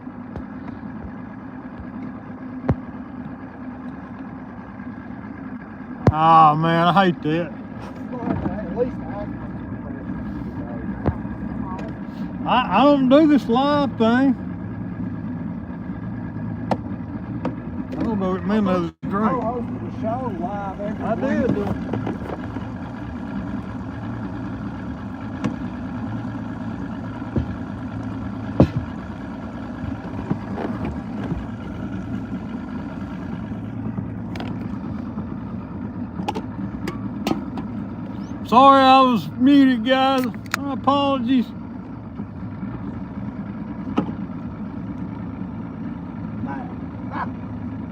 Oh, man, I hate that. At least I don't do this live thing. I don't know what it meant as a drink. hosted the show live every I did. Sorry I was muted, guys. My apologies.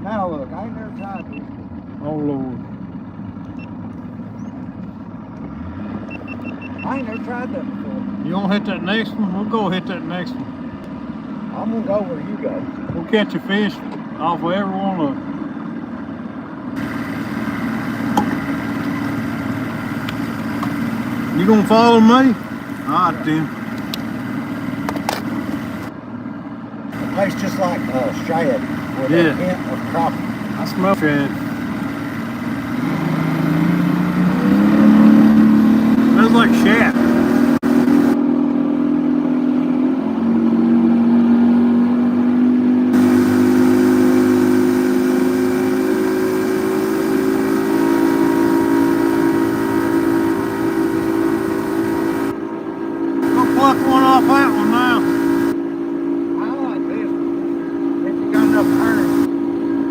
Now look, I ain't never tried this. Oh, Lord. I ain't never tried that before. You want to hit that next one? We'll go hit that next one. I'm gonna go where you go. We'll catch a fish off of every one of them. You gonna follow me? All right, then. It tastes just like shad with a hint of crappie. I smell shad. Smells like shad. Pluck one off that one now. I like this. If you got enough turns,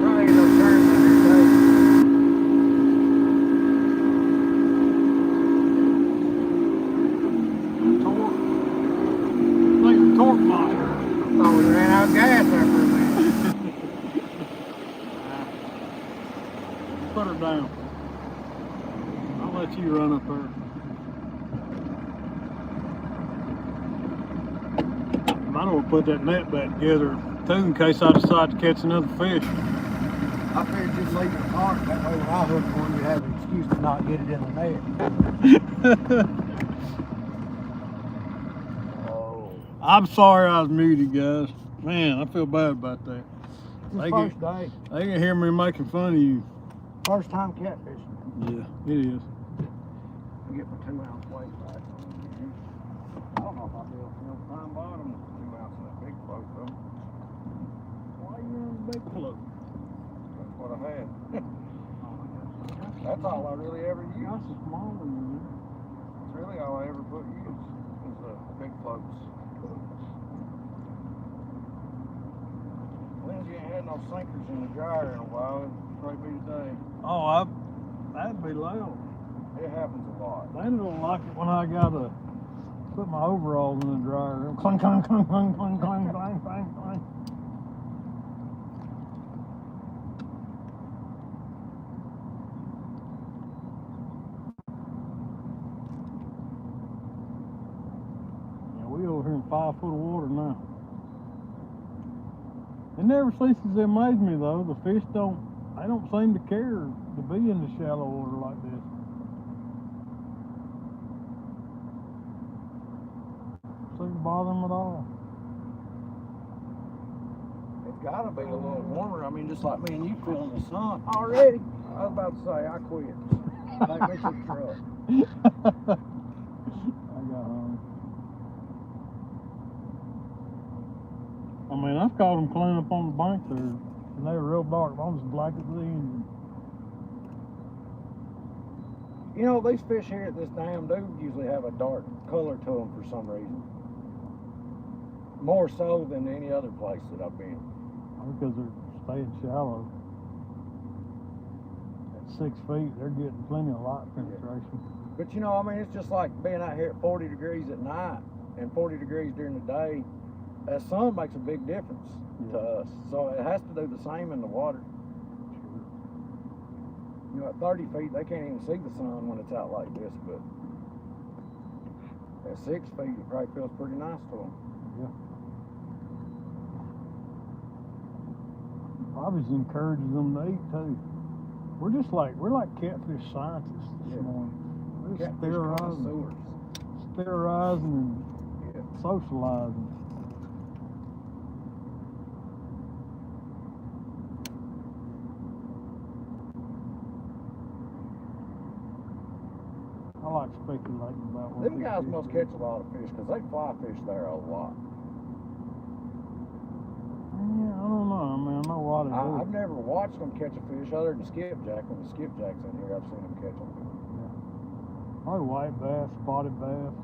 probably enough turns in there too. Torque. Like a torque box. Thought we ran out of gas there for a minute. Put her down. I'll let you run up there. I don't want to put that net back together too in case I decide to catch another fish. I figured just leave it apart. That way when I hook one, you have an excuse to not get it in the net. Oh. I'm sorry I was muted, guys. Man, I feel bad about that. It's first day. They can hear me making fun of you. First time catfishing. Yeah, it is. I get my 2 ounce weight back. I don't know if I'll be able to feel fine bottom with 2 ounce in that big float though. Why are you on the big float? That's what I had. That's all I really ever use. That's a small one. That's really all I ever use is the big floats. Lindsay ain't had no sinkers in the dryer in a while. It'd probably be today. Oh, that'd be loud. It happens a lot. They don't like it when I gotta put my overalls in the dryer. Clang, clang, clang, clang, clang, clang, clang, clang, clang. Yeah, we over here in 5 foot of water now. It never ceases to amaze me though. The fish don't seem to care to be in the shallow water like this. Doesn't bother them at all. It's gotta be a little warmer. I mean, just like me and you feeling the sun already. I was about to say, I quit. Take me to the truck. I got home. I mean, I've caught them clean up on the bank there, and they were real dark. I was as black as the engine. You know, these fish here at this dam do usually have a dark color to them for some reason. More so than any other place that I've been. Because they're staying shallow. At 6 feet, they're getting plenty of light penetration. But you know, I mean, it's just like being out here at 40 degrees at night and 40 degrees during the day. That sun makes a big difference to us. So it has to do the same in the water. You know, at 30 feet, they can't even see the sun when it's out like this, but at 6 feet, it probably feels pretty nice to them. Yeah. Probably encourages them to eat too. We're like catfish scientists this morning. We're just Catfish theorizing. connoisseurs. Terrorizing Yeah. and socializing. I like speculating about what Them these guys fish must do. catch a lot of fish because they fly fish there a lot. Yeah, I don't know. I mean, I know why they do. I've never watched them catch a fish other than skipjack. When the skipjack's in here, I've seen them catch them. Probably white bass, spotted bass.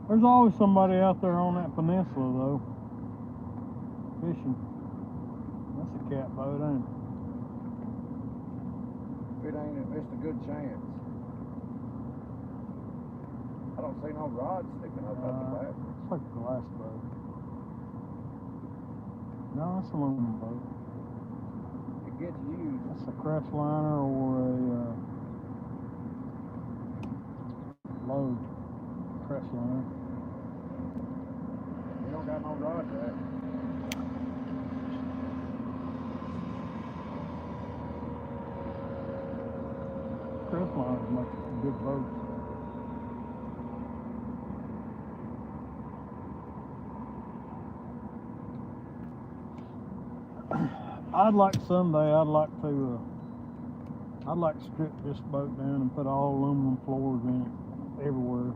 There's always somebody out there on that peninsula, though, fishing. That's a catboat, ain't it? If it ain't, it's a good chance. I don't see no rods sticking up at the back. It's like a glass boat. No, it's an aluminum boat. It gets used. That's a Crestliner or a load Crestliner. You don't got no rod jack. Crestliners make good boats. I'd like someday. I'd like to strip this boat down and put all aluminum floors in it everywhere.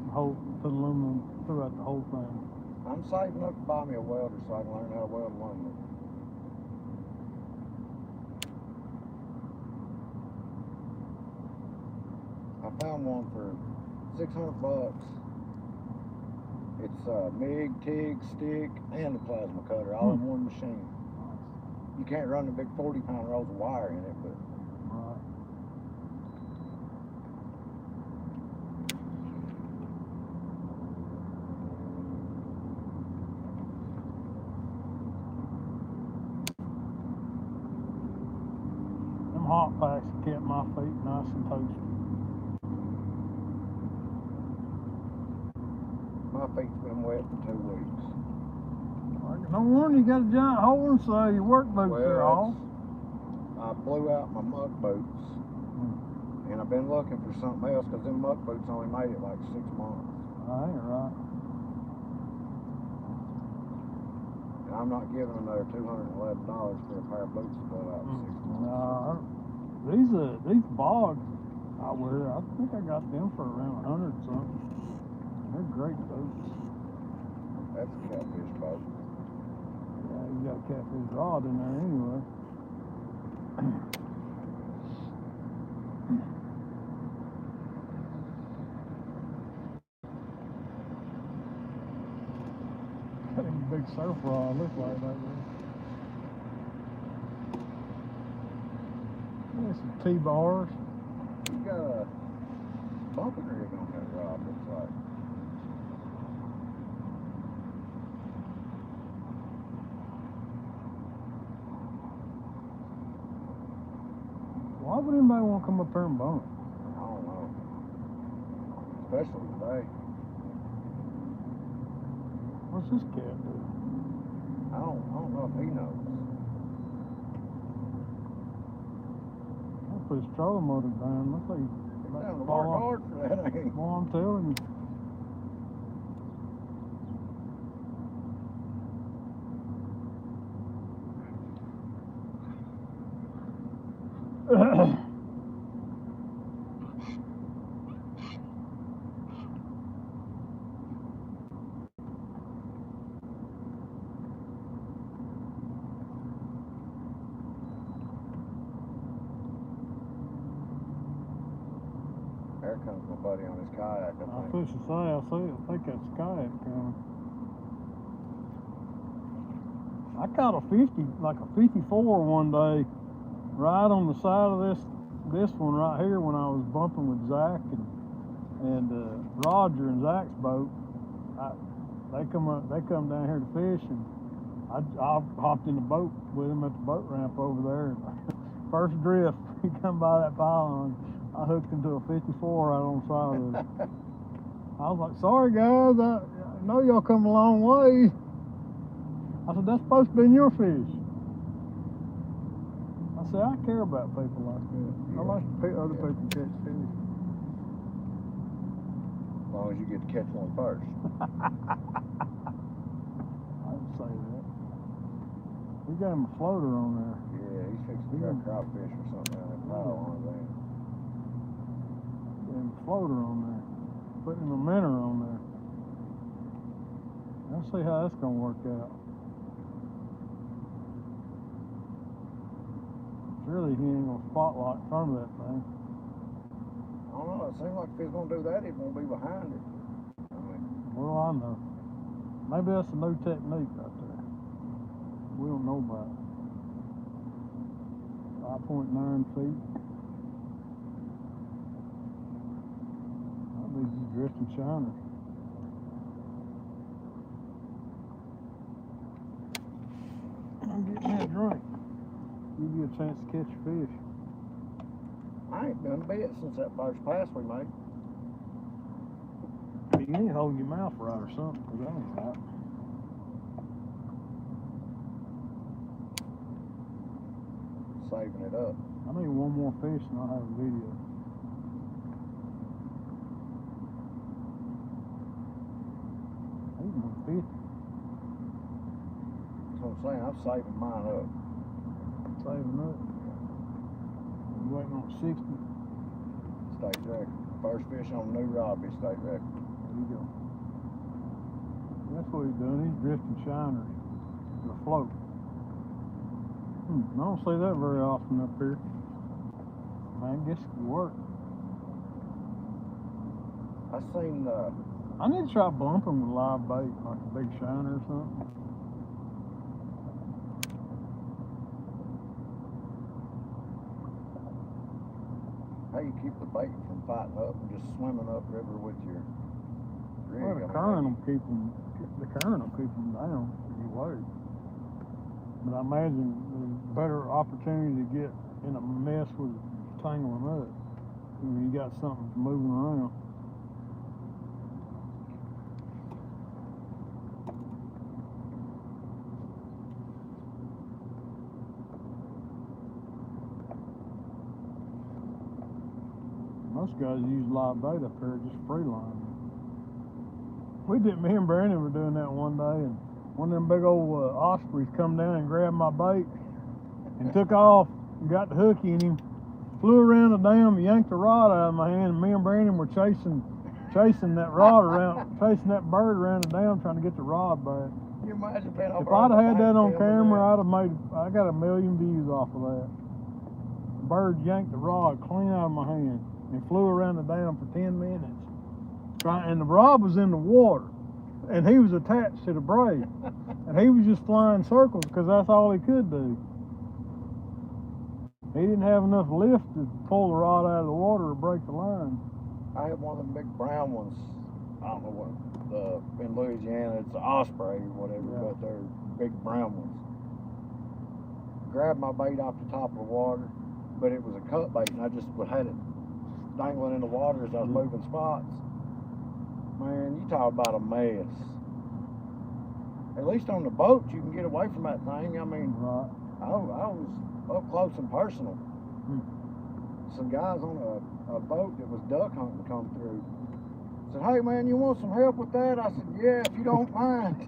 Put aluminum throughout the whole thing. I'm saving up to buy me a welder so I can learn how to weld aluminum. I found one for $600. It's MIG, TIG, stick, and the plasma cutter all in one machine. You can't run the big 40-pound rolls of wire in it, but Right. Them hot packs have kept my feet nice and toasty. my feet's been wet for 2 weeks. No wonder you got a giant hole inside your work boots are off. I blew out my muck boots, and I've been looking for something else because them muck boots only made it like 6 months. That ain't right. And I'm not giving another $211 for a pair of boots to blow out in 6 months. No, these bogs I wear, I think I got them for around 100 something. They're great boots. That's a catfish boat. Yeah, you got a catfish rod in there anyway. Got a big surf rod, look like that. There's some T-bars. You got a bumping rig on that rod, looks like. Why would anybody want to come up here and bump? I don't know. Especially today. What's this cat do? I don't know if he knows. I'll put his trolling motor down. Looks like he's He's about having to to fall work off. hard for that, ain't he? Well, I'm telling you. There comes my buddy on his kayak, I I think. was to say, I think that's kayak coming. I caught a 50, like a 54 one day, right on the side of this one right here when I was bumping with Zach and Roger and Zach's boat. They come down here to fish, and I hopped in the boat with him at the boat ramp over there. And first drift, he come by that pylon. I hooked him to a 54 out on the side of it. I was like, sorry guys, I know y'all come a long way. I said, that's supposed to be your fish. I said, I care about people like that. I like to other people catch fish. long as you get to catch one first. I'd say that. We got him a floater on there. Yeah, he's fixing to catch crawfish or something out of that pile on there. Got him a floater on there. Putting him a minnow on there. Let's see how that's gonna work out. Surely he ain't gonna spotlight in front of that thing. I don't know, it seems like if he's gonna do that, he's gonna be behind it. I mean, Well, I know. Maybe that's a new technique right there. We don't know about it. 5.9 feet. That'll be just drifting shiners. I'm getting that drink. Give you a chance to catch a fish. I ain't done a bit since that first pass we made. You ain't holding your mouth right or something, 'cause that ain't right. Saving it up. I need one more fish and I'll have a video. He's 150. That's what I'm saying, I'm saving mine up. Saving up. I'm waiting on 60. State record. First fish on the new rod be state record. There you go. That's what he's doing. He's drifting shiners to the float. I don't see that very often up here. I guess it could work. I seen I need to try bumping with live bait, like a big shiner or something. how you keep the bait from fighting up and just swimming upriver with your rig. Well, the current will keep them. The current will keep them down if you wait. But I imagine there's better opportunity to get in a mess with tangling up when you got something moving around. Most guys use live bait up here, just free line. Me and Brandon were doing that one day, and one of them big old ospreys come down and grabbed my bait and took off and got the hook in him, flew around the dam, yanked the rod out of my hand, and me and Brandon were chasing that rod around, chasing that bird around the dam, trying to get the rod back. Can you imagine being over If I'd have had that on camera, that? I got 1 million views off of that. The bird yanked the rod clean out of my hand and flew around the dam for 10 minutes. And the rod was in the water, and he was attached to the braid, and he was just flying circles because that's all he could do. He didn't have enough lift to pull the rod out of the water or break the line. I had one of them big brown ones. I don't know what in Louisiana it's an osprey or whatever, Yeah. but they're big brown ones. Grabbed my bait off the top of the water, but it was a cut bait, and I just had it dangling in the water as I was moving spots. Man, you talk about a mess. At least on the boat, you can get away from that thing. I mean, Right. I was up close and personal. Some guys on a boat that was duck hunting come through. Said, "Hey man, you want some help with that?" I said, "Yeah, if you don't mind."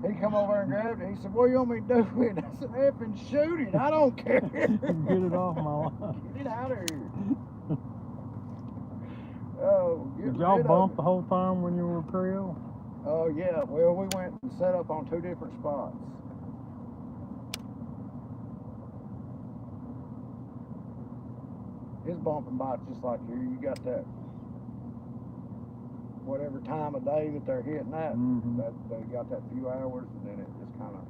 He come over and grabbed it. He said, "What do you want me to do with it?" I said, "Effing shoot it. I don't care." Get it off my line. Get it out of here. Oh, Did y'all bump the whole time when you were creel? Oh yeah, well we went and set up on 2 different spots. His bumping bites just like here. You got that whatever time of day that they're hitting at. Mhm. They got that few hours, and then it just kind of.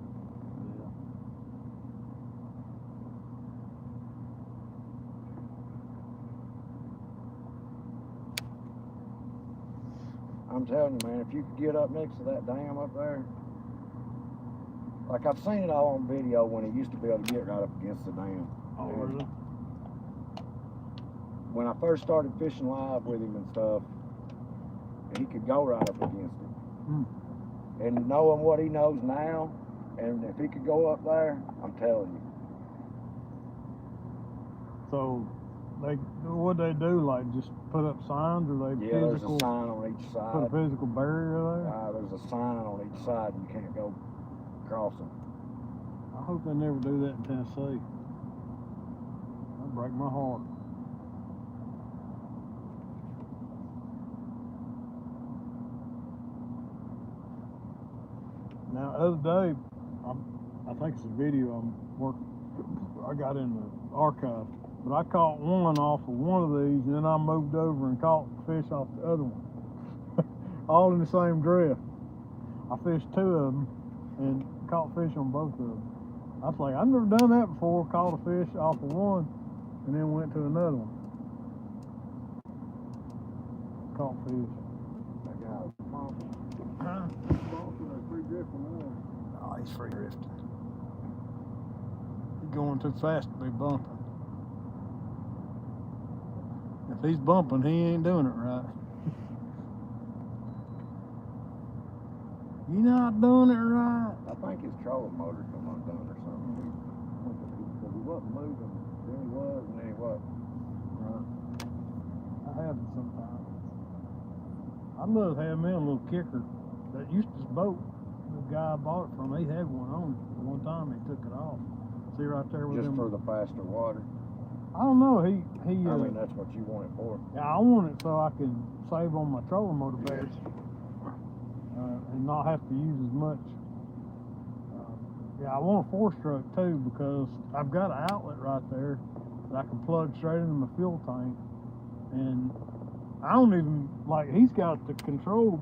I'm telling you, man, if you could get up next to that dam up there, like I've seen it all on video when he used to be able to get right up against the dam. Oh, And really? when I first started fishing live with him and stuff, he could go right up against it. And knowing what he knows now, and if he could go up there, I'm telling you. So what they do, like just put up signs, or they Yeah, there's physical, a sign on each put a side. physical barrier there? There's a sign on each side. You can't go crossing. I hope they never do that in Tennessee. That'd break my heart. Now, the other day, I think it's a video I got in the archive, but I caught one off of one of these, and then I moved over and caught fish off the other one. All in the same drift. I fished 2 of them and caught fish on both of them. I was like, I've never done that before. Caught a fish off of one and then went to another one. Caught fish. That guy, free drifting there. Oh, he's free drifting. He's going too fast to be bumping. If he's bumping, he ain't doing it right. You're not doing it right. I think his trolling motor come undone or something. Because he wasn't moving, then he was, and then he wasn't. Right. That happens sometimes. I'd love to have me a little kicker that used to boat. The guy I bought it from, he had one on it. One time he took it off. See right there with Just him. for the faster water. I don't know. He. I mean, that's what you want it for. Yeah, I want it so I can save on my trolling motor batteries. And not have to use as much. Yeah, I want a 4-stroke too, because I've got an outlet right there that I can plug straight into my fuel tank, and I don't even, like, he's got the control,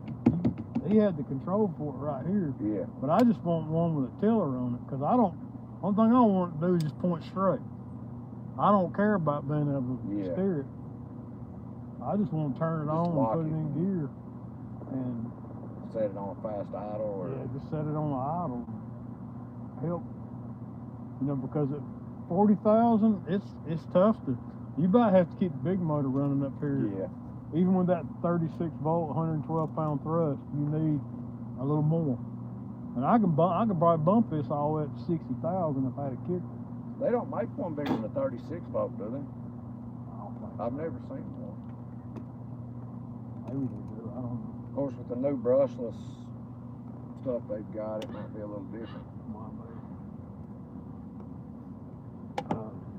he had the control for it right here. Yeah. But I just want one with a tiller on it, because one thing I don't want to do is just point straight. I don't care about being able to steer it. I just want to turn it on and put it in gear. And set it on a fast idle, or just set it on an idle. Help, because at 40,000, it's tough to. You about have to keep the big motor running up here. Yeah. Even with that 36-volt, 112-pound thrust, you need a little more. And I can probably bump this all the way up to 60,000 if I had a kicker. They don't make one bigger than a 36-volt, do they? I don't think I've never seen one. Maybe they do. I don't know. Of course, with the new brushless stuff they've got, it might be a little different.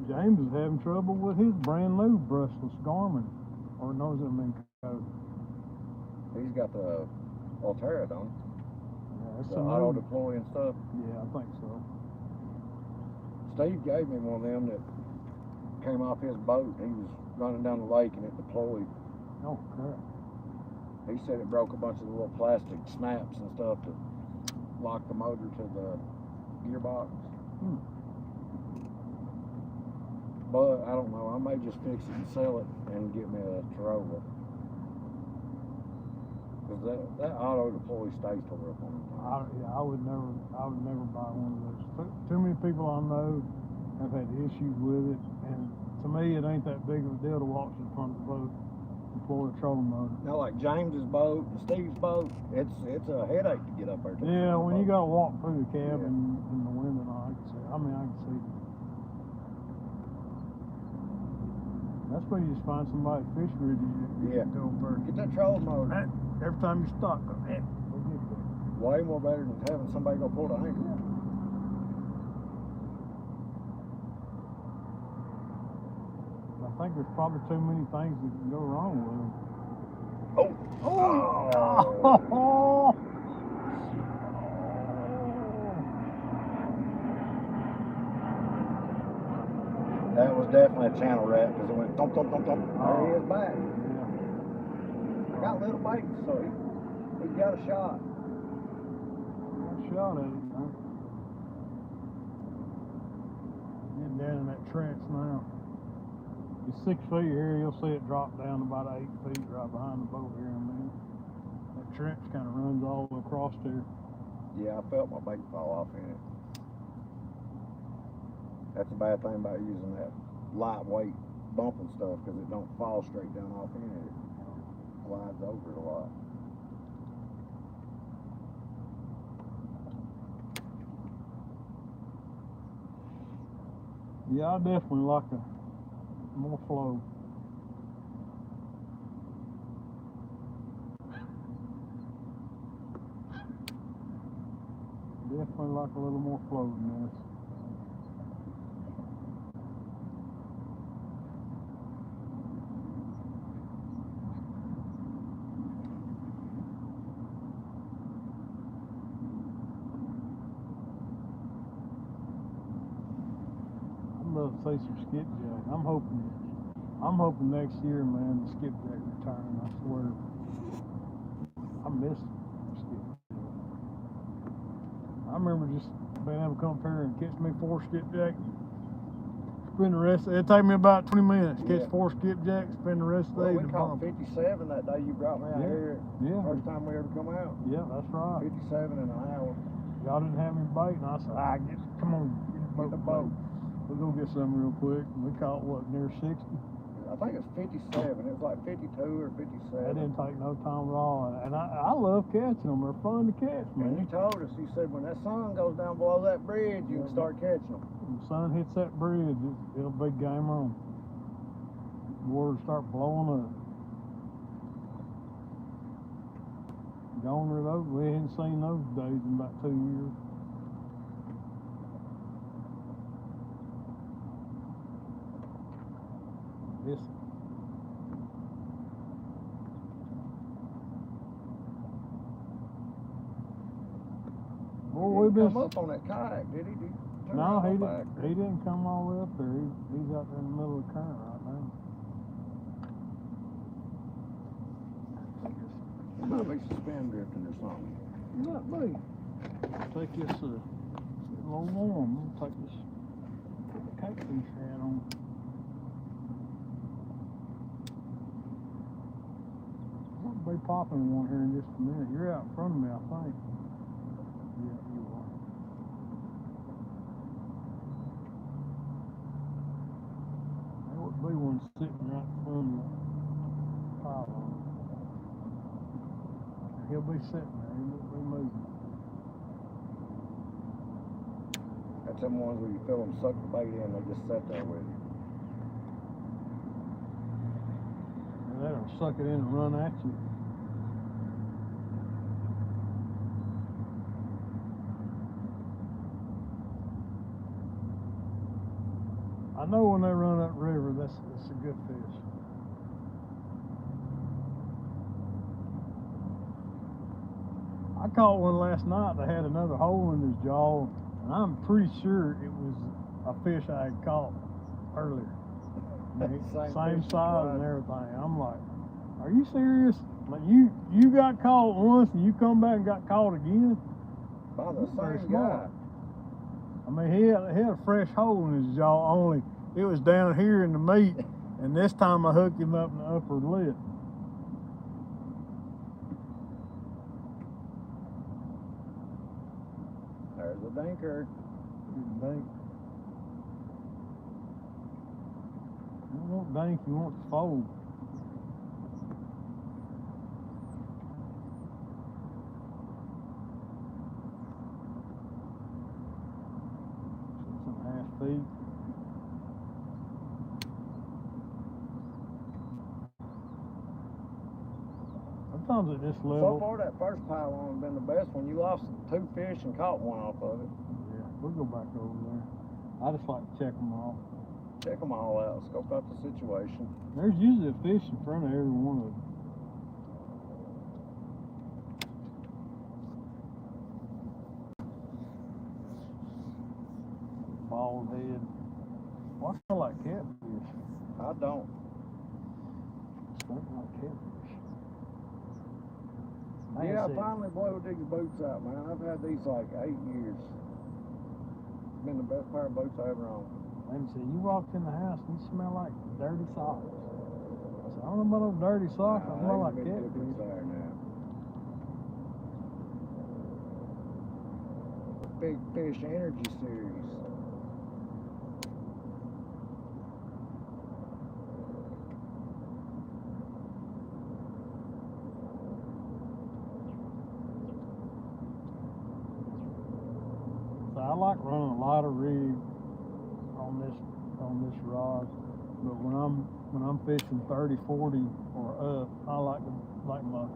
James is having trouble with his brand new brushless Garmin, or knows it been code. He's got the Altera, don't he? Yeah, that's the auto deploy and stuff. Yeah, I think so. Steve gave me one of them that came off his boat. He was running down the lake and it deployed. Oh, crap. He said it broke a bunch of the little plastic snaps and stuff to lock the motor to the gearbox. But I don't know. I may just fix it and sell it and get me a Corolla. Because that auto deploy stays tore up on it. I would never buy one of those. Too many people I know have had issues with it, and to me, it ain't that big of a deal to walk to the front of the boat. Deploy a trolling motor. Now, like James's boat and Steve's boat, it's a headache to get up there. Yeah, when you gotta walk through the cabin in the wind and all, I can see. That's where you just find somebody fish with you. Go over. Get that trolling motor. Every time you stop, go get it. Way more better than having somebody go pull the anchor. I think there's probably too many things that can go wrong with them. Oh! That was definitely a channel rat because it went thump, thump, thump, thump. There he is back. I got little bait, so he got a shot. Shot at it, huh? Getting down in that trench now. It's 6 feet here, you'll see it drop down about 8 feet right behind the boat here in a minute. That trench kind of runs all the way across here. Yeah, I felt my bait fall off in it. That's the bad thing about using that lightweight bumping stuff, because it don't fall straight down off in it. It glides over it a lot. Yeah, I definitely like a more flow. Definitely like a little more flow than this. I'd love to see some skipjack. I'm hoping next year, man, the skipjack return. I swear, I miss skipjack. I remember just being able to come up here and catch me 4 skipjack. Spend the rest. It'd take me about 20 minutes. Catch Yeah. 4 skipjacks. Spend the rest of the day Well, in we the caught bump. 57 that day you brought me out Yeah. here. Yeah. First time we ever come out. Yeah, that's right. 57 in an hour. Y'all didn't have any bait, and I said, come on, Get the boat. We'll go get some real quick. We caught what, near 60? I think it's 57. It was like 52 or 57. That didn't take no time at all. And I love catching them. They're fun to catch, And you man. told us, you said when that sun goes down below that bridge, you can start catching them. When the sun hits that bridge, it'll be game on. The water start blowing up. Gone are those. We hadn't seen those days in about 2 years. Yes. Well, we've been. Come up on that kayak, did he? Did he turn No, around back? he didn't come all the way up there. He's out there in the middle of the current right now. It might be some spin drifting or something. Not me. Take this, it's a little warm. I'll take this cakefish hat on. I'll be popping one here in just a minute. You're out in front of me, I think. Yeah, you are. There would be one sitting right in front of the pylon. He'll be sitting there. He won't be moving. That's them ones where you feel them suck the bait in, they just sit there with you. And that'll suck it in and run at you. I know when they run up river, that's a good fish. I caught one last night that had another hole in his jaw, and I'm pretty sure it was a fish I had caught earlier. Same fish size twice. and everything. I'm like, are you serious? Like you got caught once and you come back and got caught again? By the Very same smart. guy. I mean, he had a fresh hole in his jaw, only it was down here in the meat, and this time I hooked him up in the upper lip. There's a dinker. Didn't think. You don't want dink, you want the fold. Some half feet. Sometimes at this So level. far, that first pylon has been the best one. You lost 2 fish and caught one off of it. Yeah, we'll go back over there. I just like to check them all. Check them all out. Scope out the situation. There's usually a fish in front of every one of them. Bald head. Well, I smell like catfish. I don't. Smells like catfish. Yeah, I finally blew these boots out, man. I've had these like 8 years. Been the best pair of boots I ever owned. Let me see. You walked in the house and you smell like dirty socks. I said, I don't know about those dirty socks. I smell like There's a big difference catfish. there now. Big Fish Energy Series. So I like running a lot of rig on this rod, but when I'm fishing 30, 40 or up, I like my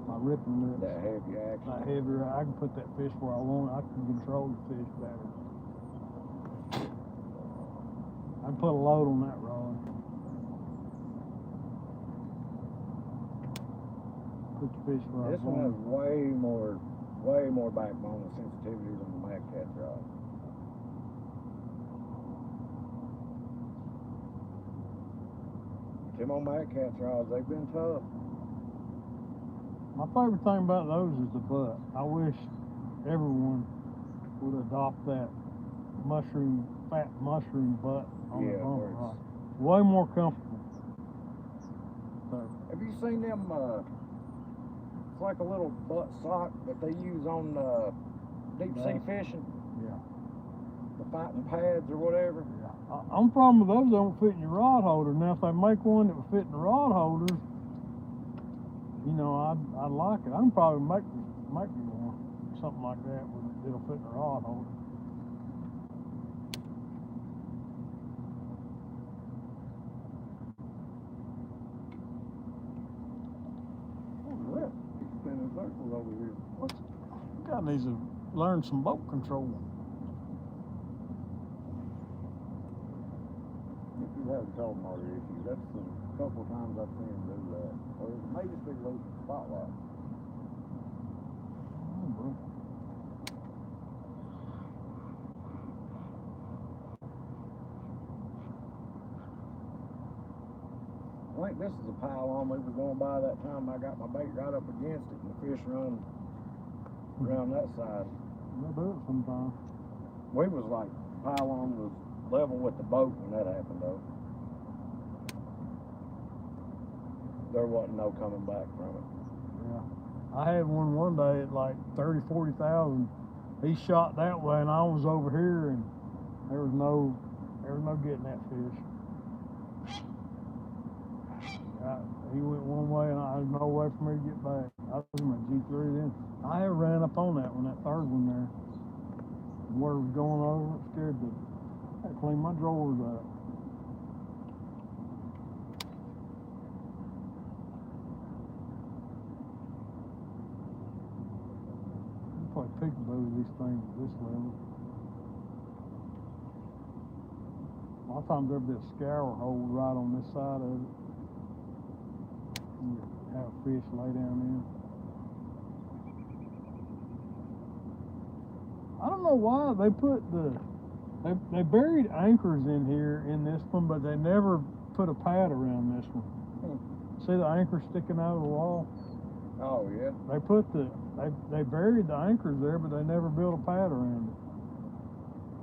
my ripping lips. That heavy action. That heavier, I can put that fish where I want. I can control the fish better. I can put a load on that rod. Put the fish where This I one has want. way more backbone and sensitivity than the Bobcat rod. Them old Bobcat rods, they've been tough. My favorite thing about those is the butt. I wish everyone would adopt that fat mushroom butt on the bumper rod. Way more comfortable. So, Have you seen them? It's like a little butt sock that they use on deep sea fishing. yeah. The fighting pads or whatever. I'm problem with those. They don't fit in your rod holder. Now, if they make one that would fit in the rod holders, you know, I'd like it. I can probably make me one, something like that, it'll fit in the rod holder. Spinning circles over here. Guy needs to learn some boat control. If you haven't told him already, that's the couple of times I've seen him do that. Or maybe it's been losing the spotlight. I think this is a pile-on we was going by that time. I got my bait right up against it and the fish run around that side. They'll do it sometimes. We was like, pile-on was level with the boat when that happened though. There wasn't no coming back from it. Yeah. I had one day at like 30, 40,000. He shot that way and I was over here and there was no getting that fish. He went one way and there was no way for me to get back. I was in my G3 then. I had ran up on that one, that third one there. The water was going over, it scared I had to clean my drawers out. You probably peekaboo these things at this level. A lot of times there'll be a scour hole right on this side of it. You have a fish lay down in. I don't know why they put they buried anchors in here in this one, but they never put a pad around this one. See the anchor sticking out of the wall? Oh yeah. They buried the anchors there, but they never built a pad around it.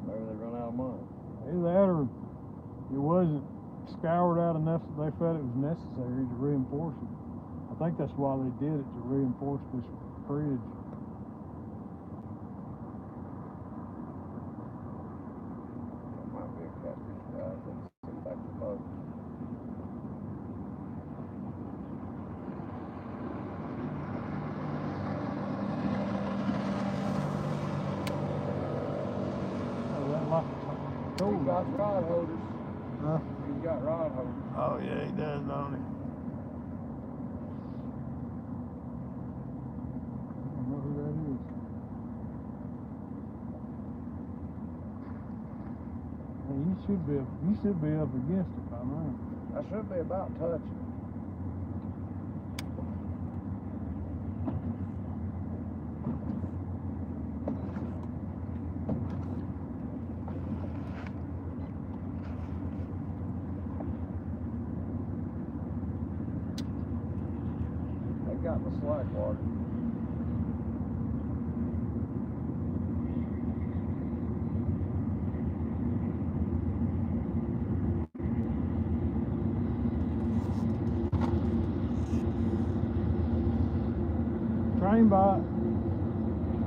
Maybe they run out of money. Either that or it wasn't scoured out enough that they felt it was necessary to reinforce it. I think that's why they did it, to reinforce this bridge. That might be a catfish, guys. Let's see back to the boat. Oh, that like He's got rod holders. Huh? He's got rod holders. Oh yeah, he does, don't he? I don't know who that is. Hey, you should be up against it by now. I should be about touching. Got the slack water. Train bite.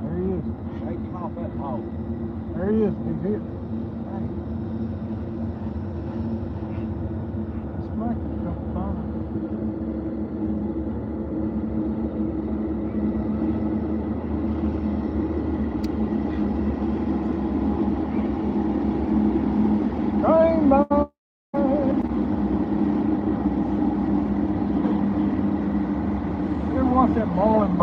There he is. Shake him off that pole. There he is. He's hit. Smacked it a couple times. Train bite. You ever watch that ball and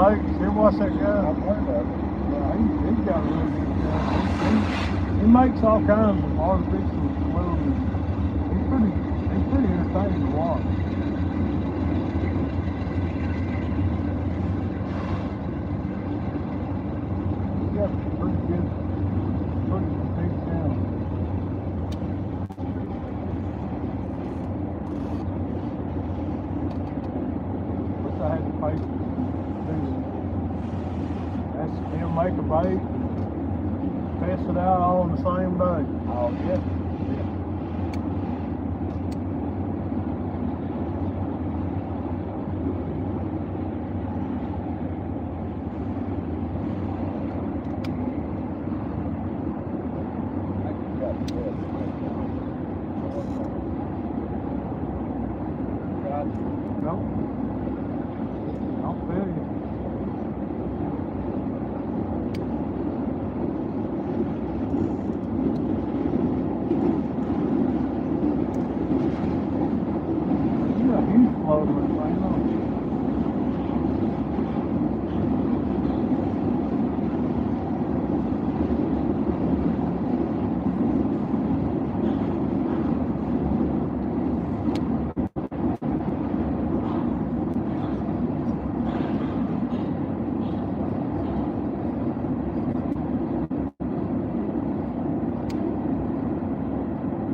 got really good stuff. He makes all kinds of artificial clothing. He's pretty entertaining to watch. He's got pretty big channel. Wish I had the patience to do it. He'll make a bait, test it out all in the same day. Oh, yeah. Nope. Don't feel you. You got a huge float on this thing, don't you?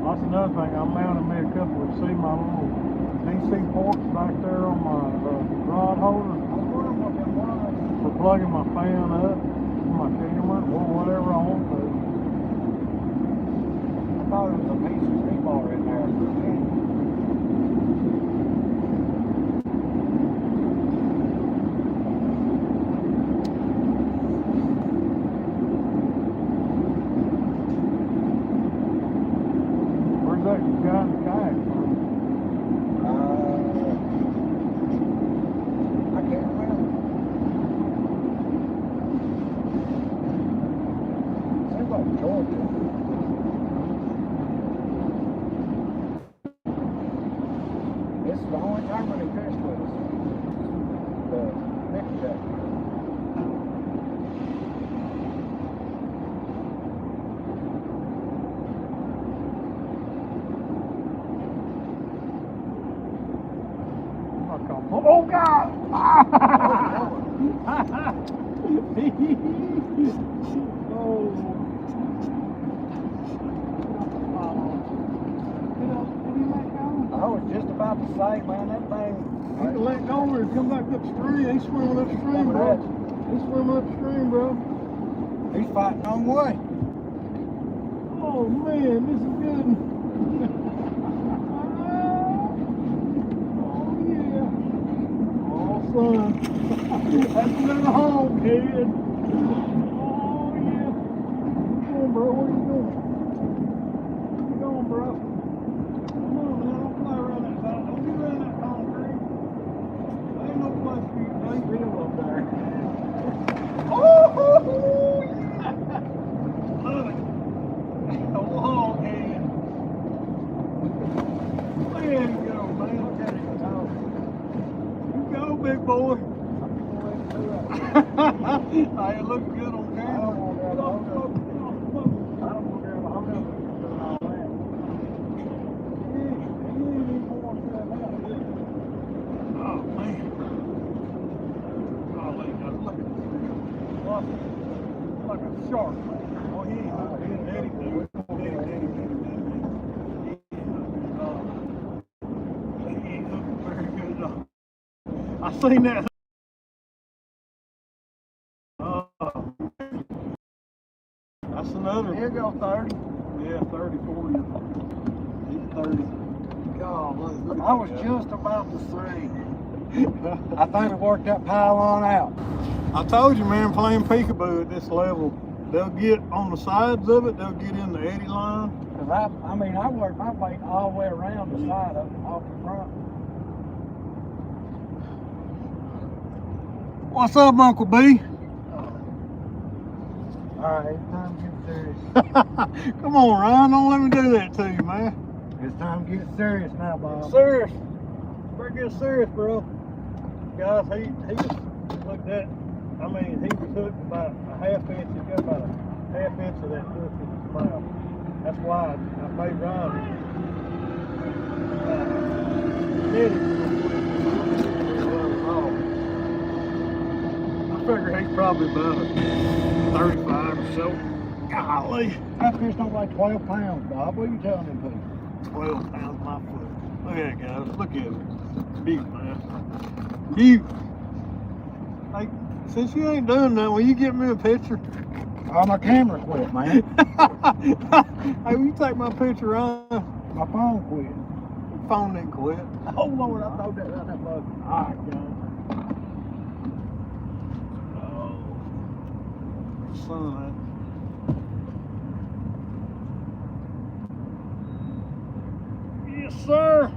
That's another thing. I mounted me a couple of my little DC ports back there on my rod holder for plugging my fan up, my camera, or whatever I want to. I thought it was a piece of rebar in there for a minute. Where's that guy in the kayak from? I can't remember. Seems like Georgia. This is the only time when he fished with us. The Nick Jack. Oh God! I was just about to say, man, that thing. You can let go or come back upstream. He's swimming upstream, bro. He's swimming upstream, bro. He's fighting the wrong way. Oh man, this is good. Oh yeah. Oh son. That's another home, kid. Oh yeah. Come on, bro. Where you going? Where you going, bro? Come on, man. Don't fly around that boat. Don't get around that concrete. There ain't no place for you to take real up there. Oh yeah. Love it. A long hand. There you go, man. Look at it go. You go, big boy. Hey, it looks good on camera. I don't want to grab a hold of it. Oh, man. Golly, look at this. Like a shark. Oh, he ain't looking at anything. He ain't looking very good at all. I seen that. That's another. Here go 30. Yeah, 30, 40. He's 30. God, look, I was just about to say. I think we worked that pylon out. I told you, man, playing peekaboo at this level, they'll get on the sides of it, they'll get in the eddy line. Cause I worked my bait all the way around the side of it, off the front. What's up, Uncle B? All right, it's time to get serious. Come on, Ryan, don't let me do that to you, man. It's time to get serious now, Bob. Serious. Better get serious, bro. Guys, he just look at that. I mean, he was hooked about a half inch. He got about a half inch of that hook in his mouth. That's why I made Ryan hit him real quick. I figure he's probably about 35 or so. Golly. That fish don't weigh 12 pounds, Bob. What are you telling him, people? 12 pounds my foot. Look at it, guys. Look at it. Big, man. You. Like, since you ain't doing nothing, will you get me a picture? Oh, my camera quit, man. Hey, will you take my picture on? My phone quit. Your phone didn't quit. Oh, Lord, I thought that right that bug. All right, guys. Oh. Son. Yes, sir.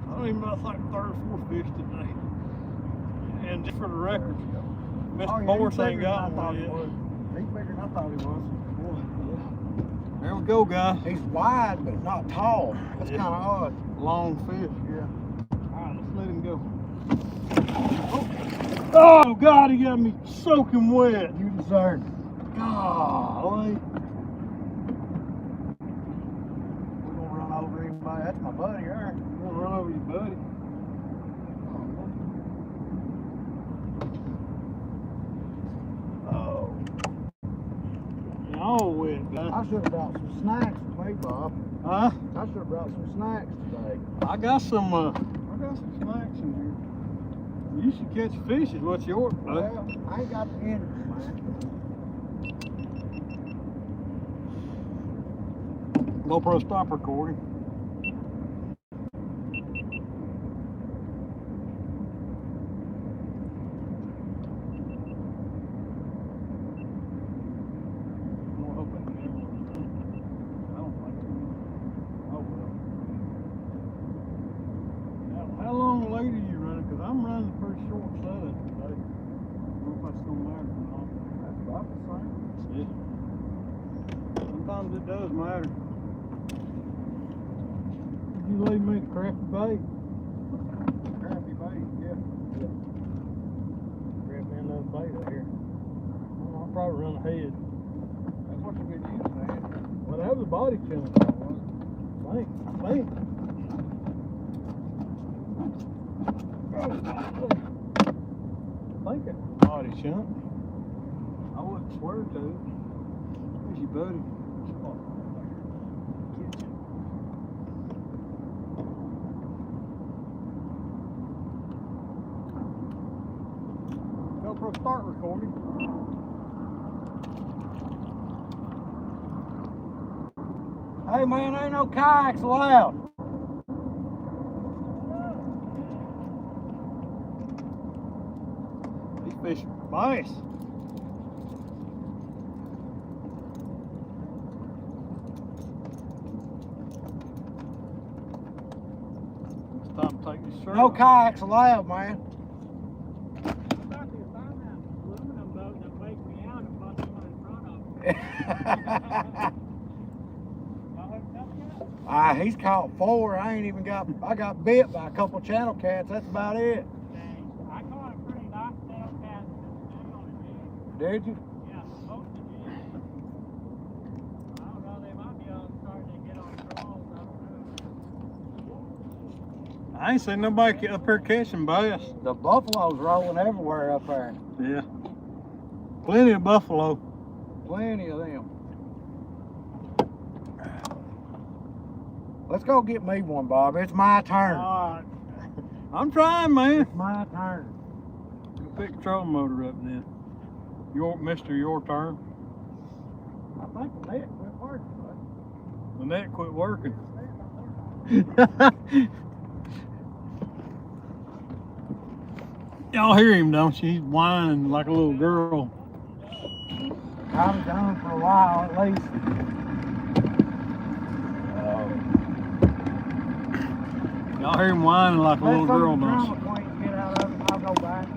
I don't even know, I think 3 or 4 fish today. And just for the record, Mr. Morris ain't got one yet. He's bigger than I thought he was. There we go, guys. He's wide, but not tall. That's Yeah. kind of odd. Long fish, yeah. All right, let's let him go. Oh, God, he got me soaking wet. You deserve it. Golly. We're going to run over anybody. That's my buddy there. You want to run over your buddy? Oh. You're all wet, guys. I should have brought some snacks with me, Bob. Huh? I should have brought some snacks today. I got some snacks in here. You should catch fish is what's yours, bud. Well, I ain't got the energy, man. GoPro, stop recording. How long late are you running? Because I'm running a pretty short set today. I don't know if that's going to matter or not. That's about the same. Yeah. Sometimes it does matter. Did you leave me the crappy bait? Crappy bait, yeah. Grab me another bait out here. Well, I'll probably run ahead. That's what you've been using, man. Well, that was a body challenge, wasn't it? I think. I think it's a body chunk. I wouldn't swear to it. Where's your buddy? GoPro, start recording. Hey, man, ain't no kayaks allowed. These fish are nice. It's time to take this shirt No off. kayaks allowed, man. He's caught 4. I ain't even got. I got bit by a couple channel cats. That's about it. I caught a pretty nice tail cat on a jig. Did you? Yeah, most of the jigs. I don't know, they might be starting to get on trawls. I don't know. I ain't seen nobody up here catching bass. The buffalo's rolling everywhere up there. Yeah. Plenty of buffalo. Plenty of them. Let's go get me one, Bob. It's my turn. Alright. I'm trying, man. It's my turn. Go pick the trolling motor up then. Mr. Your turn. I think the net quit working, bud. The net quit working. Y'all hear him, don't you? He's whining like a little girl. I've done for a while at least. Y'all hear him whining like a little girl, don't you? Get out of it. I'll go back.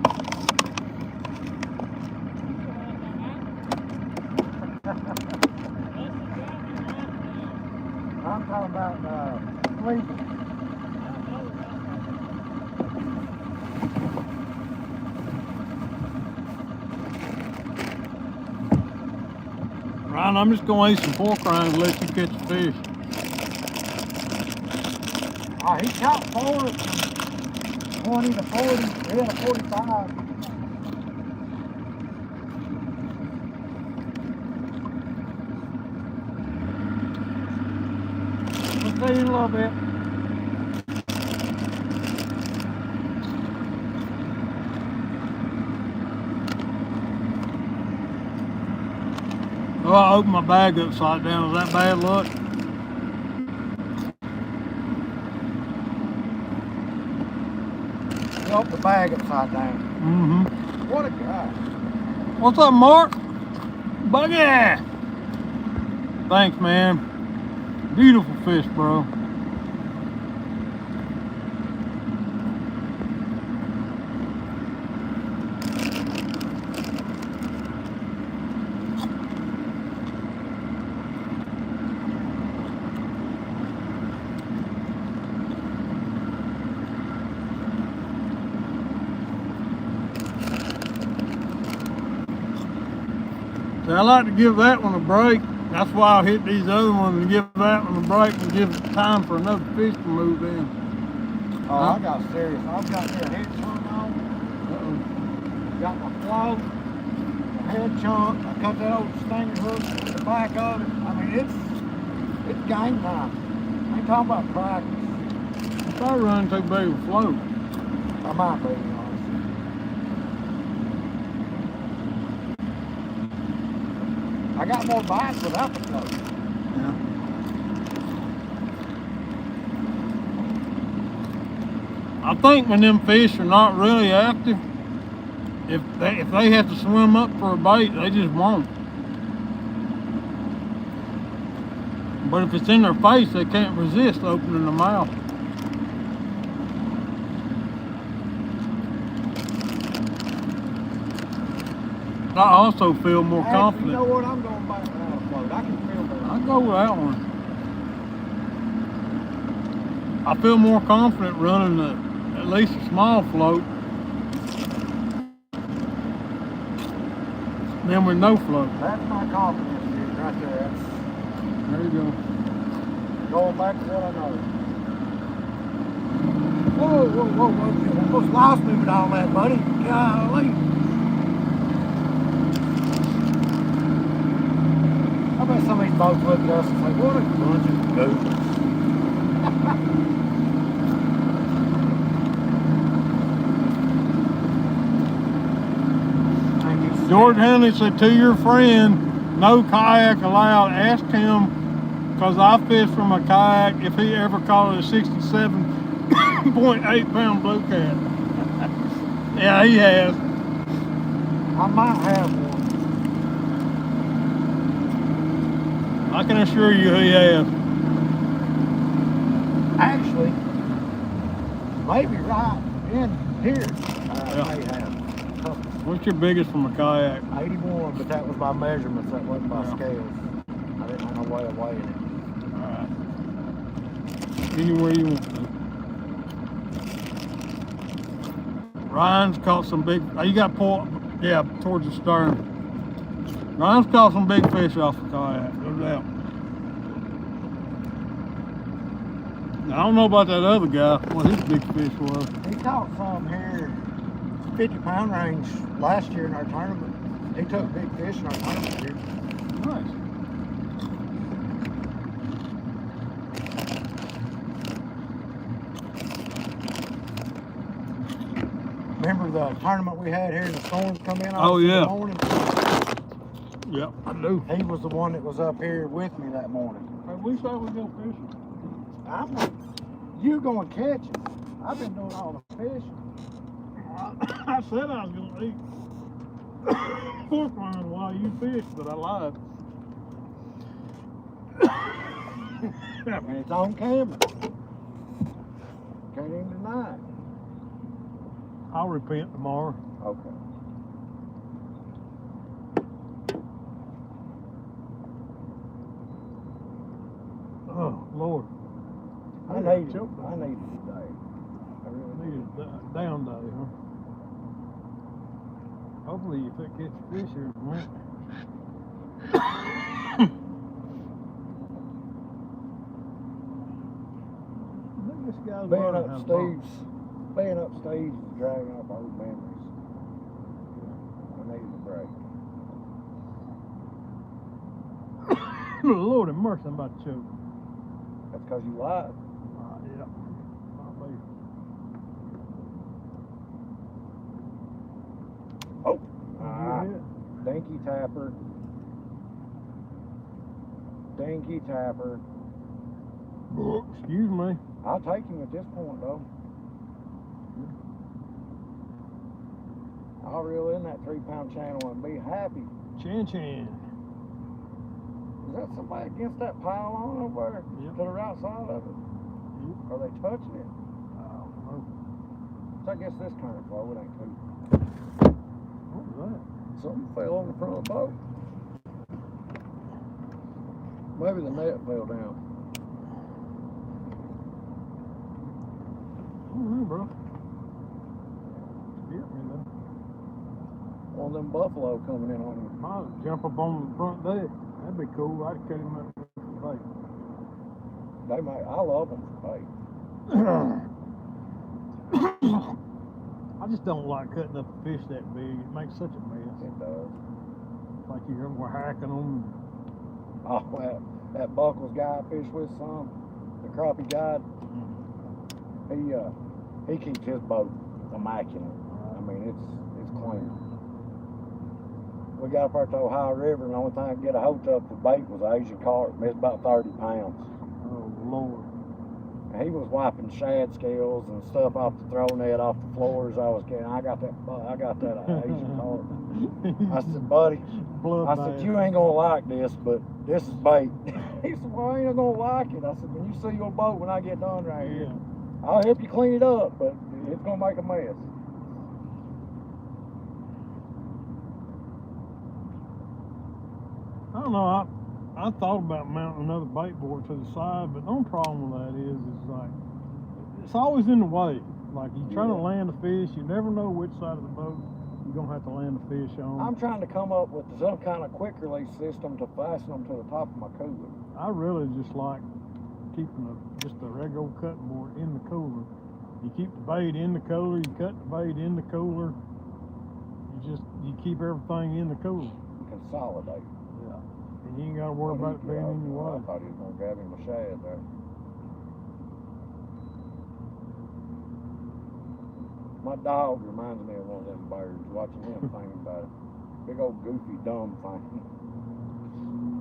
I'm talking about sleeping. Ryan, I'm just gonna eat some pork rinds and let you catch the fish. Oh, he caught 4 20 to 40. He had a 45. We'll see you in a little bit. Oh, I opened my bag upside down. Is that bad luck? He opened the bag upside down. Mm-hmm. What a guy. What's up, Mark? Buggy! Thanks, man. Beautiful fish, bro. See, I like to give that one a break. That's why I'll hit these other ones and give that one a break and give time for another fish to move in. Oh, I got serious. I've got their head chunk on. Got my float, my head chunk. I cut that old stinger hook in the back of it. I mean, it's game time. I ain't talking about practice. If I run too big a float. I might be, honestly. I got more bites without the float. Yeah. I think when them fish are not really active, if they have to swim up for a bait, they just won't. But if it's in their face, they can't resist opening their mouth. I also feel more Hey, confident. you know what? I'm going back without a float. I can feel that. I'll go with that one. I feel more confident running at least a small float than with no float. That's my confidence, dude, right there. There you go. Going back to what I know. Whoa, whoa, whoa, whoa. You almost lost me with all that, buddy. Golly. I bet some of these boats look at us and say, what a bunch of goofs. George Henley said, to your friend, no kayak allowed. Ask him, because I fished from a kayak, if he ever caught a 67.8 pound blue cat. Yeah, he has. I might have one. I can assure you he has. Actually, maybe right in here, I may have. What's your biggest from a kayak? 81, but that was by measurements, that wasn't by Yeah. scales. I didn't have no way of weighing it. Alright. Anywhere you want to. Ryan's caught some big, you got pulled, yeah, towards the stern. Ryan's caught some big fish off the kayak, no doubt. Now, I don't know about that other guy, what his big fish was. He caught some here, 50-pound range last year in our tournament. He took big fish in our tournament here. Nice. Remember the tournament we had here and the storms come in Oh, in yeah. the morning? Yep, I do. He was the one that was up here with me that morning. Hey, we thought we'd go fishing. I'm not, you going to catch it. I've been doing all the fishing. I said I was going to eat pork rinds while you fished, but I lied. And it's on camera. Can't even deny it. I'll repent tomorrow. Okay. Oh, Lord. I need it today. I really Need a down day, huh? Hopefully if it catch fish here tonight. was Being learning up how to bump. Steve's is dragging up old memories. I needed a break. Lord have mercy, I'm about to choke. That's because you lied. Yeah. Probably. Oh. Yeah. Dinky tapper. Dinky tapper. Excuse me. I'll take him at this point, though. I'll reel in that 3-pound channel and be happy. Chan Chan. Is that somebody against that pylon over there? Yep. To the right side of it? Yep. Are they touching it? I don't know. So I guess this current flow, it ain't too. What was that? Something fell on the front of the boat. Maybe the net fell down. I don't know, bro. Scared me though. One of them buffalo coming in on you. Might jump up on the front deck. That'd be cool. I'd cut him up with the bait. They might. I love them for bait. I just don't like cutting up a fish that big. It makes such a mess. It does. It's like you're hacking them. Oh, that Buckles guy I fished with some, the crappie guide, he keeps his boat immaculate. I mean, it's clean. We got up there at the Ohio River, and the only thing I could get a hold of for bait was an Asian carp. It's about 30 pounds. Oh Lord. And he was wiping shad scales and stuff off the throw net off the floors. I got that Asian carp. I said, buddy, I said, you ain't gonna like this, but this is bait. He said, well, I ain't gonna like it. I said, when you see your boat when I get done right here, I'll help you clean it up, but it's gonna make a mess. I don't know. I thought about mounting another bait board to the side, but the only problem with that is like it's always in the way. Like you trying to land a fish, you never know which side of the boat you're gonna have to land the fish on. I'm trying to come up with some kind of quick release system to fasten them to the top of my cooler. I really just like keeping just a regular old cutting board in the cooler. You keep the bait in the cooler, you cut the bait in the cooler. You keep everything in the cooler. Consolidate. Yeah. And you ain't gotta worry about it being in your way. I thought he was gonna grab him a shad there. My dog reminds me of one of them birds, watching him thinking about it. Big old goofy dumb thing.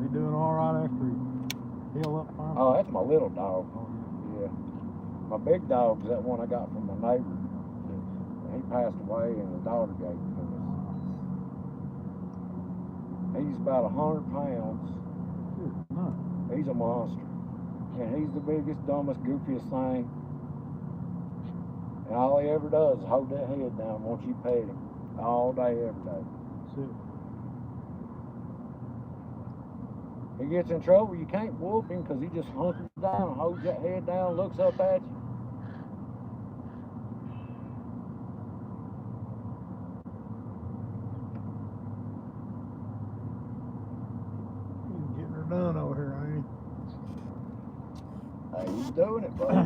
He doing all right after he heal up fine? Oh, that's my little dog. Yeah. My big dog's that one I got from my neighbor. He passed away and his daughter gave him to us. He's about 100 pounds. Good, no. He's a monster. And he's the biggest, dumbest, goofiest thing. And all he ever does is hold that head down once you pet him. All day, every day. That's it. He gets in trouble, you can't whoop him because he just hunkers down, holds that head down, looks up at you. He's getting her done over here, ain't Hey, he's doing it, buddy.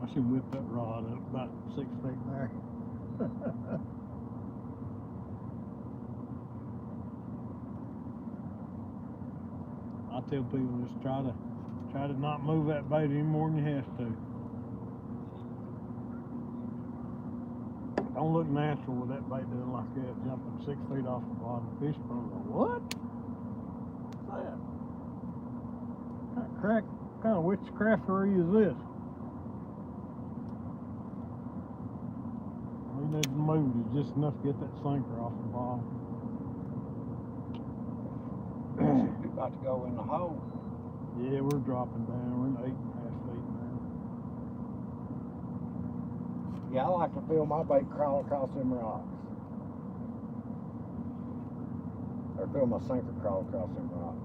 I should whip that rod up about 6 feet back. I tell people just try to not move that bait any more than you have to. Don't look natural with that bait doing like that, jumping 6 feet off the bottom of the fish pond. What? What's that? What kind of witchcraftery is this? We need to move it just enough to get that sinker off the bottom. You're about to go in the hole. Yeah, we're dropping down. We're in 8.5 feet now. Yeah, I like to feel my bait crawl across them rocks. Or feel my sinker crawl across them rocks.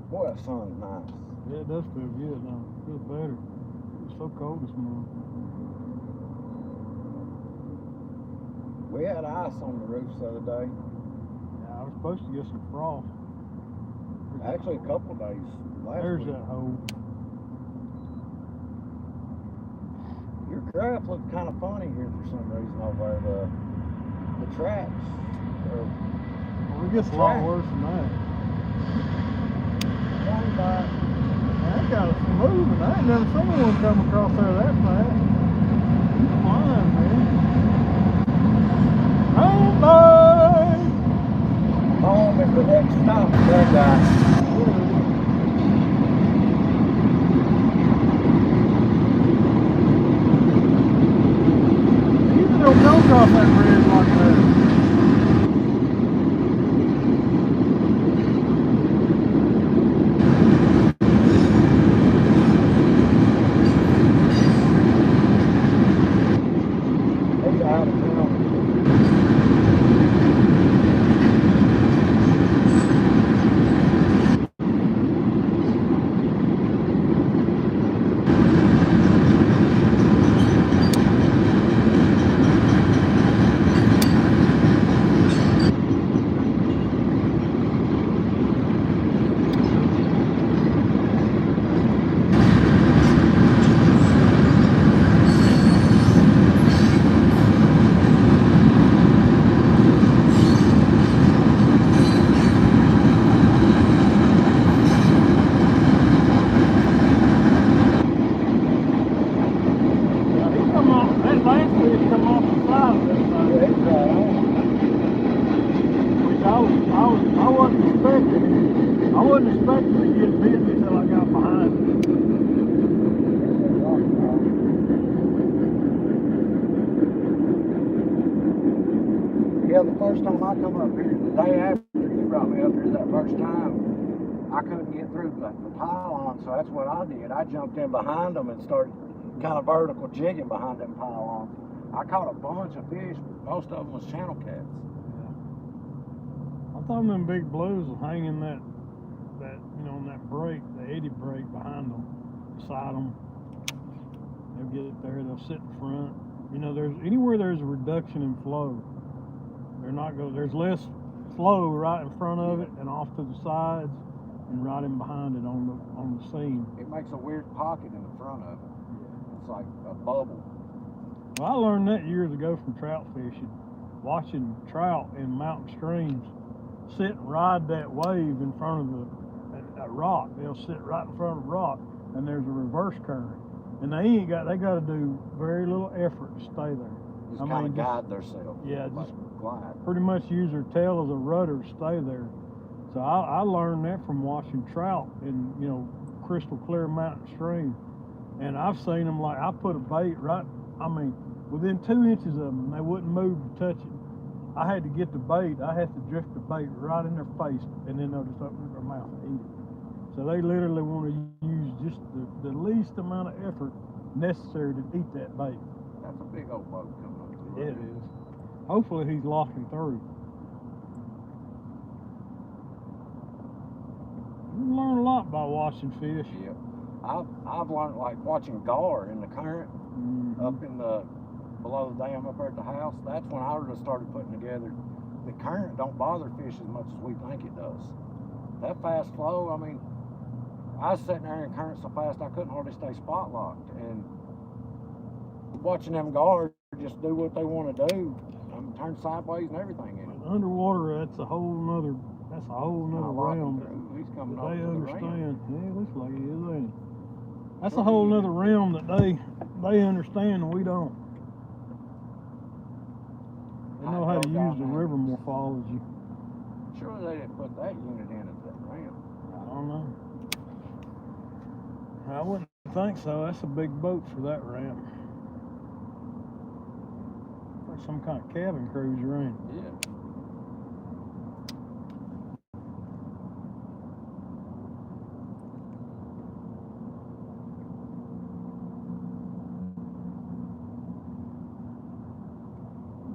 Boy, that sun's nice. Yeah, it does feel good now. It feels better. It was so cold this morning. We had ice on the roofs the other day. Yeah, I was supposed to get some frost. Actually, a couple of days last There's week. that hole. Your craft looked kind of funny here for some reason over there. The tracks. Well, it gets a lot worse than that. One back. That got us moving. I ain't never seen one come across there that fast. He's flying, man. Home, boy! Home is the next stop, that guy. You don't go across that bridge like that. He's out of town. That last fish come off the side of that Yeah, thing. he's right on. Which I wasn't expecting. I wasn't expecting to get bit until I got behind it. Yeah, the first time I come up here, the day after you brought me up here that first time, I couldn't get through the pylon, so that's what I did. I jumped in behind them and started kind of vertical jigging behind them pylons. I caught a bunch of fish, most of them was channel cats. I thought them big blues will hang in that on that break, the eddy break behind them, beside them. They'll get it there. They'll sit in front. You know, anywhere there's a reduction in flow, there's less flow right in front of it and off to the sides and right in behind it on the seam. It makes a weird pocket in the front of it. It's like a bubble. Well, I learned that years ago from trout fishing, watching trout in mountain streams sit and ride that wave in front of a rock. They'll sit right in front of a rock, and there's a reverse current, and they got to do very little effort to stay there. Just kind of guide themselves. Yeah, like just glide. pretty much use their tail as a rudder to stay there. So I learned that from watching trout in crystal clear mountain stream, and I've seen them like I put a bait within 2 inches of them, and they wouldn't move to touch it. I had to get the bait. I had to drift the bait right in their face, and then they'll just open their mouth and eat it. So they literally want to use just the least amount of effort necessary to eat that bait. That's a big old boat coming up to Yeah, it is. Hopefully he's locking through. You learn a lot by watching fish. Yeah. I've learned like watching gar in the current up in the below the dam up there at the house. That's when I really started putting together the current don't bother fish as much as we think it does. That fast flow, I mean, I was sitting there in current so fast I couldn't hardly stay spot locked, and watching them gar just do what they want to do. Turn sideways and everything in it. Underwater, that's a whole nother realm. He's coming That up they to the understand. ram. Yeah, it looks like it is, ain't it? That's a whole nother realm that they understand and we don't. They know how to use the river morphology. Surely they didn't put that unit in at that ram. I don't know. I wouldn't think so. That's a big boat for that ramp. Like some kind of cabin cruiser, ain't it? Yeah.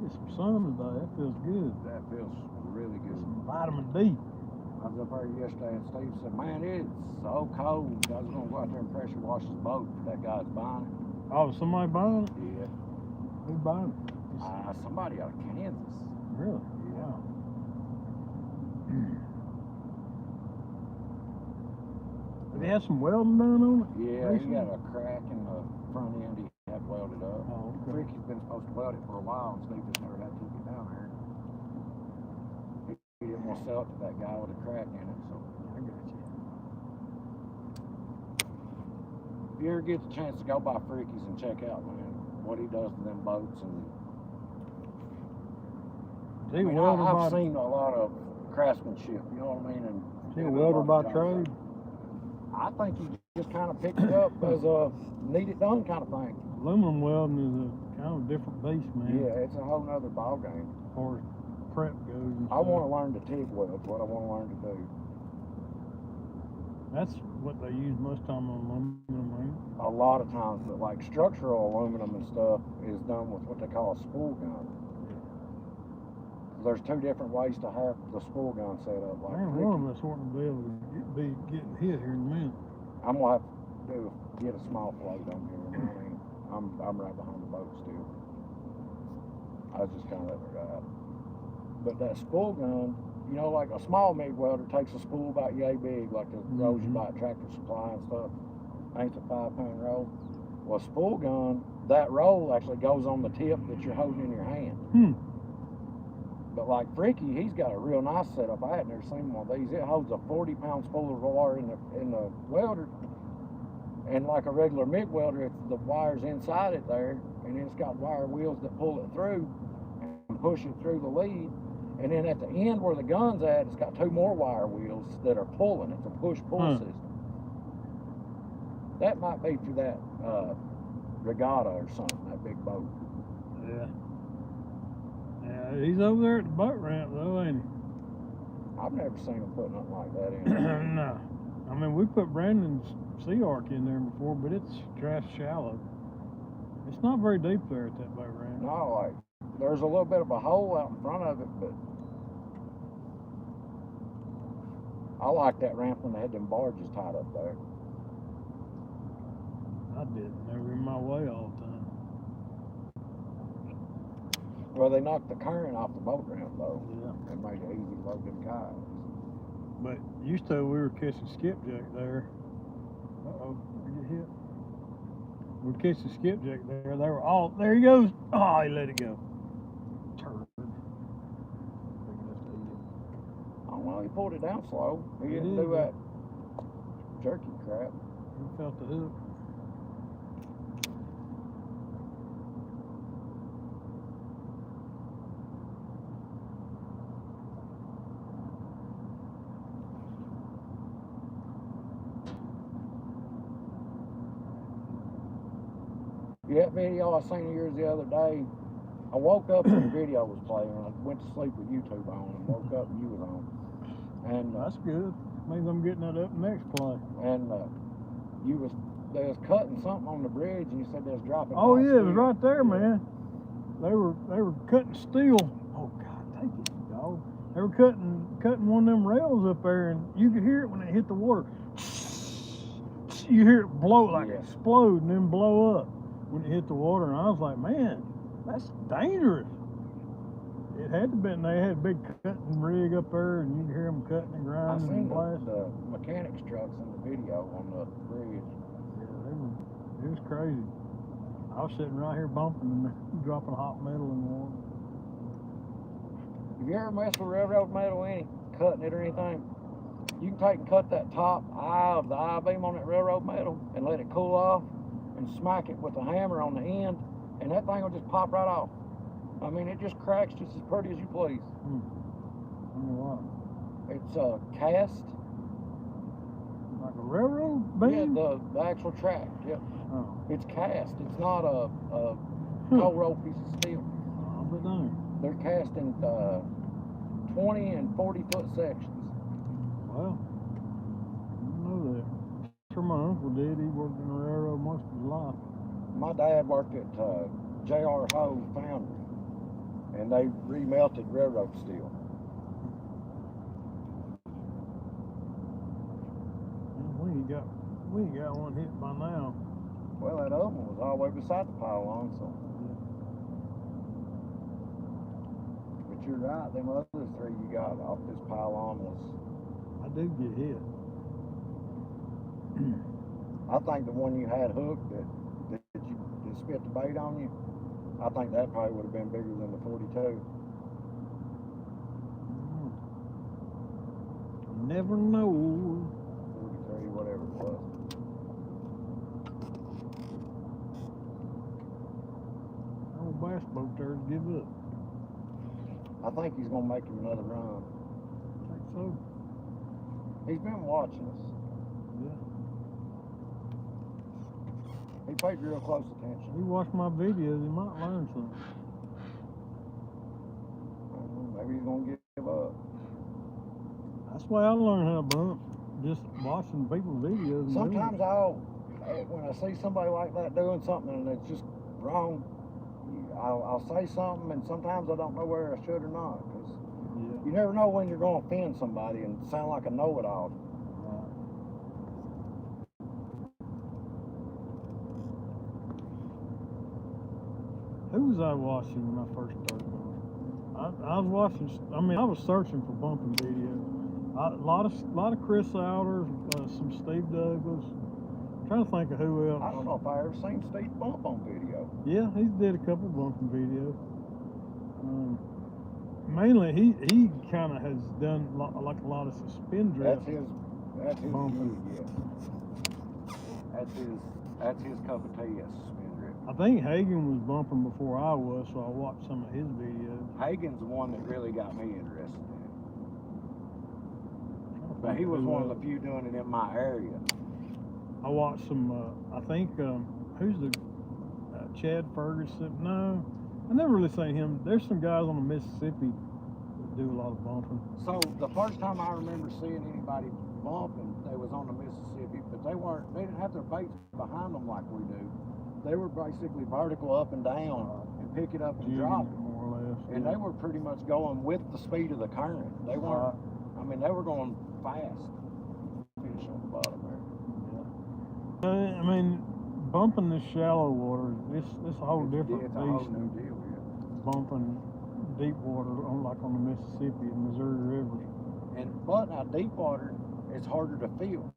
Get some sun today. That feels good. That feels really good. Some vitamin D. I was up there yesterday and Steve said, man, it's so cold. I was going to go out there and pressure wash his boat for that guy's buying it. Oh, somebody buying it? Yeah. Who buying it? His Somebody out of Kansas. Really? Yeah. Wow. Have you had some welding done on it? Yeah, recently? he got a crack in the front end. He had welded up. Oh, okay. Ricky's been supposed to weld it for a while, and Steve just never had to get down there. He didn't want to sell it to that guy with a crack in it, so. I got you. If you ever get the chance to go by Freaky's and check out, man, what he does to them boats, and Is he a I mean, welder I've by seen a lot of craftsmanship, you know what I mean? And is he a welder by trade? I think he just kind of picked it up as a need it done kind of thing. Aluminum welding is a kind of different beast, man. Yeah, it's a whole nother ball game. As far as prep goes. And I stuff. want to learn to TIG weld. What I want to learn to do. That's what they use most time on aluminum, right? A lot of times, but like structural aluminum and stuff is done with what they call a spool gun. There's two different ways to have the spool gun set up. Like Man, one of us wanting to be able to be getting hit here in a minute. I'm gonna have to get a small float on here. You know what I mean? I'm right behind the boat still. I was just kind of letting it out. But that spool gun, you know, like a small MIG welder takes a spool about yay big, like the rolls you buy at Tractor Supply and stuff. Ain't a 5-pound roll. Well, a spool gun, that roll actually goes on the tip that you're holding in your hand. But like Freaky, he's got a real nice setup. I had never seen one of these. It holds a 40-pound spool of wire in the welder. And like a regular MIG welder, it's the wire's inside it there, and then it's got wire wheels that pull it through and push it through the lead. And then at the end where the gun's at, it's got two more wire wheels that are pulling. It's a push-pull system. That might be for that regatta or something, that big boat. Yeah. Yeah, he's over there at the boat ramp though, ain't he? I've never seen him put nothing like that in. No. I mean, we put Brandon's Sea Arc in there before, but it's trash shallow. It's not very deep there at that boat ramp. No, like, there's a little bit of a hole out in front of it, but I like that ramp when they had them barges tied up there. I didn't. They were in my way all the time. Well, they knocked the current off the boat ramp, though. Yeah. And made it easy to load them kayaks. But used to, we were catching skipjack there. Uh-oh, did you hit? We're catching skipjack there. They were all, there he goes. Oh, he let it go. Turd. I don't know, he pulled it down slow. He He didn't did, do that jerky crap. He felt the hook. Yeah, that video I seen of yours the other day, I woke up and the video was playing. I went to sleep with YouTube on and woke up and you was on. And That's good. Means I'm getting that up next play. And they was cutting something on the bridge, and you said they was dropping. Oh hot yeah, it was steel. right there, man. They were cutting steel. Oh God, take it, dog. They were cutting one of them rails up there, and you could hear it when it hit the water. You hear it blow, like explode, and then blow up when it hit the water. And I was like, man, that's dangerous. It had to be. They had a big cutting rig up there, and you could hear them cutting and I grinding seen and blasting. the mechanics trucks in the video on the bridge. It was crazy. I was sitting right here bumping and dropping hot metal in the water. Have you ever messed with railroad metal, any cutting it or anything? You can take and cut that top eye of the I-beam on that railroad metal and let it cool off and smack it with a hammer on the end, and that thing will just pop right off. I mean, it just cracks just as pretty as you please. I don't know why. It's cast. Like a railroad beam? Yeah, the actual track. Yep. Oh, It's cast. It's not a cold roll piece of steel. I'll be dang. They're cast in 20 and 40 foot sections. Well, I didn't know that. Sure, my uncle did. He worked in the railroad most of his life. My dad worked at J.R. Ho Foundry, and they remelted railroad steel. We ain't got one hit by now. Well, that other one was all the way beside the pylon, so. you're right. Them other three you got off this pile on was. I do get hit. I think the one you had hooked that spit the bait on you, I think that probably would have been bigger than the 42. Never know. 43, whatever it was. Old bass boat there to give up. I think he's gonna make him another run. I think so. He's been watching us. Yeah. He paid real close attention. He watched my videos, he might learn something. Maybe he's gonna give up. That's why I learned how to bump. Just watching people's videos. And Sometimes when I see somebody like that doing something and it's just wrong, I'll say something, and sometimes I don't know whether I should or not, because yeah. you never know when you're going to offend somebody and sound like a know-it-all. Right. Who was I watching when I first started going? I was watching. I mean, I was searching for bumping videos. A lot of Chris Alders, some Steve Douglas. I'm trying to think of who else. I don't know if I ever seen Steve bump on video. Yeah, he did a couple bumping videos. Mainly, he kind of has done like a lot of suspend drift. That's his bumping. gig, yeah. That's his cup of tea, is suspend drift. I think Hagen was bumping before I was, so I watched some of his videos. Hagen's the one that really got me interested in it. But he was one of the few doing it in my area. I watched some, I think, who's the, Chad Ferguson? No, I never really seen him. There's some guys on the Mississippi that do a lot of bumping. So the first time I remember seeing anybody bumping, they was on the Mississippi, but they didn't have their baits behind them like we do. They were basically vertical up and down and pick it up and drop it. More or less. And they were pretty much going with the speed of the current. They weren't, I mean, they were going fast. Fish on the bottom there. I mean, bumping this shallow water, it's a whole different It's a whole beast new than deal, yeah. bumping deep water like on the Mississippi and Missouri rivers. But now deep water, it's harder to feel.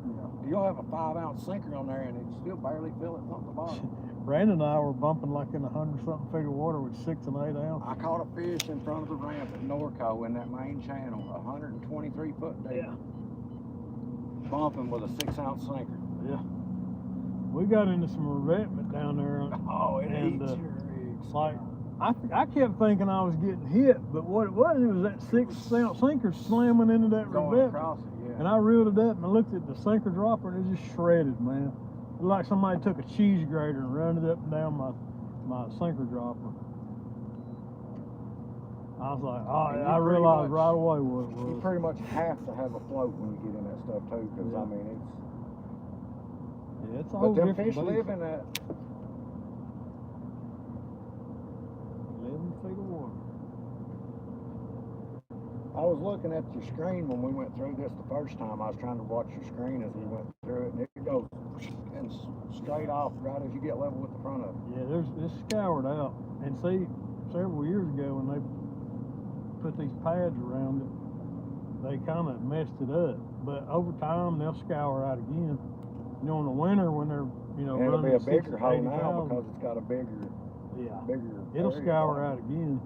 Yeah. You'll have a 5-ounce sinker on there and it still barely feel it from the bottom. Brandon and I were bumping like in 100-something feet of water with 6 and 8 ounces. I caught a fish in front of the ramp at Norco in that main channel, 123 foot deep. Yeah. Bumping with a 6-ounce sinker. Yeah. We got into some revetment down there. Oh, it and, eats your rigs. Like, I kept thinking I was getting hit, but what it was that 6-ounce sinker slamming into that Going revetment. across it, yeah. And I reeled it up and I looked at the sinker dropper and it just shredded, man. It looked like somebody took a cheese grater and run it up and down my sinker dropper. I was like, oh, I realized right away what it was. You pretty much have to have a float when you get in that stuff too, because I mean it's a but whole them different fish beast. live in that. 11 feet of water. I was looking at your screen when we went through this the first time. I was trying to watch your screen as we went through it, and it goes and straight off right as you get level with the front of it. Yeah, it's scoured out. And see, several years ago when they put these pads around it, they kind of messed it up. But over time, they'll scour out again. You know, in the winter when they're, And it'll be running a bigger 60,000, hole now because it's got a bigger. It'll area scour bottom. out again.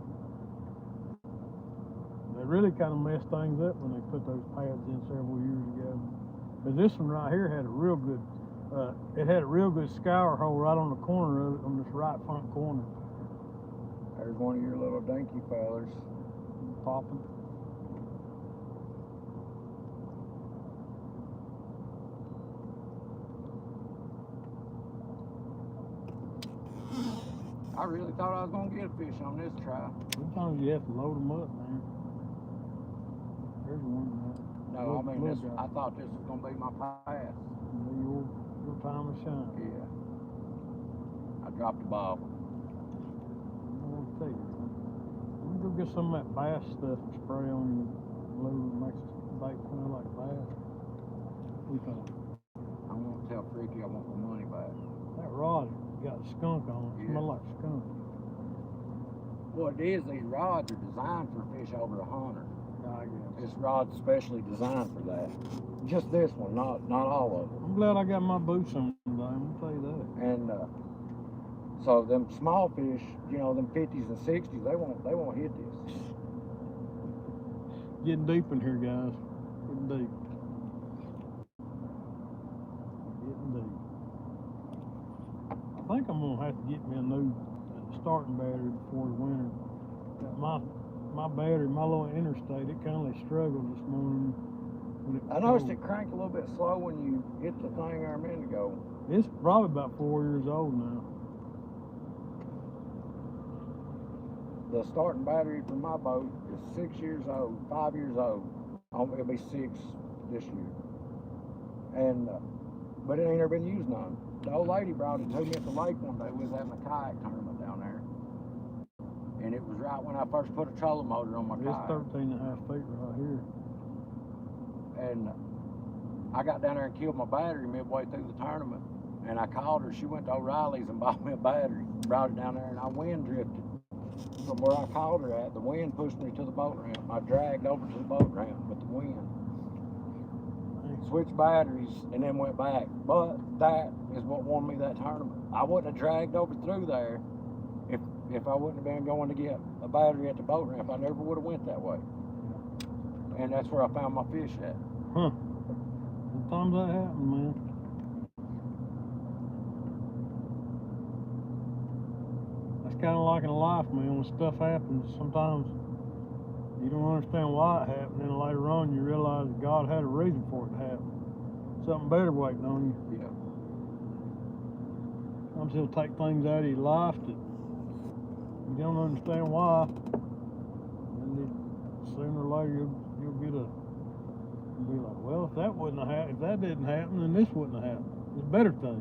They really kind of messed things up when they put those pads in several years ago. But this one right here had a real good, it had a real good scour hole right on the corner of it, on this right front corner. There's one of your little dinky fellers. Popping. I really thought I was going to get a fish on this try. Sometimes you have to load them up, man. There's one, man. No, I mean, I thought this was going to be my pass. Your time to shine. Yeah. I dropped the bobber. I want to tell you, man. Let me go get some of that bass stuff and spray on your lure and makes the bait smell like bass. We think. I'm going to tell Freaky I want my money back. That rod got skunk on it. Yeah. Smell like skunk. What it is, these rods are designed for fish over 100. I guess. This rod's specially designed for that. Just this one, not all of them. I'm glad I got my boots on today, I'm gonna tell you that. And so them small fish, you know, them 50s and 60s, they won't hit this. Getting deep in here, guys. Getting deep. Getting deep. I think I'm gonna have to get me a new starting battery before the winter. My battery, my little interstate, it kind of struggled this morning. When I noticed it cranked a little bit slow when you hit the thing there a minute ago. It's probably about 4 years old now. The starting battery for my boat is 6 years old, 5 years old. It'll be 6 this year. And but it ain't ever been used none. The old lady brought it to me at the lake one day. We was having a kayak tournament down there. And it was right when I first put a trolling motor on my It's kayak. 13 and a half feet right here. And I got down there and killed my battery midway through the tournament. And I called her. She went to O'Reilly's and bought me a battery. Brought it down there, and I wind drifted. From where I called her at, the wind pushed me to the boat ramp. I dragged over to the boat ramp with the wind. Switched batteries and then went back. But that is what won me that tournament. I wouldn't have dragged over through there if I wouldn't have been going to get a battery at the boat ramp. I never would have went that way. And that's where I found my fish at. Huh. Sometimes that happens, man. That's kind of like in life, man. When stuff happens, sometimes you don't understand why it happened, and later on you realize that God had a reason for it to happen. Something better waiting on you. Yeah. Sometimes He'll take things out of your life that you don't understand why, and then sooner or later you'll get be like, well, if that didn't happen, then this wouldn't have happened. It's a better thing.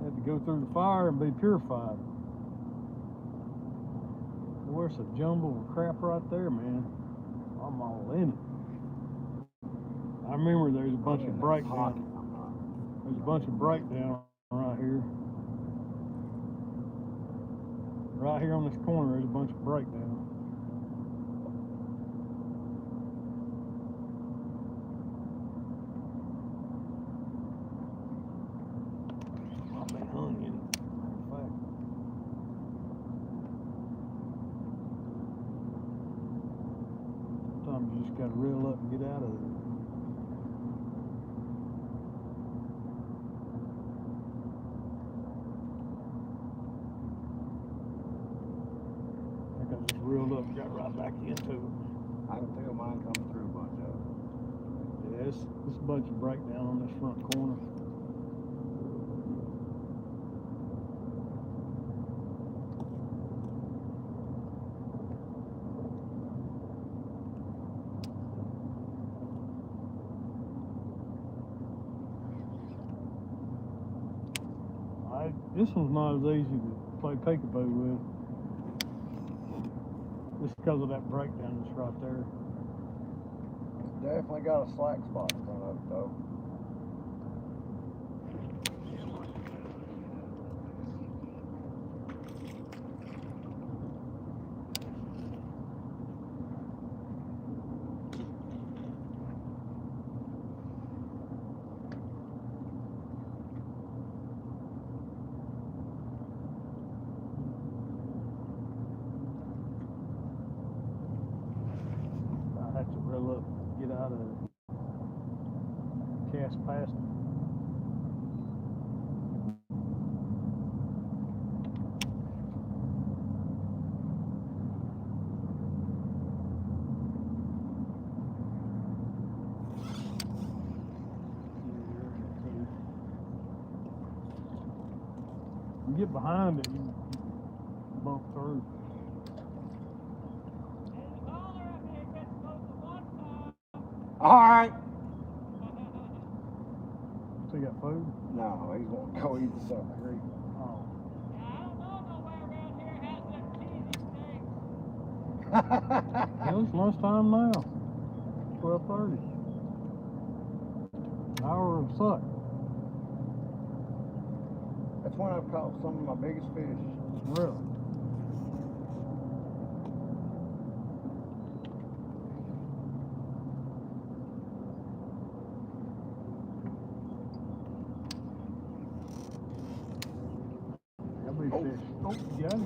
Had to go through the fire and be purified. Boy, it's a jumble of crap right there, man. I'm all in it. I remember there's a bunch of breakdown. There's a bunch of breakdown right here. Right here on this corner, there's a bunch of breakdown. I'll be hung in it, matter of fact. Sometimes you just gotta reel up and get out of it. Reeled up and got right back into it. I can feel mine coming through a bunch of it. Yeah, it's a bunch of breakdown on this front corner. This one's not as easy to play peekaboo with. Just because of that breakdown that's right there. It's definitely got a slack spot in front of it, though. Up, get out of it. Cast past it. You get behind it, you bump through. All right. So you got food? No, he won't go eat the something hungry. Oh. Yeah, I don't know nowhere around here has them cheesy steaks. Well, it's lunchtime now. 12:30. Hour of suck. That's when I've caught some of my biggest fish. Really? Every Oh. fish. Oh, you got it.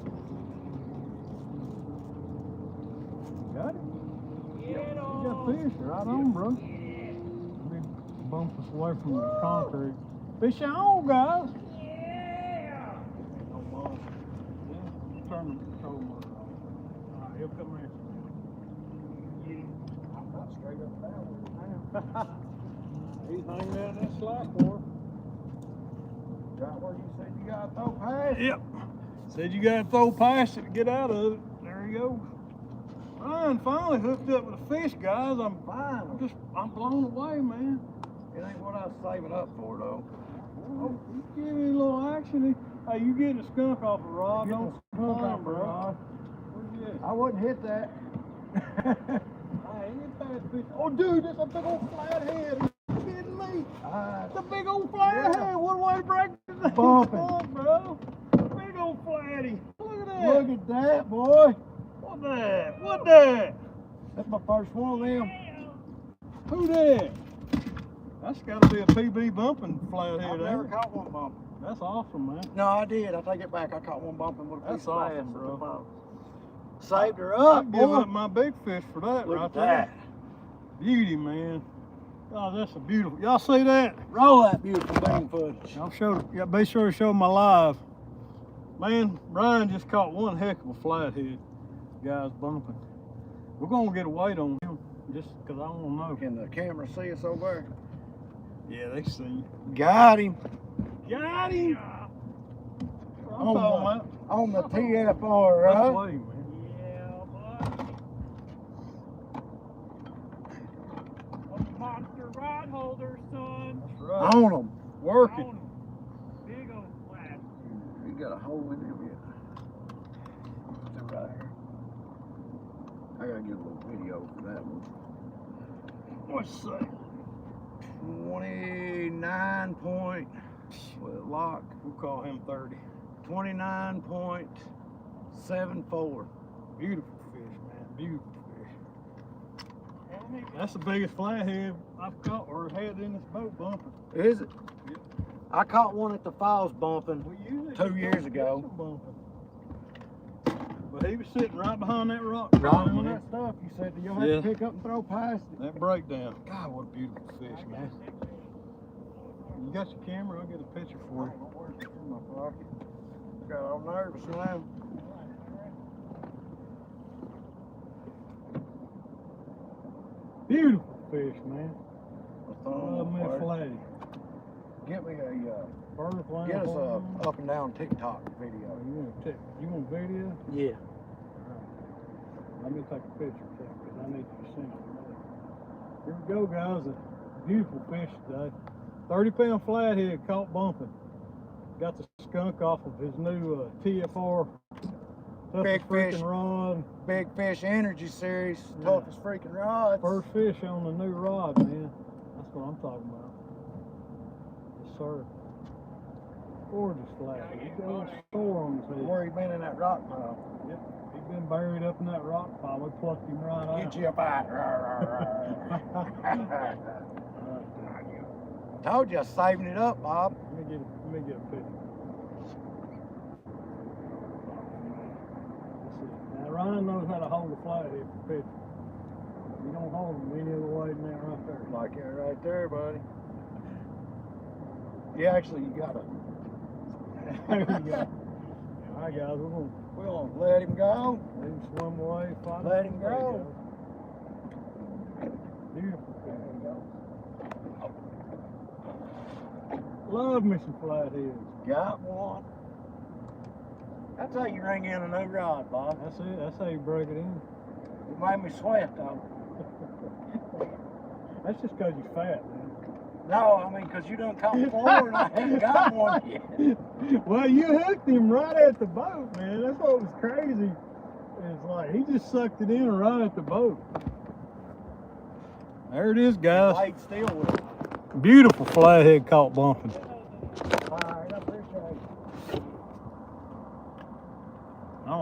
Got it? Get You got on. fish right on, bro. Let me bump us away from the concrete. Fish on, guys. Yeah. No ball. Yeah. Turn the control motor off. All right, he'll come here. I'm not straight up down with it now. He's hanging out in that slack water. Right where you said you got to throw past. Yep. Said you gotta throw past it to get out of it. There he goes. Ryan finally hooked up with a fish, guys. I'm blown away, man. It ain't what I was saving up for, though. Oh, he's giving me a little action. Hey, you getting a skunk off a rod? Getting Don't a skunk climb, off a bro. rod. Where's he at? I wouldn't hit that. I ain't past fish. Oh, dude, that's a big old flathead. Are you kidding me? It's a big old flathead. Yeah. What way to break this Bumping. bump, bro? Big old flatty. Look at that. Look at that, boy. What that? What that? That's my first one of them. Who that? That's got to be a PB bumping flathead. I've never ain't it? caught one bumping. That's awesome, man. No, I did. I take it back. I caught one bumping with a That's piece of awesome, bass, bro. bro. Saved her I'd up, give boy. up my big fish for that Look right at there. that. Beauty, man. Oh, that's a beautiful. Y'all see that? Roll that beautiful bean footage. I'll show. Yeah, be sure to show my live. Man, Brian just caught one heck of a flathead. Guy's bumping. We're gonna get a weight on him just because I don't know. Can the camera see us over Yeah, they see you. there? Got him. Got him. I'm On talking the, about. on the TFR, Let's right? weigh, man. Yeah, bud. A monster rod holder, son. That's right. On them. Working. On 'em. Big old flat. You got a hole in him yet? It's right here. I gotta get a little video for that one. What's that? 29 point, well, lock, We'll call him 30. 29.74. Beautiful fish, man. Beautiful fish. Tell me. That's the biggest flathead I've caught or had in this boat bumping. Is it? Yep. I caught one at the falls bumping. We usually 2 just years don't ago. get some bumping. But he was sitting right behind that rock. Right on man. that stuff. You said you'll have Yeah. to pick up and throw past it. That breakdown. God, what a beautiful fish, man. You got your camera? I'll get a picture for you. In my pocket. Got all nervous now. Beautiful fish, man. My thumb Love me a won't work. flatty. Get me a, Butterfly. get us horn. a up and down TikTok video. You want video? Yeah. Let me take a picture too, because I need you to send it. Here we go, guys. A beautiful fish today. 30-pound flathead caught bumping. Got the skunk off of his new TFR. Big Toughest fish. freaking rod. Big Fish Energy Series, Yeah. toughest freaking rods. First fish on the new rod, man. That's what I'm talking about. Yes, sir. Gorgeous flathead. He's got a little sore on his head. Where he been in that rock pile? Yep. He's been buried up in that rock pile. We plucked him right out. Get you a bite. Told you I was saving it up, Bob. Let me get a picture. Let's see. Now Ryan knows how to hold a flathead for picture. You don't hold him any other way than that right there. Like that right there, buddy. Yeah, actually, you gotta. There you go. All right, guys, we're gonna Let him go. let him swim away. Find Let him. him There he go. goes. Beautiful fish. Love me some flatheads. Got one. That's how you ring in a new rod, Bob. That's it. That's how you break it in. You made me sweat, though. That's just because you're fat, man. No, I mean, because you done caught four and I haven't got one yet. Well, you hooked him right at the boat, man. That's what was crazy. It's like he just sucked it in right at the boat. There it is, guys. Laid still with it. Beautiful flathead caught bumping. All right, I appreciate it.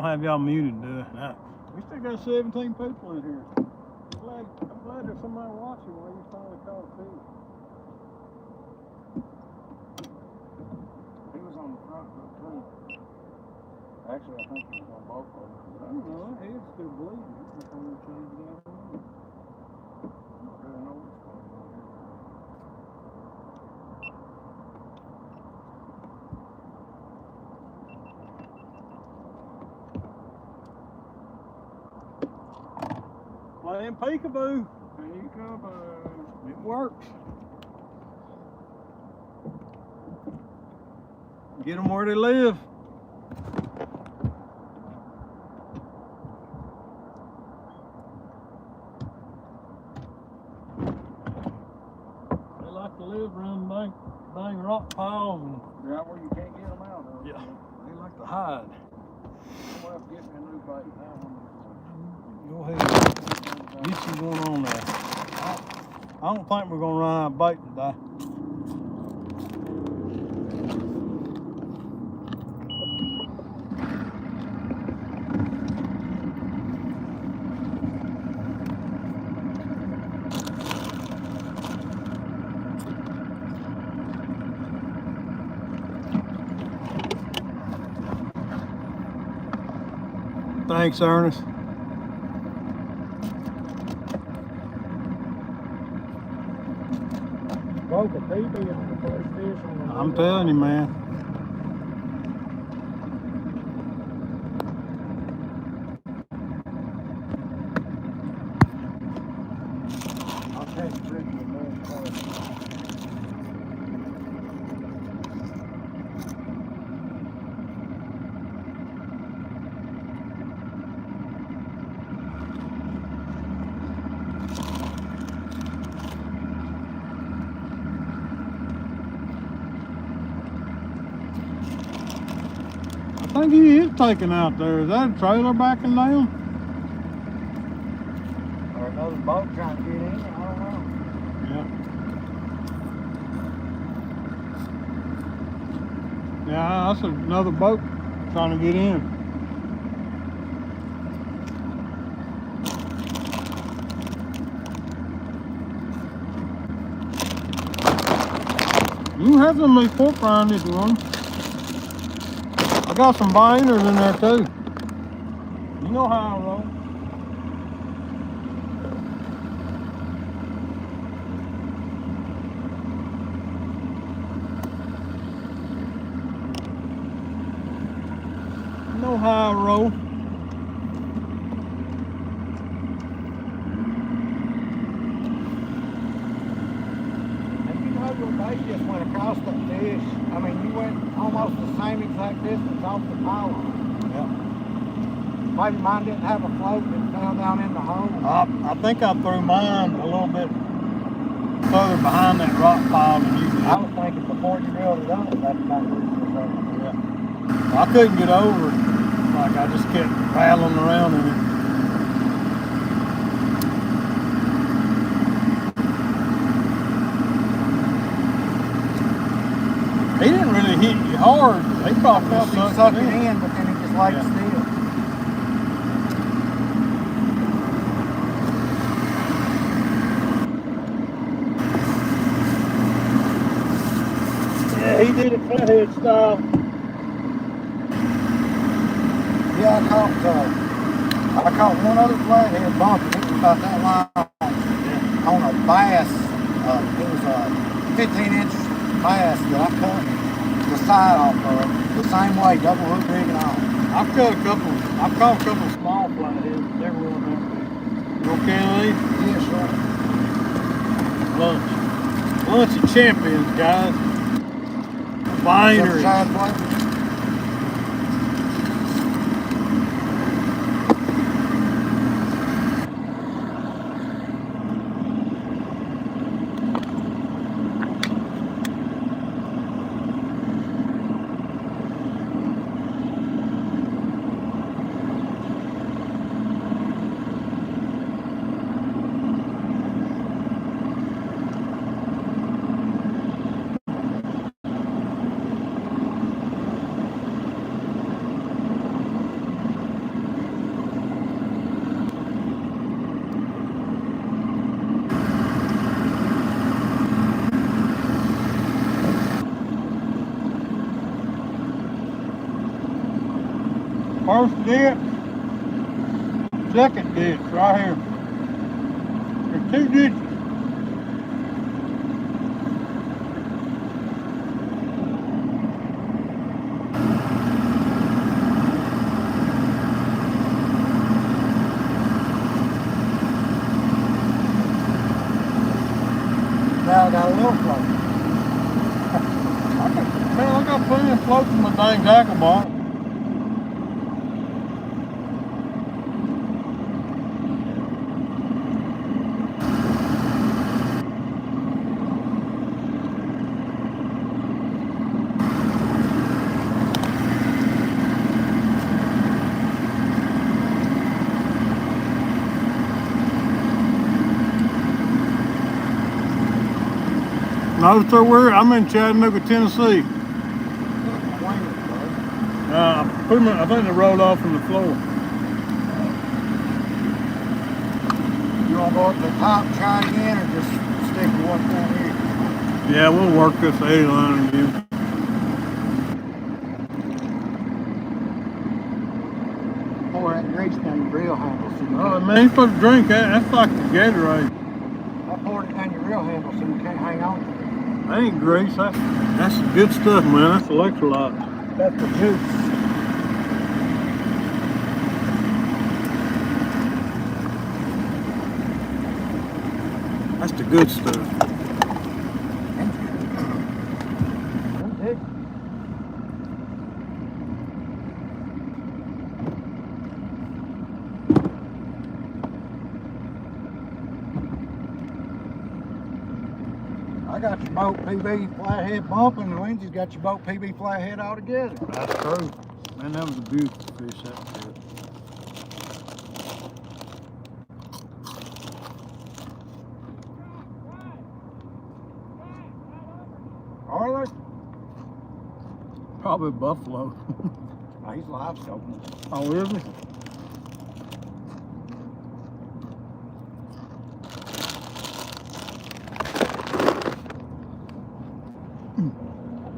don't have y'all muted, do I? We still got 17 people in here. I'm glad there's somebody watching while you finally caught a fish. He was on the front foot too. Actually, I think he was on both of them. I don't know, my head's still bleeding. I'm gonna change it out. I don't really know what's going on here. Playing peekaboo. Peekaboo. It works. Get them where they live. They like to live around dang rock piles and Right where you can't get them out of. yeah, they like to hide. Well, get me a new bait. That one. Go ahead. Get you one on there. I don't think we're gonna run out of bait today. Thanks, Ernest. Broke a PB in the first fish on the I'm telling you, man. I'll take Rick with more color. I think he is taking out there. Is that a trailer backing down? Or another boat trying to get in. I don't know. Yeah. Yeah, that's another boat trying to get in. You can have some of these pork rinds if you want. I got some binders in there too. You know how I roll. You know how I roll. And you know your bait just went across that fish. I mean, you went almost the same exact distance off the power. Yeah. Maybe mine didn't have a float and fell down in the hole. I think I threw mine a little bit further behind that rock pile than you did. I was thinking before you reeled it up, that's about where it was at. Yeah. I couldn't get over it. Like I just kept rattling around in it. He didn't really hit you hard. He probably Felt just he sucked sucked it in, but then he just laid Yeah. still. Yeah, he did it flathead style. Yeah, I caught one other flathead bump, and it was about that long on a bass. It was a 15-inch bass that I cut the side off of the same way, double hook rig and all. I've caught a couple of small flatheads, but never one that big. You okay to leave? Yeah, sure. Lunch of champions, guys. Binders. Shad plate. First ditch, second ditch, right here. There's two ditches. Now I got a little float. Man, I got plenty of floats in my dang tackle box. No, sir, I'm in Chattanooga, Tennessee. I think they rolled off from the floor. You want to go up to the top, try again, or just stick with what's down here? Yeah, we'll work this 80 line again. Pour that grease down your reel handle. So you Oh, can't- man, you supposed to drink that. That's like the Gatorade. I poured it down your reel handle so you can't hang on to it. That ain't grease. That's good stuff, man. That's electrolyte. That's the juice. That's the good stuff. I got your boat PB flathead bumping, and Lindsay's got your boat PB flathead all together. That's true. Man, that was a beautiful fish, that was. Are they? Probably buffalo. Oh, he's live scoping. Oh, is he?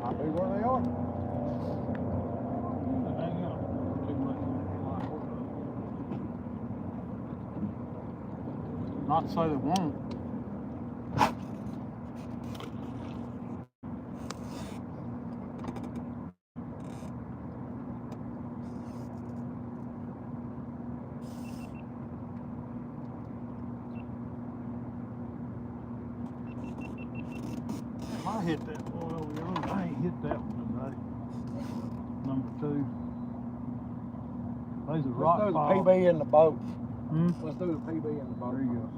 Might be where they are. Not to say they won't. I hit that boy over there. I ain't hit that one today. Number 2. There's a rock Let's do the pile. PB in the boat. Hmm? Let's do the PB in the boat. There you go.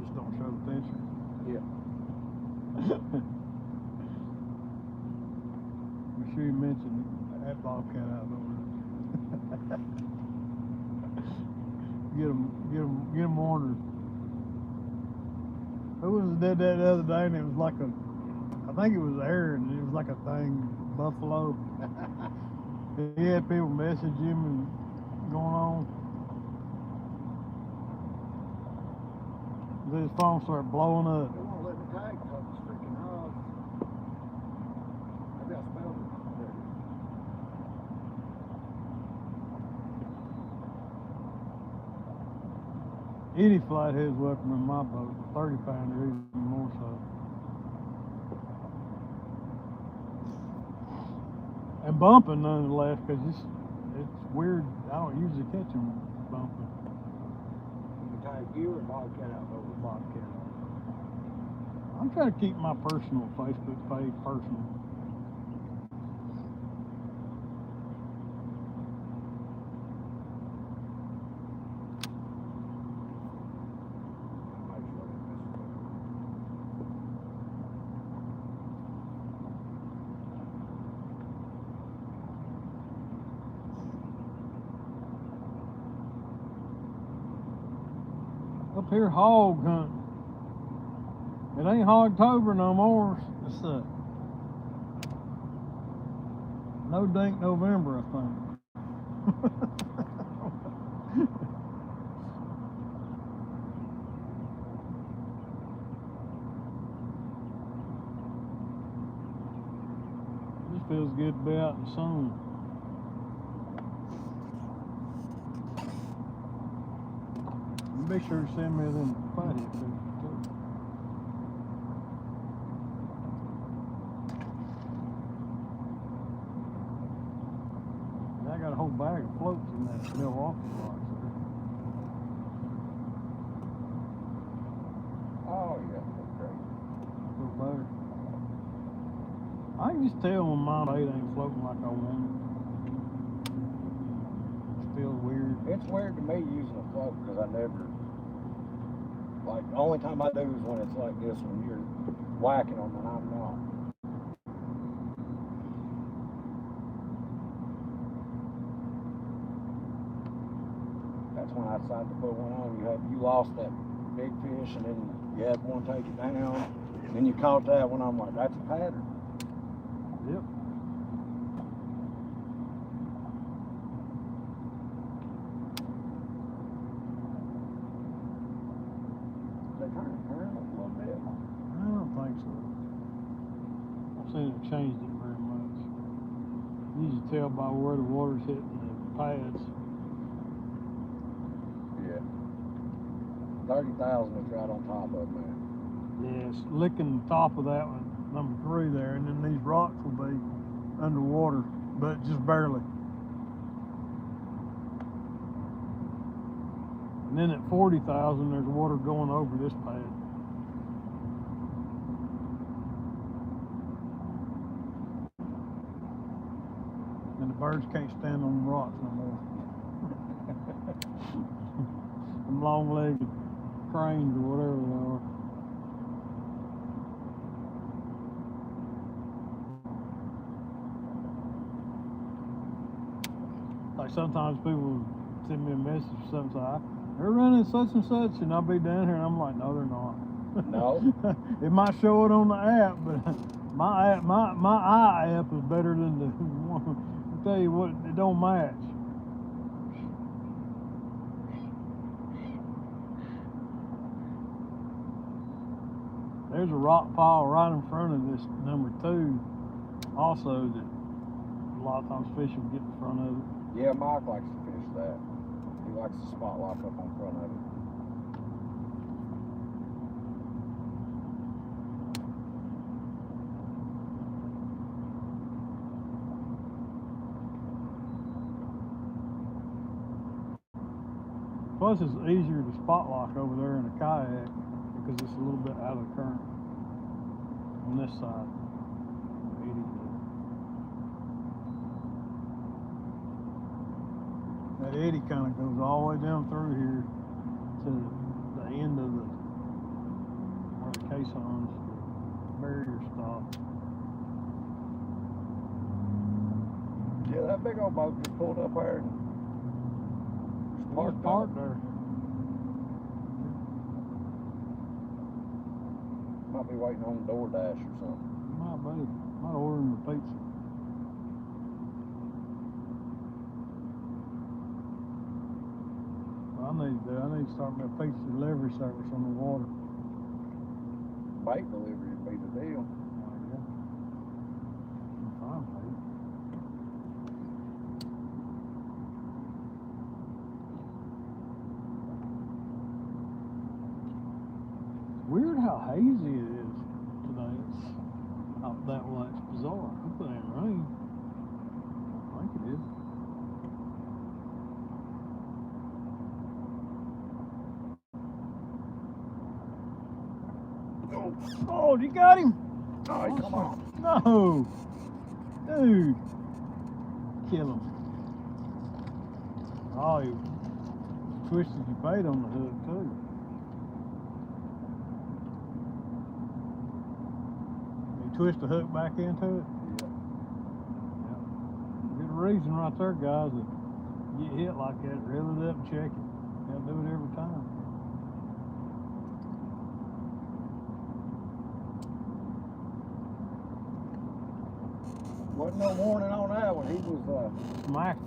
Just don't show the picture. Yeah. Be sure you mention that Bobcat Outdoors. Get them ordered. Who was it did that the other day and it was like I think it was Aaron, it was like a thing, buffalo. He had people message him and going on. Then his phone started blowing up. They won't let me tag because it's freaking hard. Maybe I spelled it. Any flathead's welcome in my boat, 30 pounder even more so. And bumping nonetheless, because it's weird. I don't usually catch them bumping. You tag you or Bobcat Outdoors? Bobcat. I'm trying to keep my personal Facebook page personal. Up here hog hunting. It ain't Hogtober no more. It's no dink November, I think. feels good to be out in the sun. And be sure to send me them fatty too. I got a whole bag of floats in that Milwaukee box there. Oh, yeah, that's great. Little bag. I can just tell when my bait ain't floating like I want it. It feels weird. It's weird to me using a float because I never, like, the only time I do is when it's like this, when you're whacking them and I'm not. That's when I decided to put one on. You lost that big fish and then you had one take it down. And then you caught that one. I'm like, that's a pattern. Yep. They turn a little bit. I don't think so. I've seen it changed it very much. You can tell by where the water's hitting the pads. Yeah. 30,000 is right on top of it, man. Yeah, it's licking the top of that one, number 3 there, and then these rocks will be underwater, but just barely. And then at 40,000, there's water going over this pad. And the birds can't stand on the rocks no more. Them long-legged cranes or whatever they are. Like sometimes people send me a message or something, so they're running such and such, and I'll be down here, and I'm like, no, they're not. No. It might show it on the app, but my eye app is better than the one. I tell you what, it don't match. There's a rock pile right in front of this number 2, also that a lot of times fish will get in front of it. Yeah, Mike likes to fish that. He likes to spot lock up on front of it. Plus, it's easier to spot lock over there in a kayak because it's a little bit out of the current on this side. That eddy kind of goes all the way down through here to the end of the where the caissons, the barrier stop. Yeah, that big old boat just pulled up there and It's parked there. Might be waiting on DoorDash or something. Might order him a pizza. What I need to start my pizza delivery service on the water. Bait delivery would be the deal. I'm fine, mate. Weird how hazy it is today. It's out that way. It's bizarre. Hopefully it ain't rain. I think it is. Oh, you got him? Oh, come on. No. Dude. Kill him. Oh, you twisted your bait on the hook, too. You twist the hook back into it? Yeah. Good reason right there, guys, to get hit like that. Reel it up and check it. Gotta do it every time. Wasn't no warning on that one. He was, Smacked.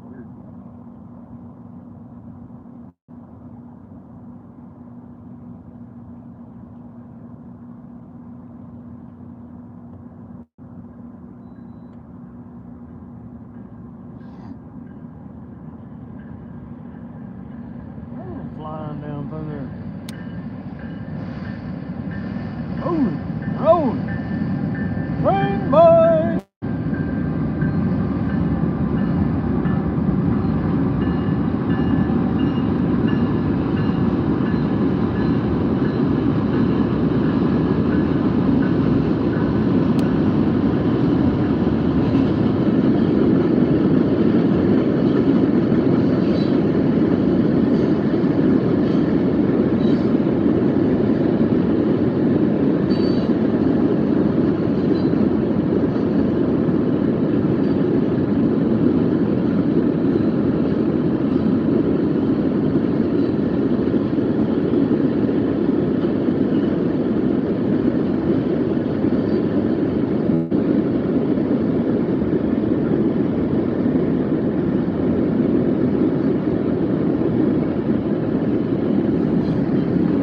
Weird. down through there. Rolling. Rain boy.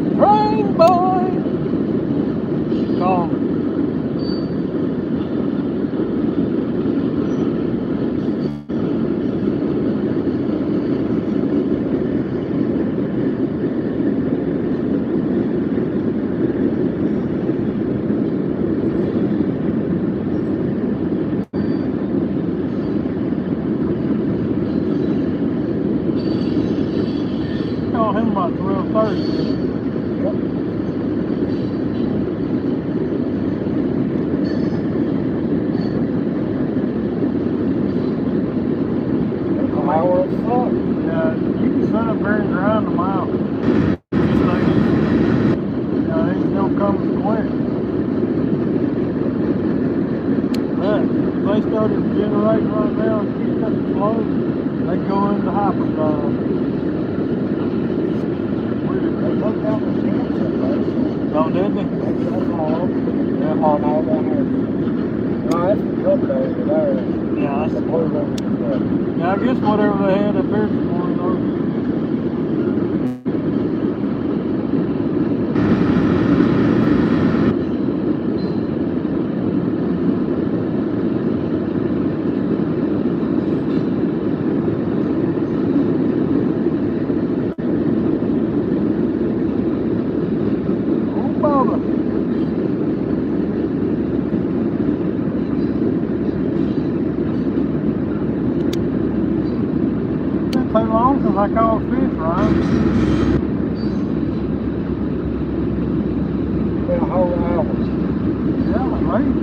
Rain boy. Call me. Call him about 12:30. An hour of sun. Yeah, you can sit up there and grind them out. Yeah, they still coming quick. But if they started generating right now and keep up the flow, they go into hyperdrive. They took down the fence at first. Oh, did they? That's all over. Yeah, all down there. No, that's the cup day over there. Yeah, The that's, blue one and stuff. yeah, I guess whatever they had up here this morning, those. Oh, Baba. Been too long since I caught fish, Ryan. Been a whole hour. Yeah, at least.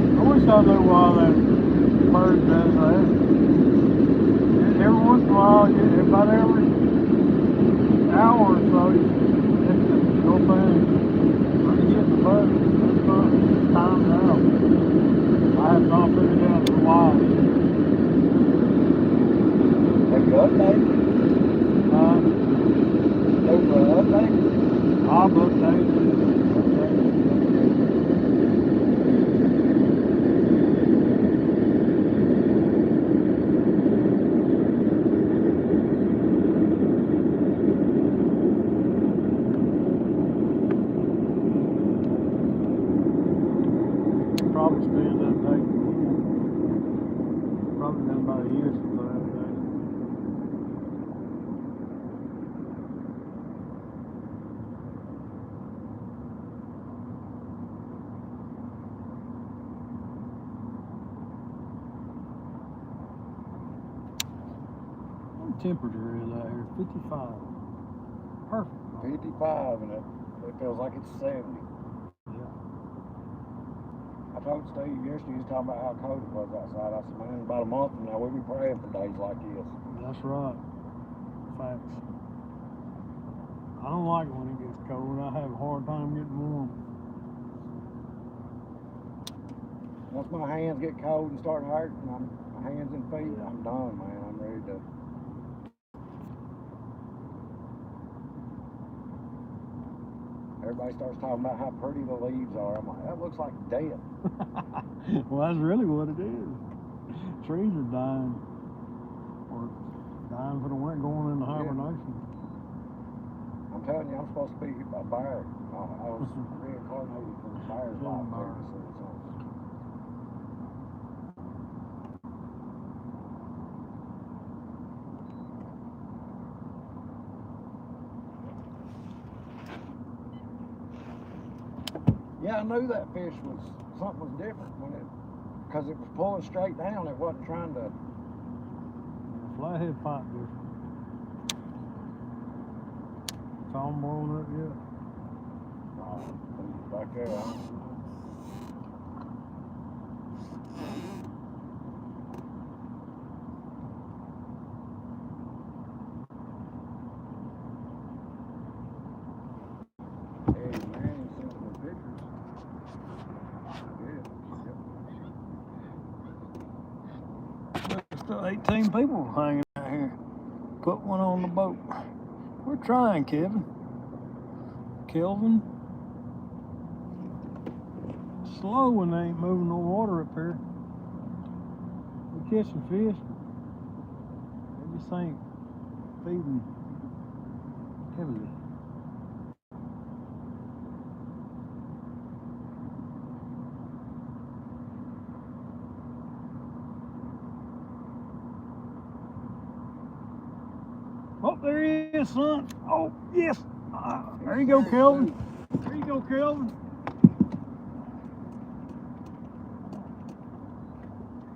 I wish I knew why that bird does that. Every once in a while, about every hour or so, you have to go through and hit the button. It's timed out. I have not figured out why. They go update. They go update. I'll update it. Probably stand up date. Probably been about a year since I updated. What temperature is out here? 55. Perfect. 55 and it feels like it's 70. Yeah. I told Steve yesterday, he was talking about how cold it was outside. I said, man, about a month from now, we'll be praying for days like this. That's right. Facts. I don't like it when it gets cold. I have a hard time getting warm. Once my hands get cold and start hurting, my hands and feet, I'm done, man. I'm ready to. Everybody starts talking about how pretty the leaves are. I'm like, that looks like death. Well, that's really what it is. Trees are dying. Or dying for the winter, going into hibernation. I I'm telling you, I'm supposed to be a bear. I was reincarnated from the bear's life there. Yeah, I knew that fish was, something was different when it, because it was pulling straight down. It wasn't trying to. Flathead pipe fish. It's all blown up yet. Back there, huh? Hey, man, you sent me pictures. There's still 18 people hanging out here. Put one on the boat. We're trying, Kelvin. Slow when they ain't moving no water up here. We're catching fish. They just ain't feeding heavily. Oh, there he is, son. Oh, yes. There you go, Kelvin. There you go, Kelvin.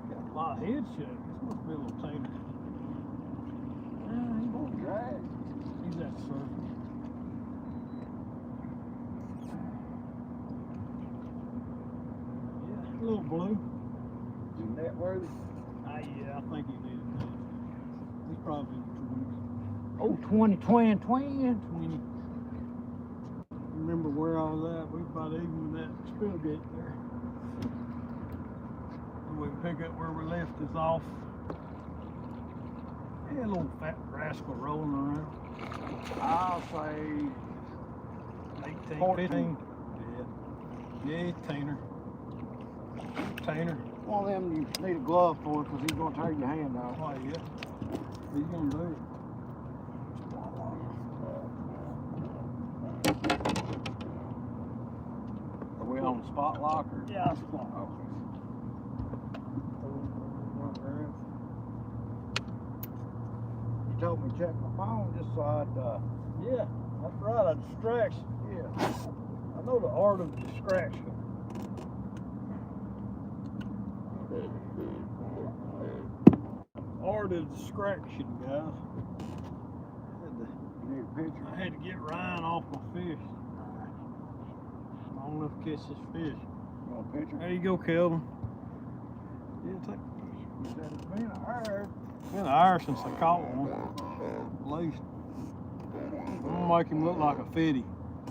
Got a lot of head shake. This must be a little tamer. He won't drag. He's at the surface. Yeah, a little blue. Is he net worthy? Yeah, I think he did. He's probably in the 20s. Oh, 20. Remember where I was at? We about even with that spill gate there. And we pick up where we left this off. Yeah, a little fat rascal rolling around. I'll say 18, 14. 15. Yeah, Tanner. One of them you need a glove for because he's going to tear your hand off. Oh, yeah. He's going to do it. Are we on spot lock or? Yeah, spot. Oh. You told me to check my phone just so I'd, Yeah, that's right. A distraction. Yeah. I know the art of distraction. Art of distraction, guys. you need a picture. I had to get Ryan off my fish. Long enough to catch this fish. You want a picture? There you go, Kelvin. Yeah, take. You said it's been an hour. It's been an hour since I caught one. At least. I'm gonna make him look like a fitty.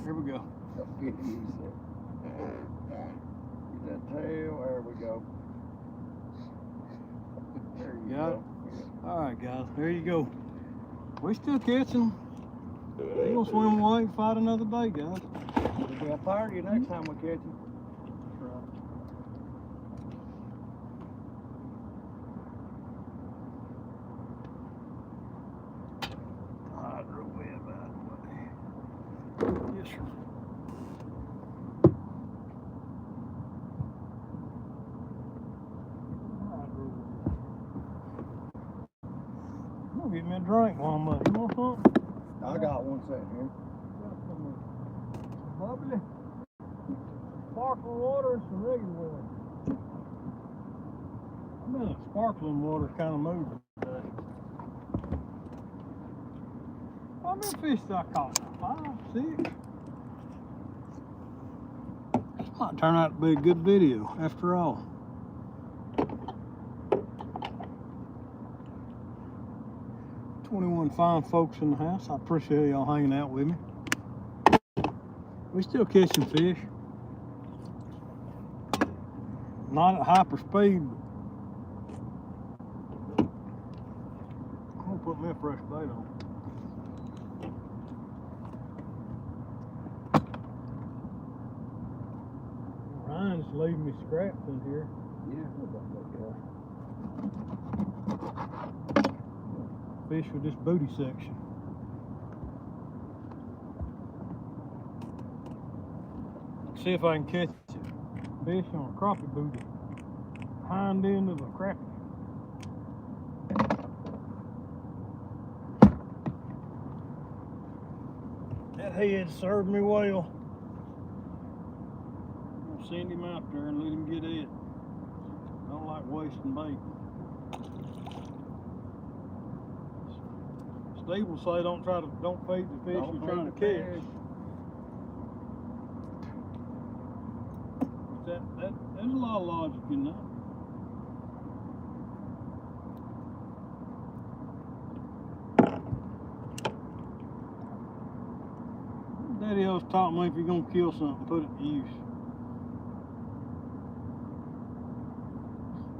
Here we go. Get that tail. There we go. There you Got go. it? All right, guys. There you go. We still catching. He gonna swim away and fight another day, guys. It'll be a 30 next time we catch him. That's right. I'd real wet about it. Yes, sir. I'm gonna get me a drink while I'm up. You want something? I got one sitting here. Bubbly. Sparkling water and some regular water. I'm in a sparkling water kind of mood today. How many fish did I caught? 5, 6? This might turn out to be a good video after all. "21 fine folks in the house. I appreciate y'all hanging out with me. We still catching fish. Not at hyper speed. I'm gonna put me a fresh bait on. Ryan's leaving me scraps in here. Yeah. Fish with this booty section. see if I can catch fish on a crappie booty. Hind end of a crappie. That head served me well. I'll send him out there and let him get it. I don't like wasting bait. Steve will say don't feed the fish you're trying to catch. There's a lot of logic in that. Daddy always taught me if you're gonna kill something, put it to use.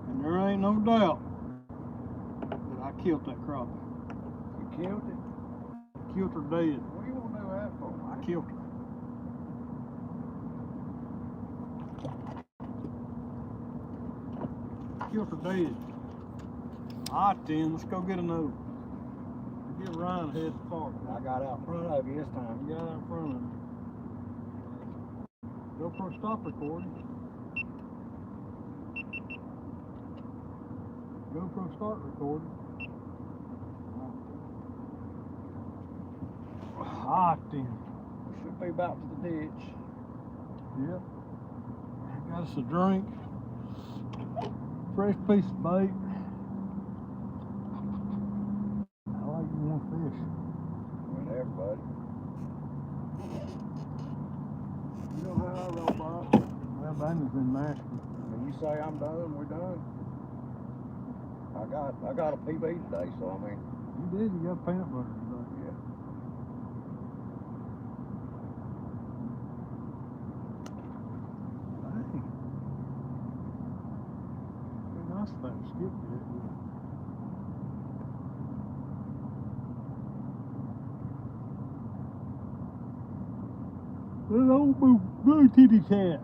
And there ain't no doubt that I killed that crappie. You killed it? Killed her dead. What do you want to do that for? I killed her. Killed her dead. Alright then, let's go get another. Get Ryan head start. I got out in front of you this time. You got out in front of me. GoPro stop recording. GoPro start recording. Alright then. We should be about to the ditch. Yep. Got us a drink. Fresh piece of bait. I like you want fish. Whatever, buddy. You know how I roll by. Well, Dana's in Nashville. When you say I'm done, we're done. I got a PB today, so I mean. You did. You got peanut butter today. Yeah. Dang. Be nice if I skip it. That old blue titty cat.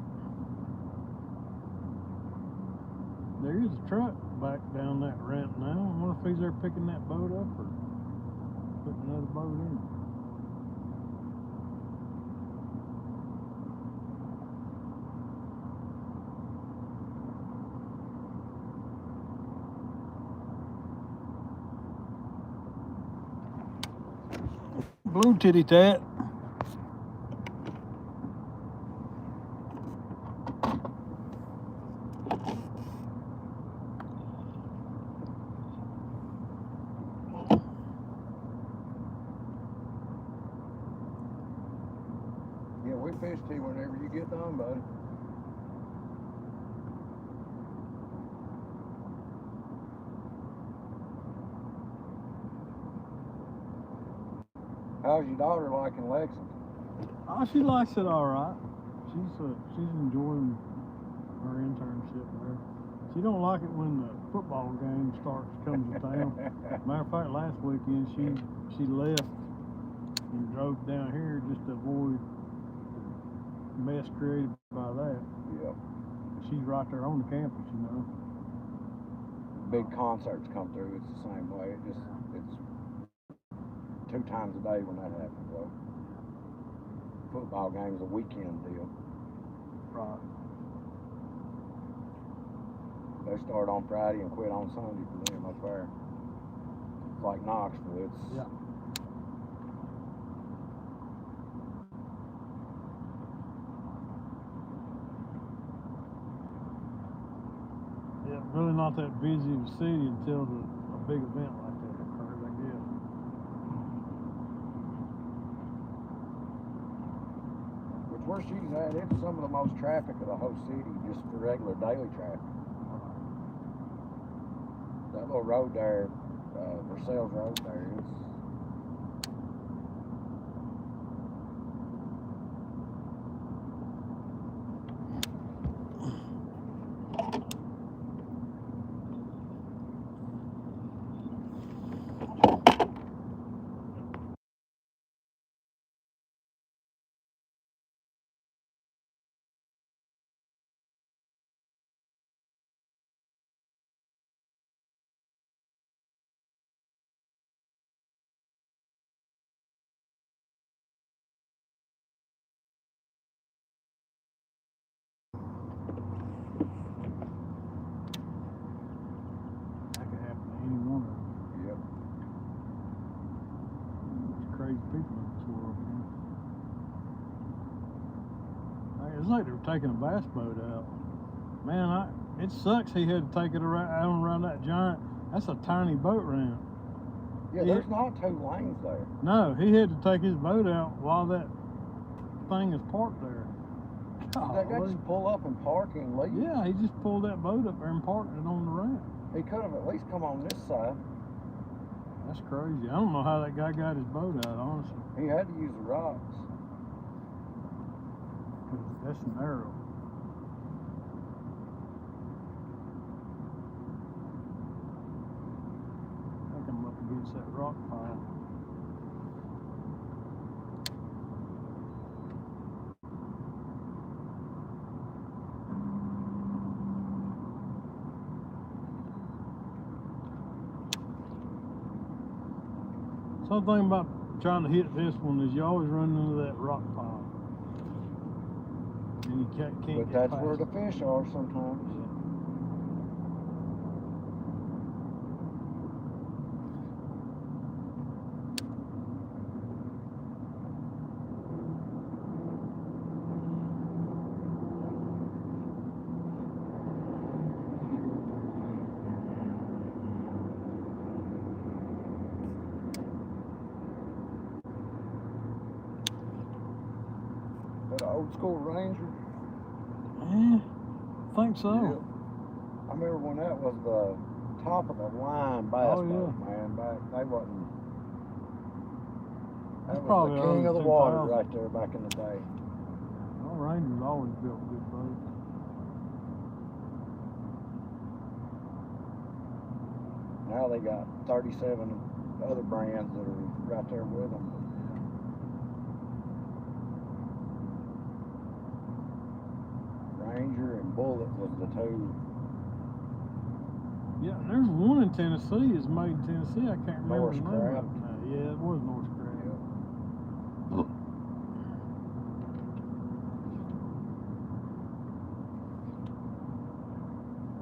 There is a truck back down that ramp now. I wonder if he's there picking that boat up or putting another boat in. Blue titty tat. Yeah, we fish to you whenever you get done, buddy. How's your daughter liking Lexington? Oh, she likes it all right. She's enjoying her internship there. She don't like it when the football game comes to town. Matter of fact, last weekend she left and drove down here just to avoid the mess created by that. Yep. She's right there on the campus, you know. Big concerts come through, it's the same way. It's 2 times a day when that happens, though. Football game's a weekend deal. Right. They start on Friday and quit on Sunday for them up there. It's like Knoxville. It's Yeah. Yeah, really not that busy of a city until a big event like that occurs, I guess. Which where she's at, it's some of the most traffic of the whole city, just for regular daily traffic. That little road there, Versailles Road there, it's crazy people in this world, man. It's like they were taking a bass boat out. Man, it sucks he had to take it around that giant. That's a tiny boat ramp. Yeah, there's not 2 lanes there. No, he had to take his boat out while that thing is parked there. They just pull up and park and leave. Yeah, he just pulled that boat up there and parked it on the ramp. He could have at least come on this side. That's crazy. I don't know how that guy got his boat out, honestly. He had to use the rocks. 'Cause that's narrow. I think I'm up against that rock pile. Something about trying to hit this one is you always run into that rock pile. And you can't But get that's past where it. the fish are sometimes. That old school Ranger. Yeah, I think so. Yeah. I remember when that was the top of the line bass Oh, boat, yeah. man. Back they wasn't. That's That was probably the king of the early water 2000s. right there back in the day. Well, Rangers always built good boats. Now they got 37 other brands that are right there with them. Ranger and Bullet was the 2. Yeah, there's one in Tennessee. It's made in Tennessee. I can't remember Norse the name of Crab. it now. Yeah, it was Norse Crab.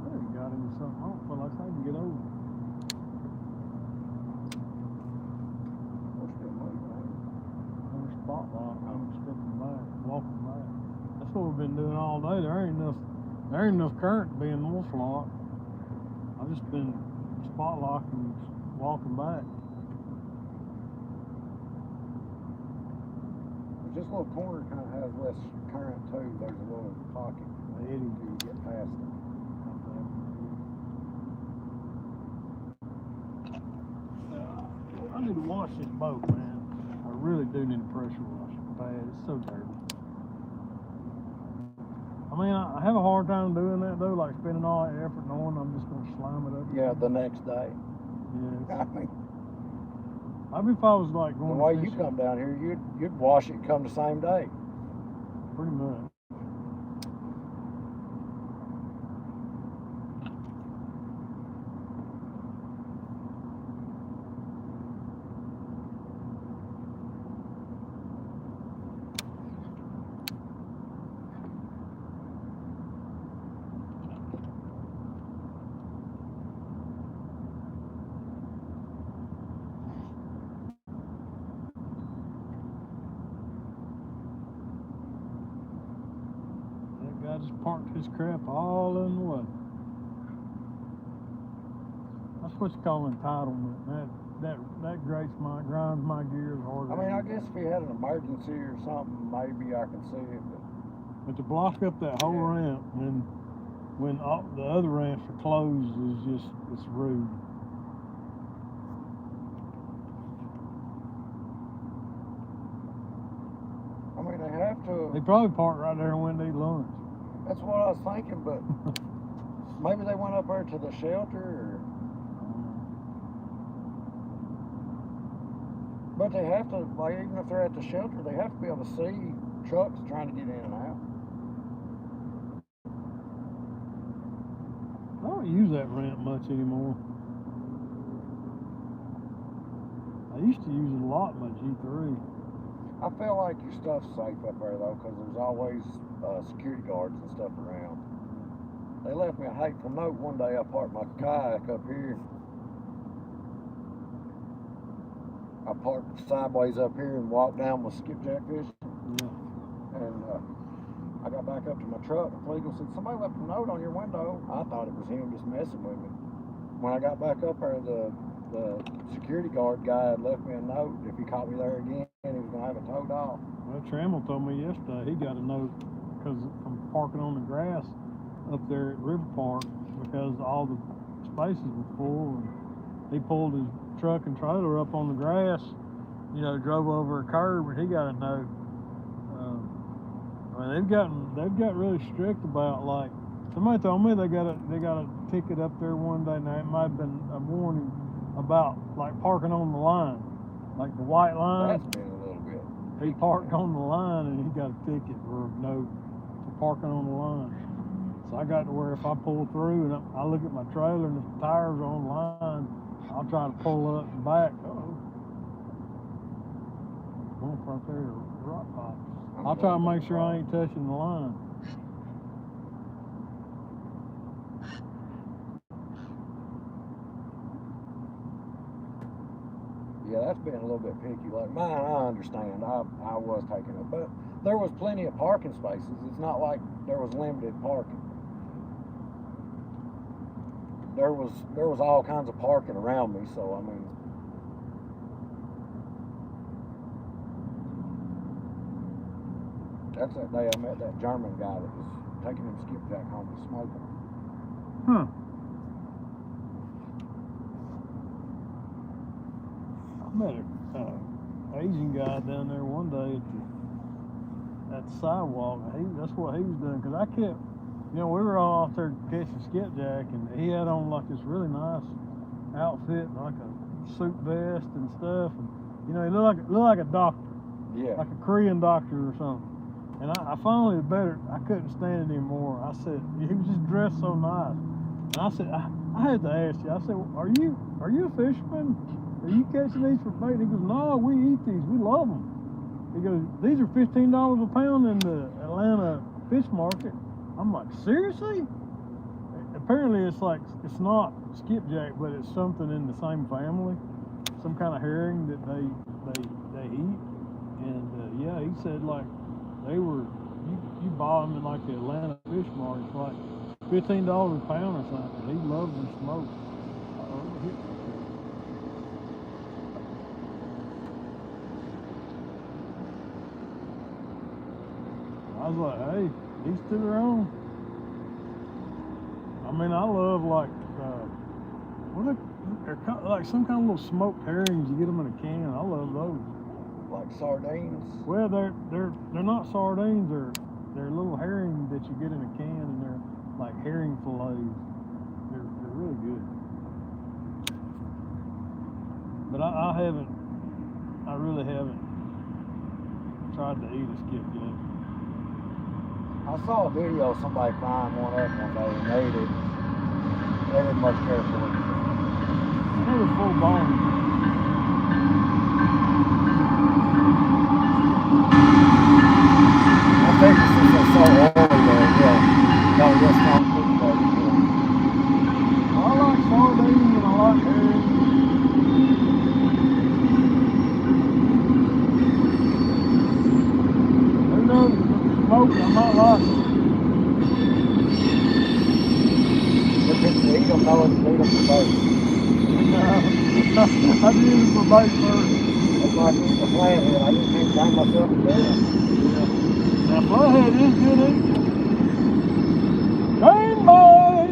There you got him something. I don't feel like I can get over. What's that money, man? On the spot lock. I'm stepping back, walking back. That's what we've been doing all day. There ain't enough current to be in North Lock. I've just been spot locking, walking back. This little corner kind of has less current too. There's a little pocket. The eddy. Until you get past it. I need to wash this boat, man. I really do need to pressure wash it bad. It's so dirty. I mean, I have a hard time doing that though, like spending all that effort knowing I'm just gonna slime it up. Yeah, the next day. Yeah. I mean, Maybe if I was like the going way to you fish, come down here, you'd wash it and come the same day. pretty much. That guy just parked his crap all in the way. That's what you call entitlement. That grinds my gears harder. I mean, I guess if you had an emergency or something, maybe I could see it. But to block up that whole ramp when all the other ramps are closed is it's rude. I mean, they have to. They probably parked right there and went to eat lunch. That's what I was thinking, but maybe they went up there to the shelter. Or, but they have to, like, even if they're at the shelter, they have to be able to see trucks trying to get in and out. I don't use that ramp much anymore. I used to use it a lot in my G3. I feel like your stuff's safe up there, though, because there's always security guards and stuff around. They left me a hateful note one day. I parked my kayak up here. I parked sideways up here and walked down with skipjack fishing. Yeah. And I got back up to my truck. The Flegel said, somebody left a note on your window. I thought it was him just messing with me. When I got back up there, the security guard guy had left me a note. If he caught me there again, he was going to have it towed off. Well, Trammell told me yesterday he got a note because from parking on the grass up there at River Park because all the spaces were full, and he pulled his truck and trailer up on the grass, you know, drove over a curb, and he got a note. I mean, they've got really strict about, like, somebody told me they got a ticket up there one day. Now it might have been a warning about like parking on the line, like the white line. That's been a little bit. He parked on the line and he got a ticket or a note for parking on the line. So I got to where if I pull through and I look at my trailer and the tires are on the line, I'll try to pull up and back. Bump right there, rock pop. I'll try to make sure I ain't touching the line. Yeah, that's been a little bit picky. Like mine, I understand. I was taking it, but there was plenty of parking spaces. It's not like there was limited parking. There was all kinds of parking around me. So I mean, that's that day I met that German guy that was taking him skipjack home to smoke them. Huh. I met an Asian guy down there one day at the sidewalk. That's what he was doing, because I kept, you know, we were all out there catching skipjack, and he had on like this really nice outfit, like a suit vest and stuff, and you know, he looked like a doctor, Yeah. like a Korean doctor or something. And I finally I couldn't stand it anymore. I said, he was just dressed so nice. And I said, I had to ask you, I said, are you a fisherman? Are you catching these for bait? He goes, no, we eat these. We love them. He goes, these are $15 a pound in the Atlanta fish market. I'm like, seriously? Apparently it's not skipjack, but it's something in the same family. Some kind of herring that they eat. And yeah, he said like they were, you buy them in like the Atlanta fish market for like $15 a pound or something. He loves them smoked. I was like, hey, each to their own. I mean, I love like, they're like some kind of little smoked herrings. You get them in a can. I love those. Like sardines. Well, they're not sardines. They're little herring that you get in a can, and they're like herring fillets. They're really good. But I really haven't tried to eat a skipjack. I saw a video of somebody frying one up one day and they ate it. They didn't much care for it. They were full bone. I think it's just so oily there, yeah. Got a real strong cook flavor to it. I like sardines and I like herring. Who knows? Smoke, I might like it. But if you eat them, know it's eat them for bait. I do it for bait first. It's like eating a flathead. I just can't bring myself to do it. Now, flathead is good eating. Game boy!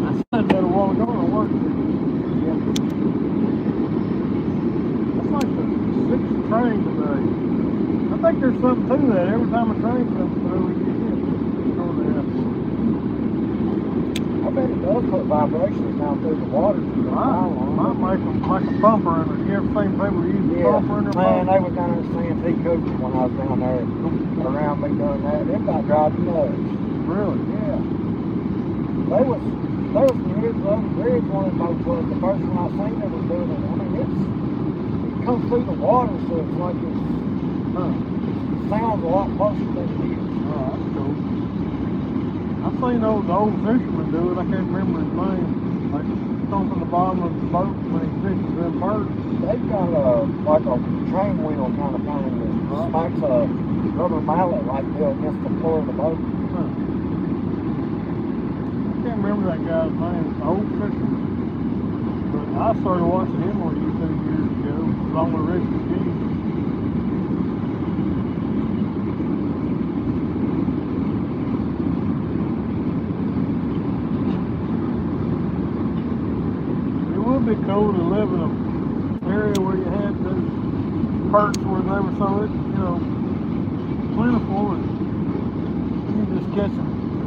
I said that a while ago when I worked there. Yeah. That's like the 6th train today. I think there's something to that. Every time a train comes through, we get hit. Going to the airport. I bet it does put vibrations down through the water. Might make them like a bumper in it. You ever seen people use a bumper in their man, boat? they was down there seeing T. Cooper when I was down there around me doing that. It about drive me nuts. Really? Yeah. There was years ago, the bridge one of those was the first one I seen that was doing it. I mean, it comes through the water, so it's like it sounds a lot closer than it is. Oh, that's cool. I've seen those old fishermen do it. I can't remember his name. Like come from the bottom of the boat when he fishes them birds. They've got like a train wheel kind of thing that smacks a rubber mallet like this against the floor of the boat. Huh. I can't remember that guy's name. It's an old fisherman. But I started watching him on YouTube years ago, along with Richard King. It would be cool to live in an area where you had those perks where they were so, plentiful and you can just catch a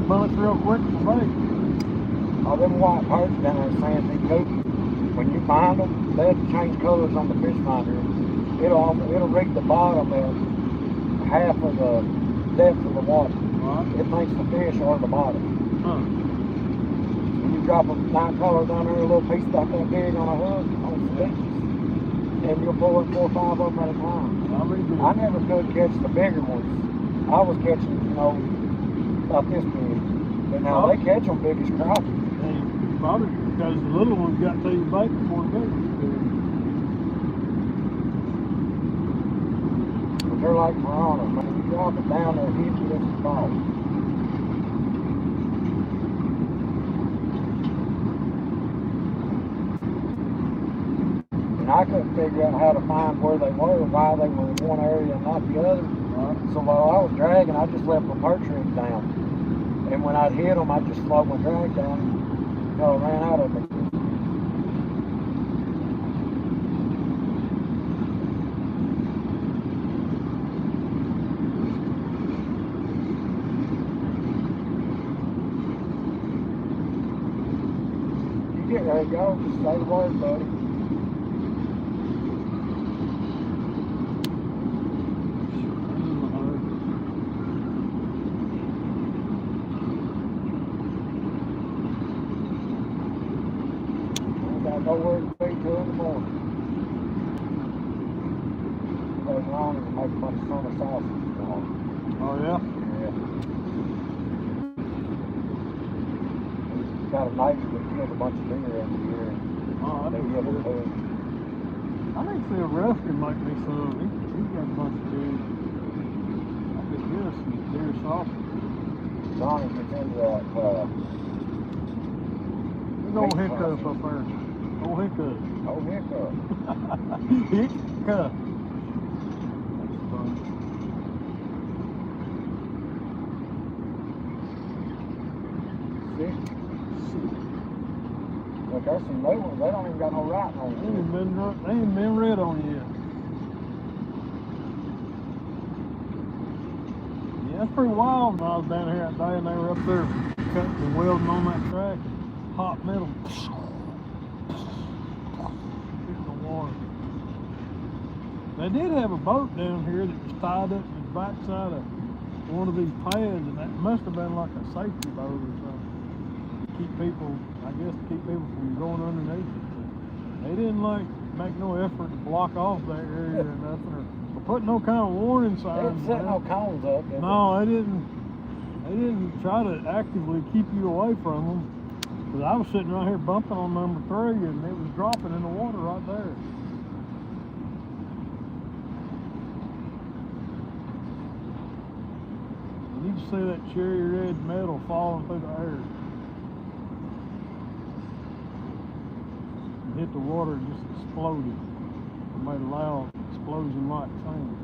bunch real quick for bait. All them white perch down there saying they cook. When you find them, they'll change colors on the fish finder. It'll read the bottom at half of the depth of the water. Right. It thinks the fish are the bottom. Huh. When you drop a night color down there, a little piece about that big on a hook, on some stitches, and you'll pull up 4 or 5 of them at a time. I never could catch the bigger ones. I was catching, about this big. But now they catch them big as crappie. Probably because the little ones got to your bait before the big ones do. But they're like piranhas, man. You drop it down there, hit you with the ball. And I couldn't figure out how to find where they were, why they were in one area and not the other. So while I was dragging, I just left my perch rings down. And when I'd hit them, I'd just slow my drag down until I ran out of them. You get ready to go, just say the word, buddy. Nowhere to be till in the morning. Goes on and make a bunch of summer sausage tomorrow. Oh yeah? Yeah. Got a neighbor that kills a bunch of deer every year. Oh, They give them food. I think Sylvester might be some. He's got a bunch of deer. I could get us some deer sausage. Johnny gets into that. Big old hiccup up there. Old hiccup. Oh, hiccup. Hiccup. That's fun. See? Look, there's some new ones. They don't even got no writing on They them. ain't been red on you yet. Yeah, it's pretty wild when I was down here that day and they were up there cutting and welding on that track. Hot metal. Hitting the water. They did have a boat down here that was tied up to the backside of one of these pads, and that must have been like a safety boat or something. To keep people, I guess, to keep people from going underneath it. They didn't make no effort to block off that area or nothing, or put no kind of warning They signs. didn't set no cones up, did they? No, they didn't. They didn't try to actively keep you away from them. Because I was sitting right here bumping on number 3, and it was dropping in the water right there. And you can see that cherry red metal falling through the air. It hit the water and just exploded. It made a loud explosion-like sound.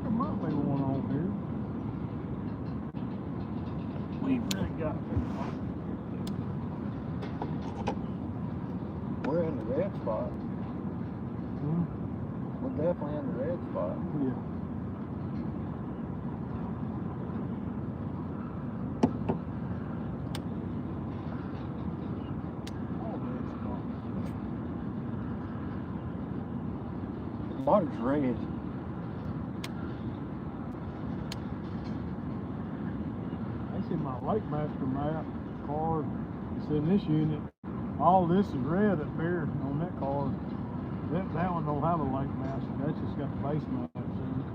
There might be one on here. We've really got We're in the red spot. Hmm? We're definitely in the red spot. Yeah. The water's red. my Lake Master map card. It's in this unit. All this is red up here on that card. That one don't have a Lake Master. That's just got the base maps in it.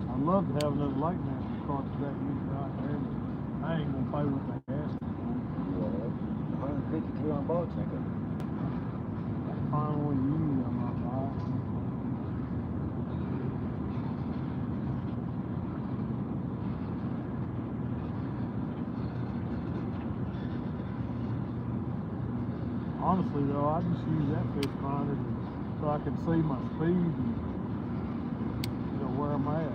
I'd love to have another Lake Master card for that unit right there, but I ain't gonna pay what they asked me for. Well, $150, $200, ain't it? That final unit I'm not buying. Honestly though, I just use that fish finder so I can see my speed and where I'm at.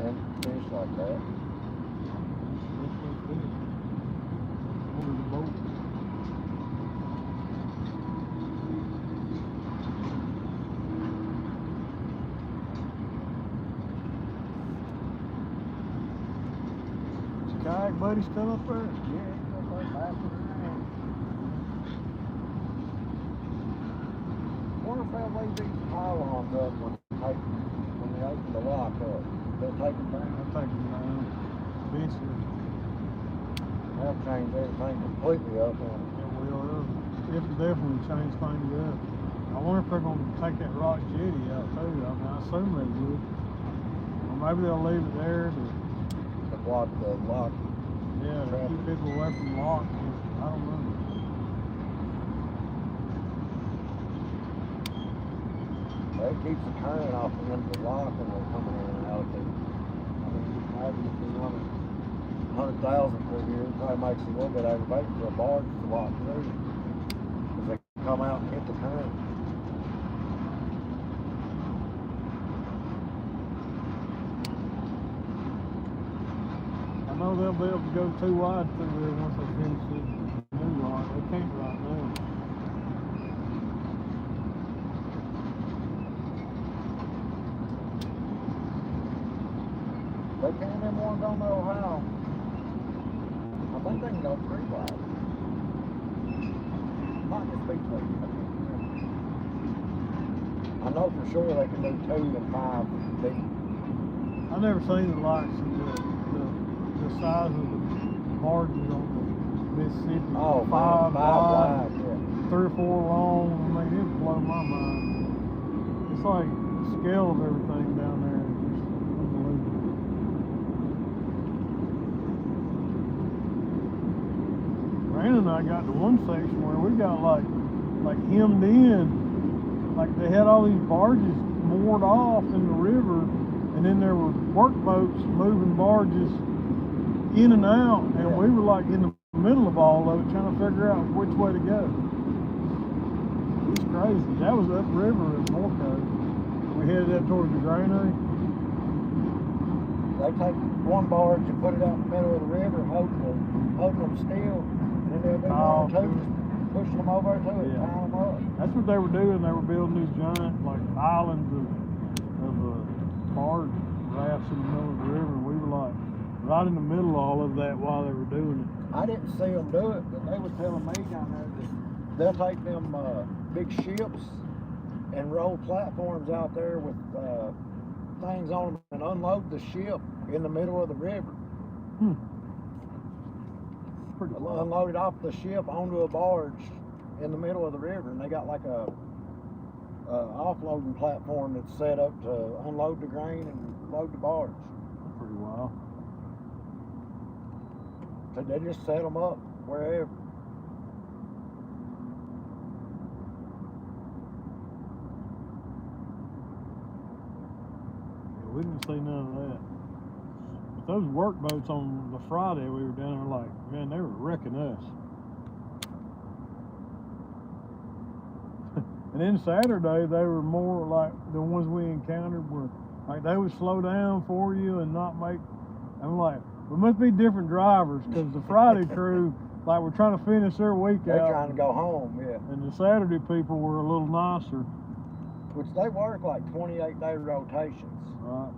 And fish like that. Under the boat. Is your kayak buddy still up there? Yeah, he's up there bouncing around. Wonder if they'll leave these pylons up when they open the lock up. They'll take them down. I'll take him down. Eventually. They'll change everything completely up on it. It will. It'll definitely change things up. I wonder if they're going to take that rock jetty out too. I mean, I assume they would. Or maybe they'll leave it there to Block the lock. yeah, to keep people away from the lock. I don't know. It keeps the current off the end of the lock when they're coming in and out. I mean, maybe if you run 100,000 through here, it probably makes it a little bit aggravating for a barge to walk through. Because they come out and hit the current. I know they'll be able to go too wide through there once they finish this new lock. They can't right now. They can, them ones on the Ohio. I think they can go 3 wide. Might just be 2. I know for sure they can do 2 and 5 deep. I've never seen the likes of the size of the barges on the Mississippi. Oh, 5 wide, yeah. 3 or 4 long. I mean, it'd blow my mind. It's like the scale of everything down there is just unbelievable. Brandon and I got to one section where we got like hemmed in, like they had all these barges moored off in the river, and then there were workboats moving barges in and out, and we were like in the middle of all of it trying to figure out which way to go. It's crazy. That was upriver in Norco. We headed up towards the granary. They take one barge and put it out in the middle of the river, holding them still, and then they'll be going to pushing them over to it, tying them up. That's what they were doing. They were building these giant like islands of barge rafts in the middle of the river. And we were like right in the middle of all of that while they were doing it. I didn't see them do it, but they were telling me down there that they'll take them big ships and roll platforms out there with things on them and unload the ship in the middle of the river. Pretty wild. Unload it off the ship onto a barge in the middle of the river, and they got like a offloading platform that's set up to unload the grain and load the barge. Pretty wild. So they just set them up wherever. Yeah, we didn't see none of that. But those workboats on the Friday we were down there, like, man, they were wrecking us. And then Saturday, they were more like the ones we encountered were like they would slow down for you and not make. I'm like, we must be different drivers because the Friday crew, like, we're trying to finish their week They're out. trying to go home, yeah. And the Saturday people were a little nicer. Which they work like 28-day rotations. Right.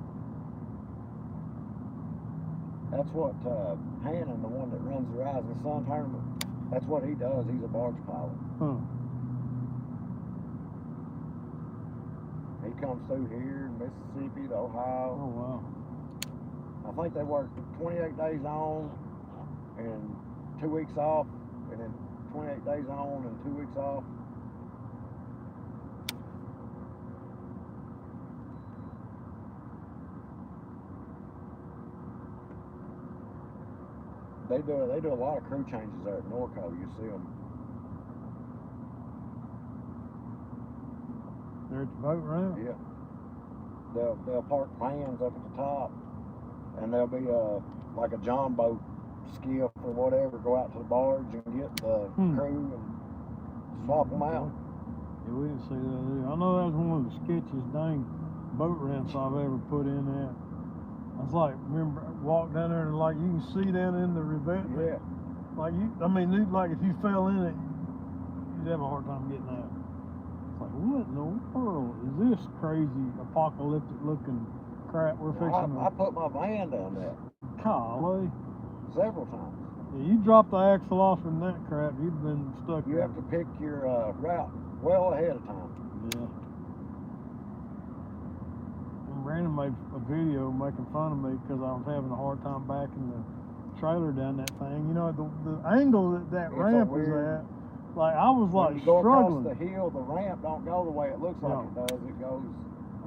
That's what Hannon, the one that runs the Rising Sun tournament, that's what he does. He's a barge pilot. Huh. He comes through here, Mississippi, the Ohio. Oh, wow. think they work 28 days on and 2 weeks off, and then 28 days on and 2 weeks off. They do a lot of crew changes there at Norco. You see them. They're at the boat ramp? Yeah. They'll park vans up at the top, and there'll be like a John boat skiff or whatever, go out to the barge and get the crew and swap them out. Yeah, we didn't see that either. I know that was one of the sketchiest dang boat ramps I've ever put in there. I was like, remember, walk down there and like you can see down in the revetment. Yeah. Like like if you fell in it, you'd have a hard time getting out. It's like, what in the world is this crazy apocalyptic looking crap we're fixing? I put my van down there Golly. several times. Yeah, you dropped the axle off in that crap, you'd been stuck You there. have to pick your route well ahead of time. Yeah. And Brandon made a video making fun of me because I was having a hard time backing the trailer down that thing. You know, the angle that It's ramp a is weird- at, like I was When like you go struggling. across the hill, the ramp don't go the way it looks like No. it does. It goes.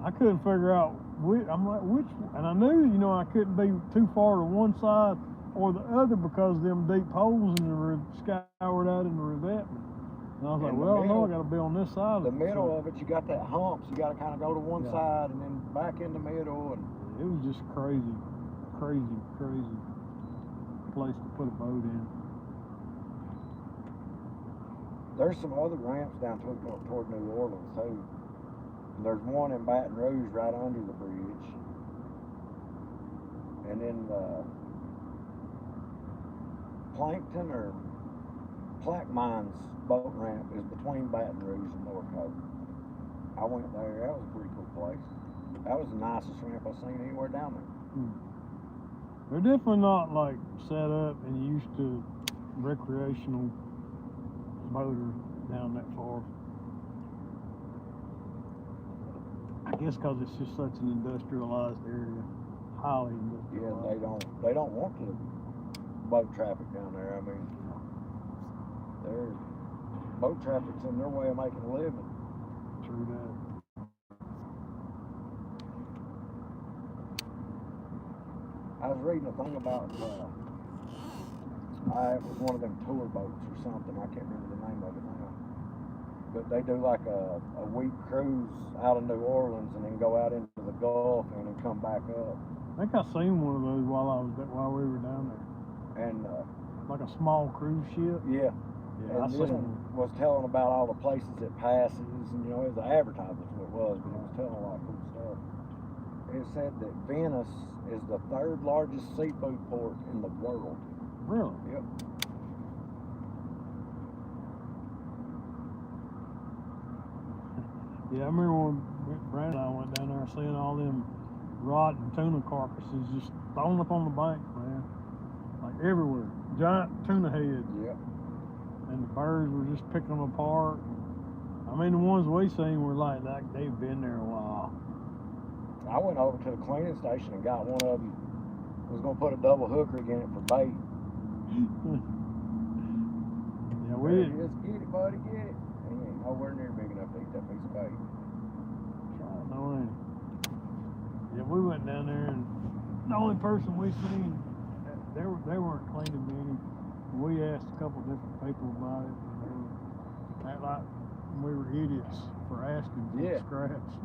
I couldn't figure out which, I'm like, which, and I knew, you know, I couldn't be too far to one side or the other because of them deep holes in the scoured out in the revetment. And I was like, In the well, I know I middle- got to be on this side. The middle of it, you got that hump, so you got to kind of go to one Yeah. side and then back in the middle. And It was just crazy place to put a boat in. there's some other ramps down toward New Orleans too. And there's one in Baton Rouge right under the bridge. And then Plankton or Plaquemines boat ramp is between Baton Rouge and Norco. I went there. That was a pretty cool place. That was the nicest ramp I've seen anywhere down there. They're definitely not like set up and used to recreational motor down that far. I guess because it's just such an industrialized area, highly Yeah, industrialized. they don't want the boat traffic down there. I mean, their boat traffic's in their way of making a living. True that. I was reading a thing about it was one of them tour boats or something. I can't remember the name of it now. But they do like a week cruise out of New Orleans and then go out into the Gulf and then come back up. I think I seen one of those while we were down there. And Like a small cruise ship. yeah, Yeah, I and seen this one. one was telling about all the places it passes, and you know, it was an advertisement what it was, but it was telling a lot of cool stuff. It said that Venice is the third largest seafood port in the world. Really? Yep. Yeah, I remember when Brandon and I went down there seeing all them rotten tuna carcasses just thrown up on the banks, man. Like everywhere. Giant tuna heads. Yep. And the birds were just picking them apart. I mean, the ones we seen were like they've been there a while. I went over to the cleaning station and got one of them. Was gonna put a double hook rig in it for bait. Yeah, we There didn't. it is. Get it, buddy, get it. And he ain't nowhere near big enough to eat that piece of bait. No, yeah, we went down there and the only person we seen, they weren't cleaning many. We asked a couple different people about it, and they were act like we were idiots for asking for Yeah. scraps.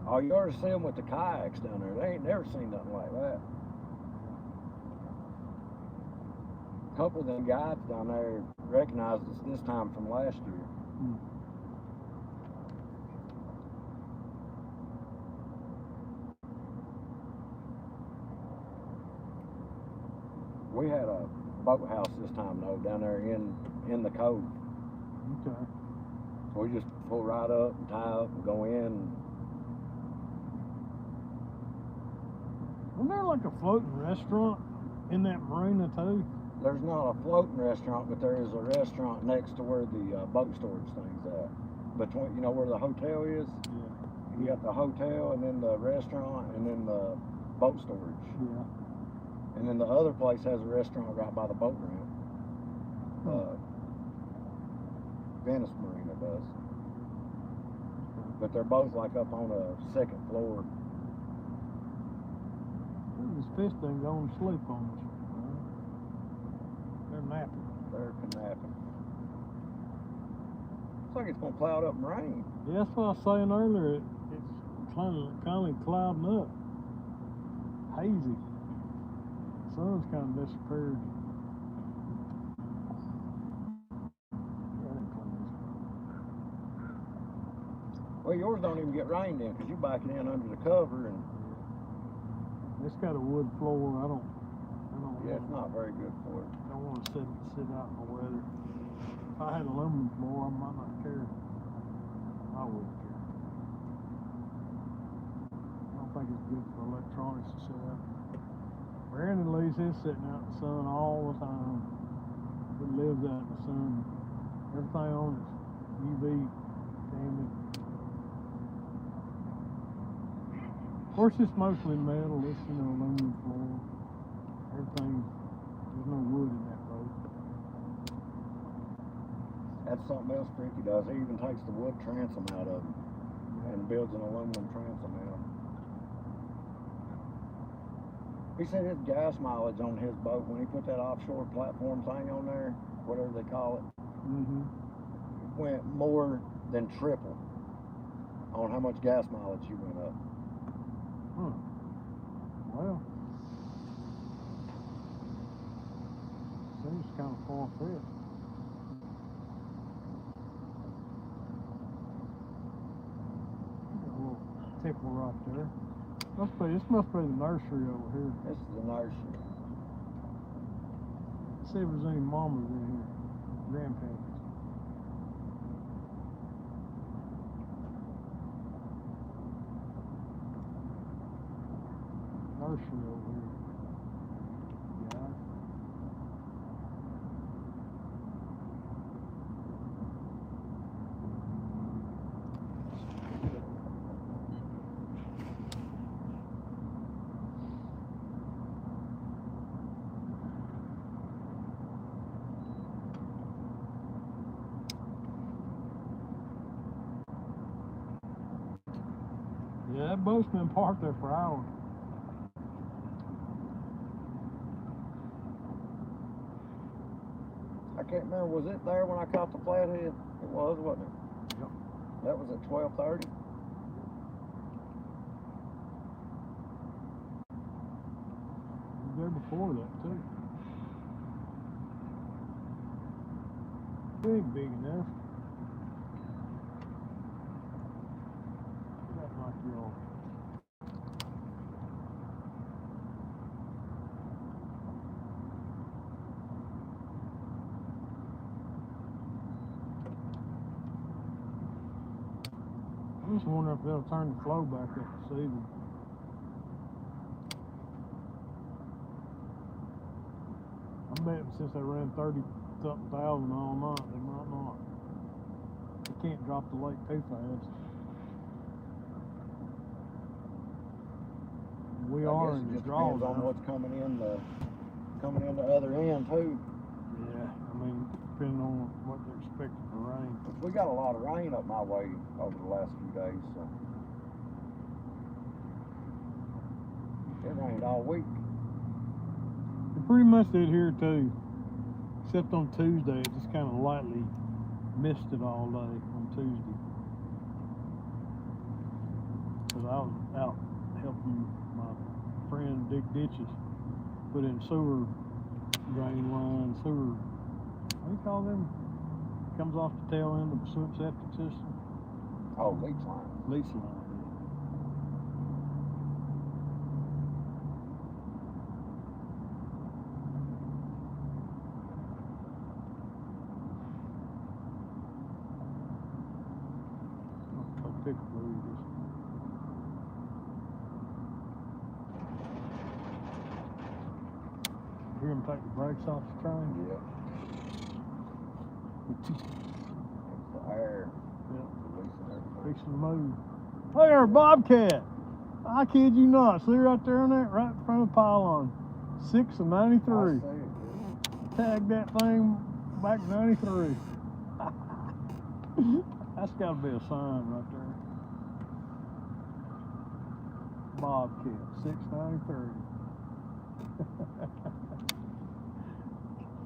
Oh, you ought to see them with the kayaks down there. They ain't never seen nothing like that. A couple of them guides down there recognized us this time from last year. We had a boathouse this time though down there in the cove. Okay. So we just pull right up and tie up and go in. Wasn't there like a floating restaurant in that marina too? There's not a floating restaurant, but there is a restaurant next to where the boat storage thing's at. Between, you know where the hotel is? Yeah. You got the hotel and then the restaurant and then the boat storage. Yeah. And then the other place has a restaurant right by the boat ramp. Venice Marina does. But they're both like up on a second floor. This fish thing going to sleep on us. They're napping. They're napping. Looks like it's gonna cloud up and rain. Yeah, that's what I was saying earlier. It's kind of clouding up. Hazy. The sun's kind of disappeared. Well, yours don't even get rained in because you back it in under the cover, and It's got a wood floor. I don't. yeah, it's not very good for it. I don't want to sit out in the weather. If I had an aluminum floor, I might not care. I wouldn't care. I don't think it's good for electronics to sit out. Brandon leaves his sitting out in the sun all the time. He lives out in the sun. Everything on it's UV damage. Of course, it's mostly metal. It's aluminum floor. Everything. There's no wood in that boat. That's something else Ricky does. He even takes the wood transom out of them and builds an aluminum transom out. He said his gas mileage on his boat, when he put that offshore platform thing on there, whatever they call it, went more than triple on how much gas mileage he went up. Well, seems kind of far-fetched. A little tickle right there. This must be the nursery over here. This is the nursery. See if there's any mamas in here. Grandparents. Nursery over here. Yeah. Yeah, that boat's been parked there for hours. I can't remember, was it there when I caught the flathead? It was, wasn't it? Yep. That was at 12:30. It was there before that too. Big enough. That might be all. I just wonder if they'll turn the flow back up this season. I bet since they ran 30-something thousand all night, they might not. They can't drop the lake too fast. We I are guess in it the just draw depends on now. what's coming in the other end too. Yeah, I mean, depending on what they're expecting for rain. We got a lot of rain up my way over the last few days, so it rained all week. It pretty much did here too, except on Tuesday. It just kind of lightly misted all day on Tuesday. Because I was out helping my friend dig ditches, put in sewer drain lines, sewer, what do you call them? Comes off the tail end of the septic system. Oh, leach line. Leach line. Pick a blue, just hear him take the brakes off the train. Yeah. It's the air. Yeah. Releasing everything. Fixing to move. Hey there, Bobcat! I kid you not. See right there on that, right in front of the pylon. 6 of 93. I see it. Tag that thing back 93. That's got to be a sign right there. Bobcat, 693.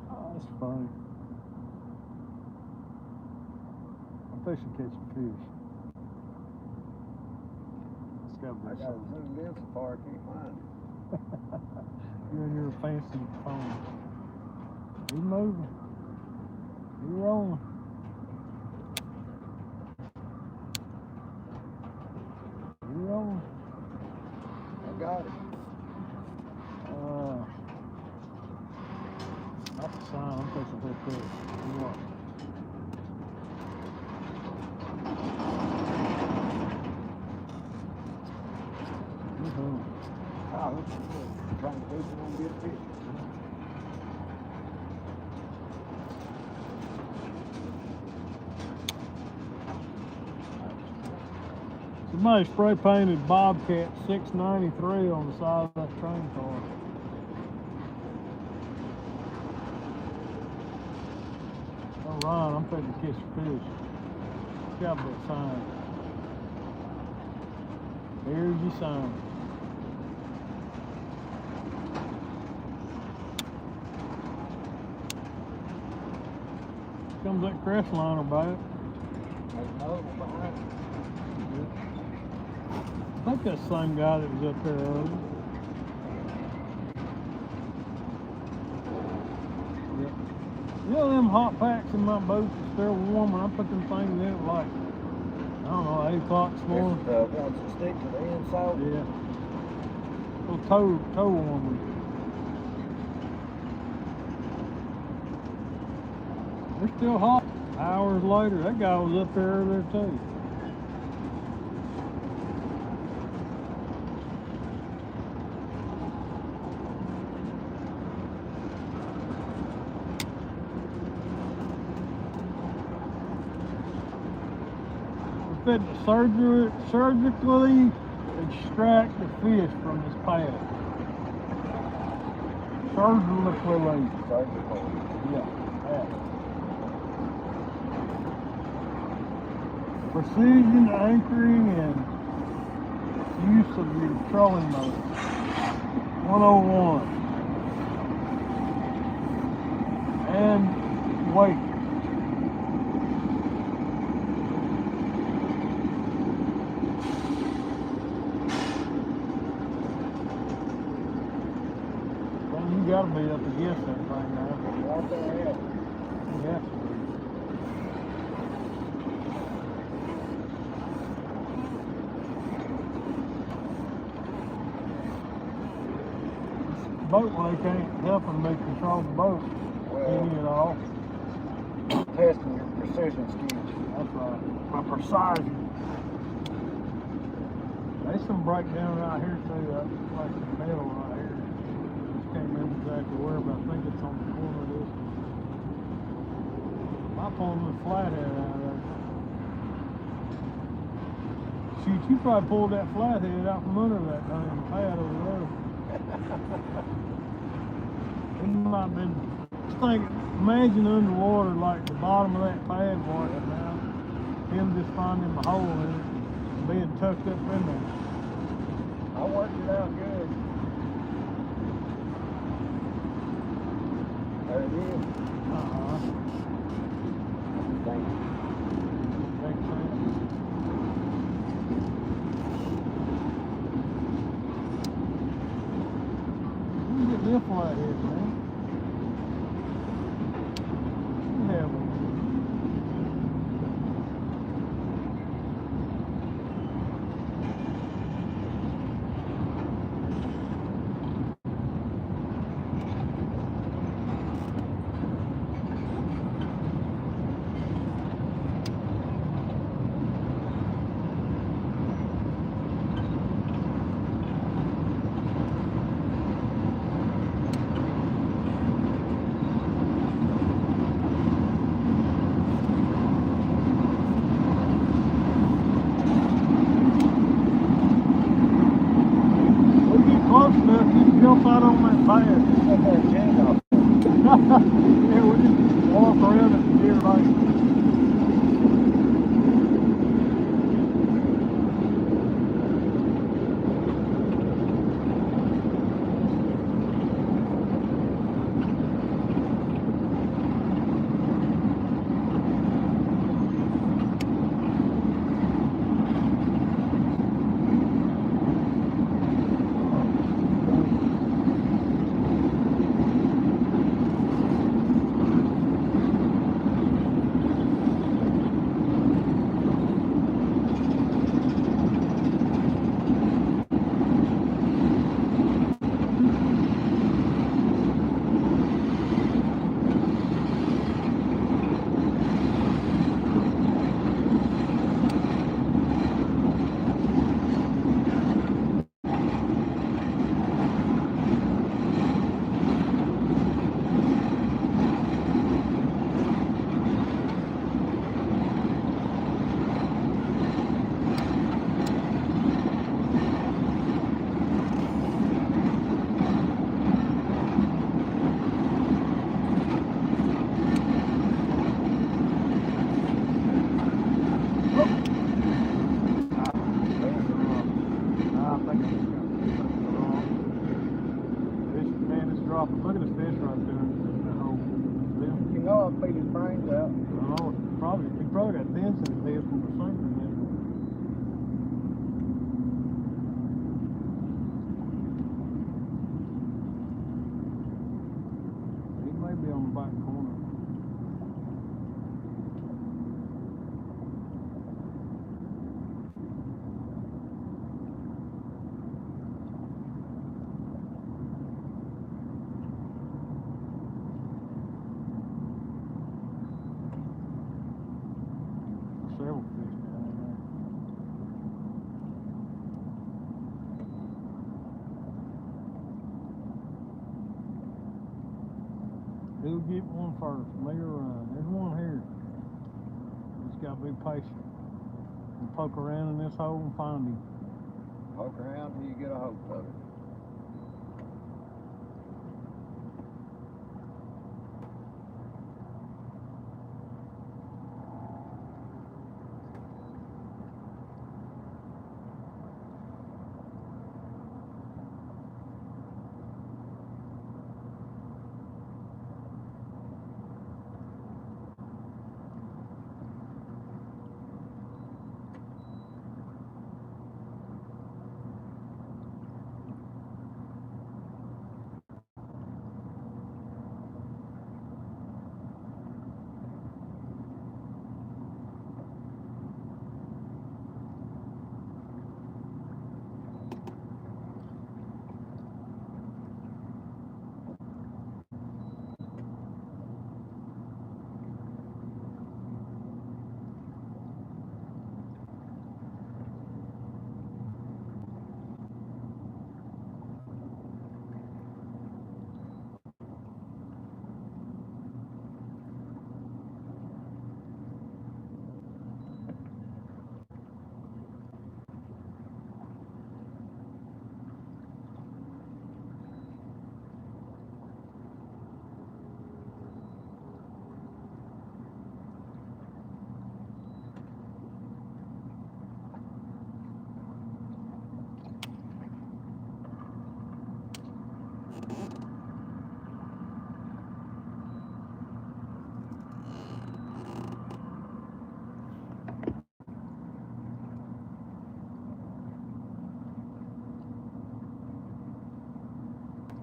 Oh, that's funny. I'm fishing catching fish. It's got to be I a got it sign. zoomed in so far I can't find it. You and your fancy phone. He moving. He rolling. He rolling. I got it. That's a sign. I'm fixing to put this. You what? Oh, that's good. Trying to do some on good fish. Somebody spray painted Bobcat 693 on the side of that train car. All right, I'm fixing to catch a fish. Got that sign. Here's your sign. Comes that crest liner back. There's another one behind it. I think that's the same guy that was up there earlier. Yep. You know them hot packs in my boat are still warm, and I put them things in at like, I don't know, 8 o'clock this morning. This is the ones that stick to the inside. Yeah. Little toe warmer. They're still hot. Hours later, that guy was up there earlier too. We're fitting to surgically extract the fish from this pad. Surgically. Surgical. Yeah. Yeah. Precision anchoring and use of your trolling motor. 101. And weight. Well, you gotta be up against that thing now. Right there. Yeah. Boat lake ain't helping me control the boat any at all. Testing your precision skills. That's right. My precision. There's some breakdown right here too. That's like the metal right here. Just can't remember exactly where, but I think it's on the corner of this. My pulling the flathead out of there. Shoot, you probably pulled that flathead out from under that damn pad over there. It might have been, imagine underwater like the bottom of that pad right now. Him just finding a hole in it and being tucked up in there. I worked it out good. There it is. Thank you. Makes sense. You get this flathead, man. Yeah, jumps out on that pad. Set that jig off. Yeah, we just walk around and get everybody. Look at the fish right there. That hole. You know I beat his brains out. Oh, he probably got dents in his head from the sinker there. He may be on the back corner. Several fish down in there. Who'll get one first? Me or Ryan? There's one here. Just gotta be patient. And poke around in this hole and find him. Poke around till you get a hold of it.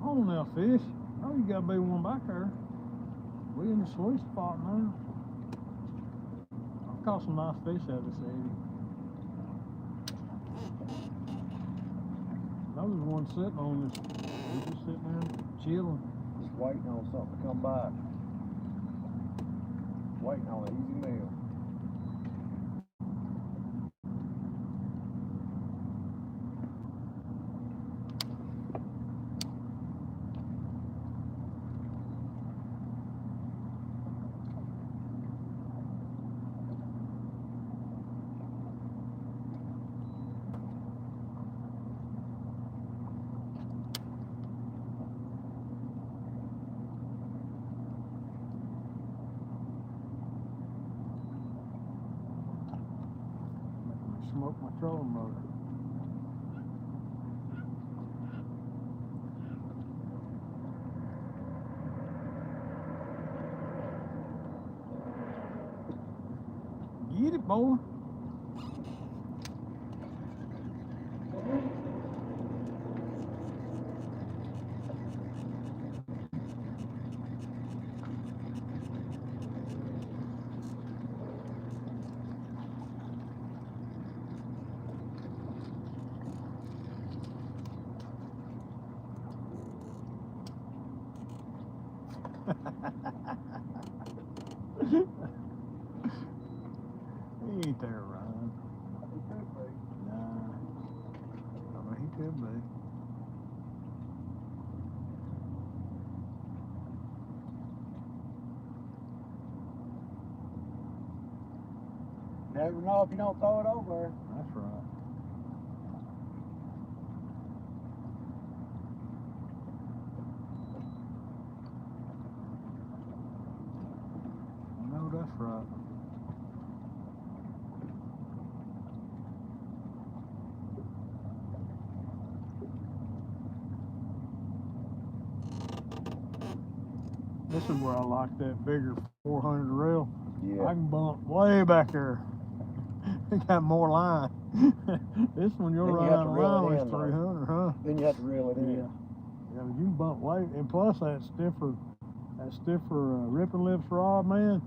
Hold on now, fish. Oh, you gotta be one back there. We in the sweet spot now. I've caught some nice fish out of this eddy. There's one sitting on this. He's just sitting there chilling. Just waiting on something to come by. Waiting on an easy meal. my trolling motor. Get it, boy. He ain't there, Ryan. He could be. Nah. I mean, he could be. Never know if you don't throw it over there. That's right. I know that's right. This is where I like that bigger 400 reel. I can bump way back there. It got more line. This one you'll Then you run have out to of reel line it with in, though. 300, huh? Then you have to reel it in. Yeah. Yeah, you can bump way, and plus that stiffer ripping lips rod, man,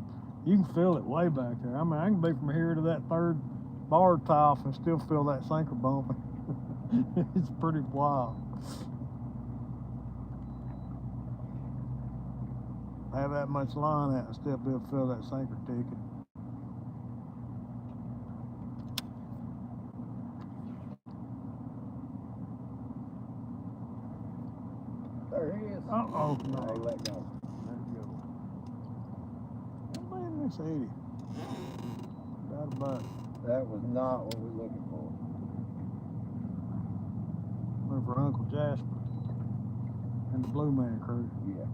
you can feel it way back there. I mean, I can be from here to that third bar top and still feel that sinker bumping. It's pretty wild. Have that much line out and still be able to feel that sinker ticking. There he is. Uh-oh, no. Hey, let go. Let it go. Oh, man, that's 80. Doubt about it. That was not what we're looking for. Went for Uncle Jasper and the Blue Man crew. Yeah.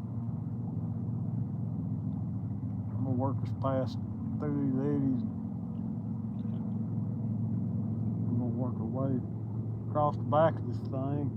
I'm gonna work us past through these eddies. I'm gonna work our way across the back of this thing.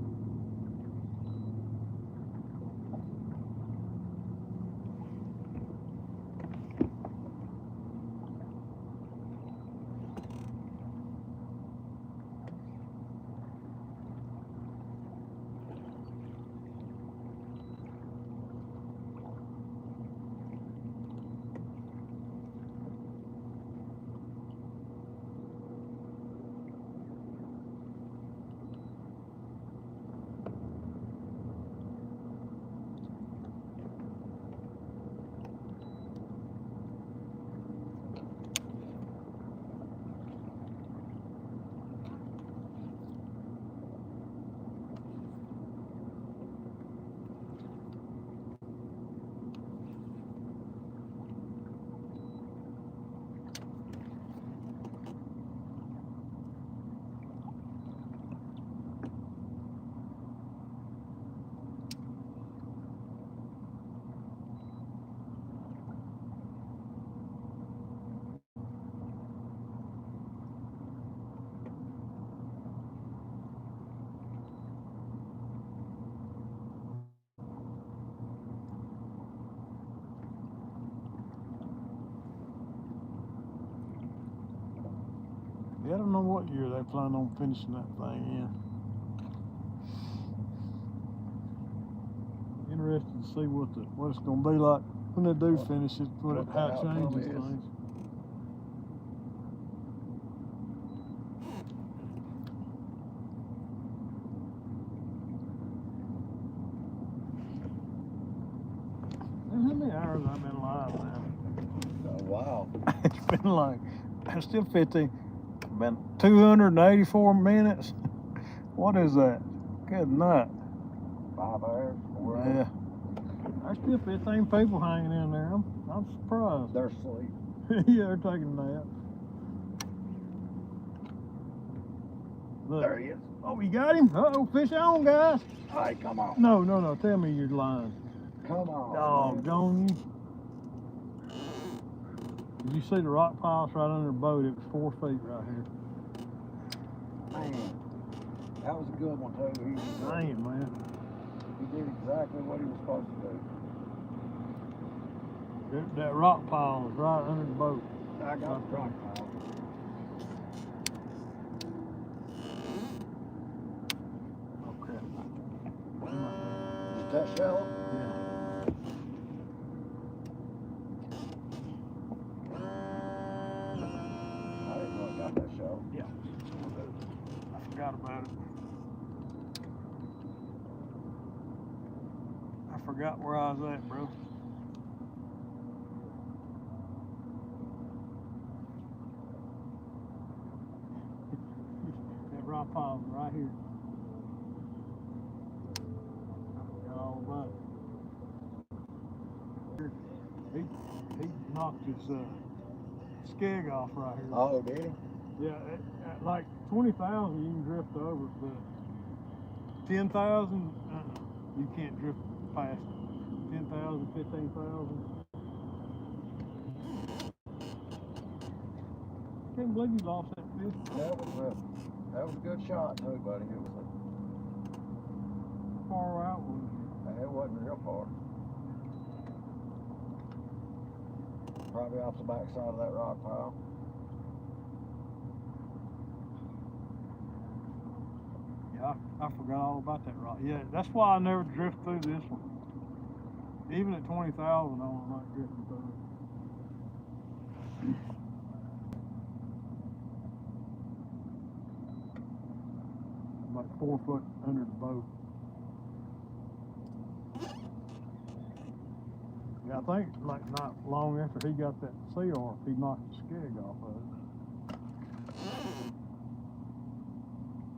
Yeah, I don't know what year they plan on finishing that thing in. Interested to see what it's gonna be like when they do finish it, how it changes things. And how many hours I've been live now? Oh, wow. It's been like, it's still 15, been 284 minutes. What is that? Good night. 5 hours? 4 hours? Yeah. There's still 15 people hanging in there. I'm surprised. They're asleep. Yeah, they're taking a nap. Look. There he is. Oh, you got him? Uh-oh, fish on, guys. Hey, come on. No, tell me your line. Come on. Doggone you. Did you see the rock piles right under the boat? It was 4 feet right here. Man, that was a good one too. Dang, man. He did exactly what he was supposed to do. That rock pile was right under the boat. I got the rock pile. Oh crap. Is that shallow? Yeah. I didn't know it got that shallow. Yeah. I forgot about it. I forgot where I was at, bro. That rock pile right here. I forgot all about it. He knocked his skeg off right here. Oh, did he? Yeah, at like 20,000 you can drift over it, but 10,000 you can't drift past it. 10,000, 15,000. Can't believe you lost that fish. That was a good shot too, buddy. It was Far out was it wasn't real far. Probably off the back side of that rock pile. yeah, I forgot all about that rock. Yeah, that's why I never drift through this one. Even at 20,000, I was not drifting through it. Like 4 foot under the boat. Yeah, I think like not long after he got that sea off, he knocked the skeg off of it.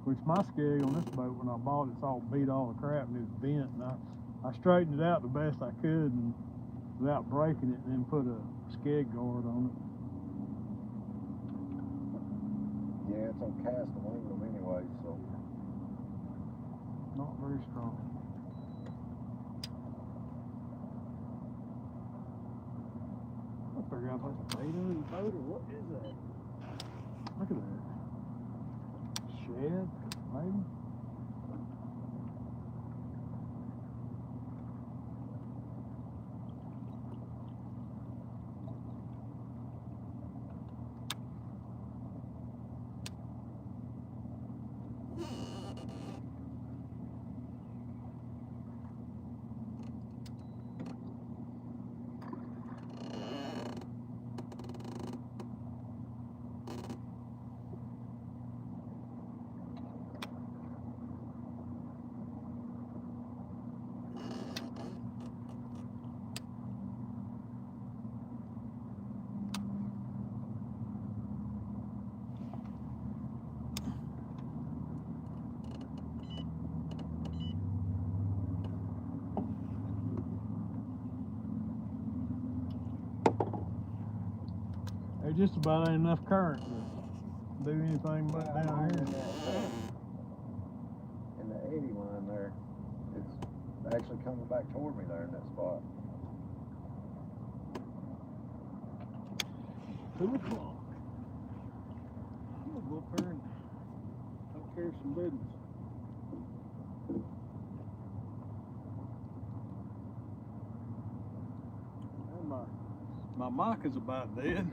Which my skeg on this boat when I bought it's all beat all the crap and it's bent, and I straightened it out the best I could and without breaking it, and then put a skeg guard on it. Yeah, it's on cast aluminum anyway, so. Not very strong. I figure out if that's a bait under the boat or what is that? Look at that. Shed, maybe? There just about ain't enough current to do anything but down here. In the 80 line there, it's actually coming back toward me there in that spot. 2 o'clock. I'm gonna go up there and take care of some business. And my mic is about dead.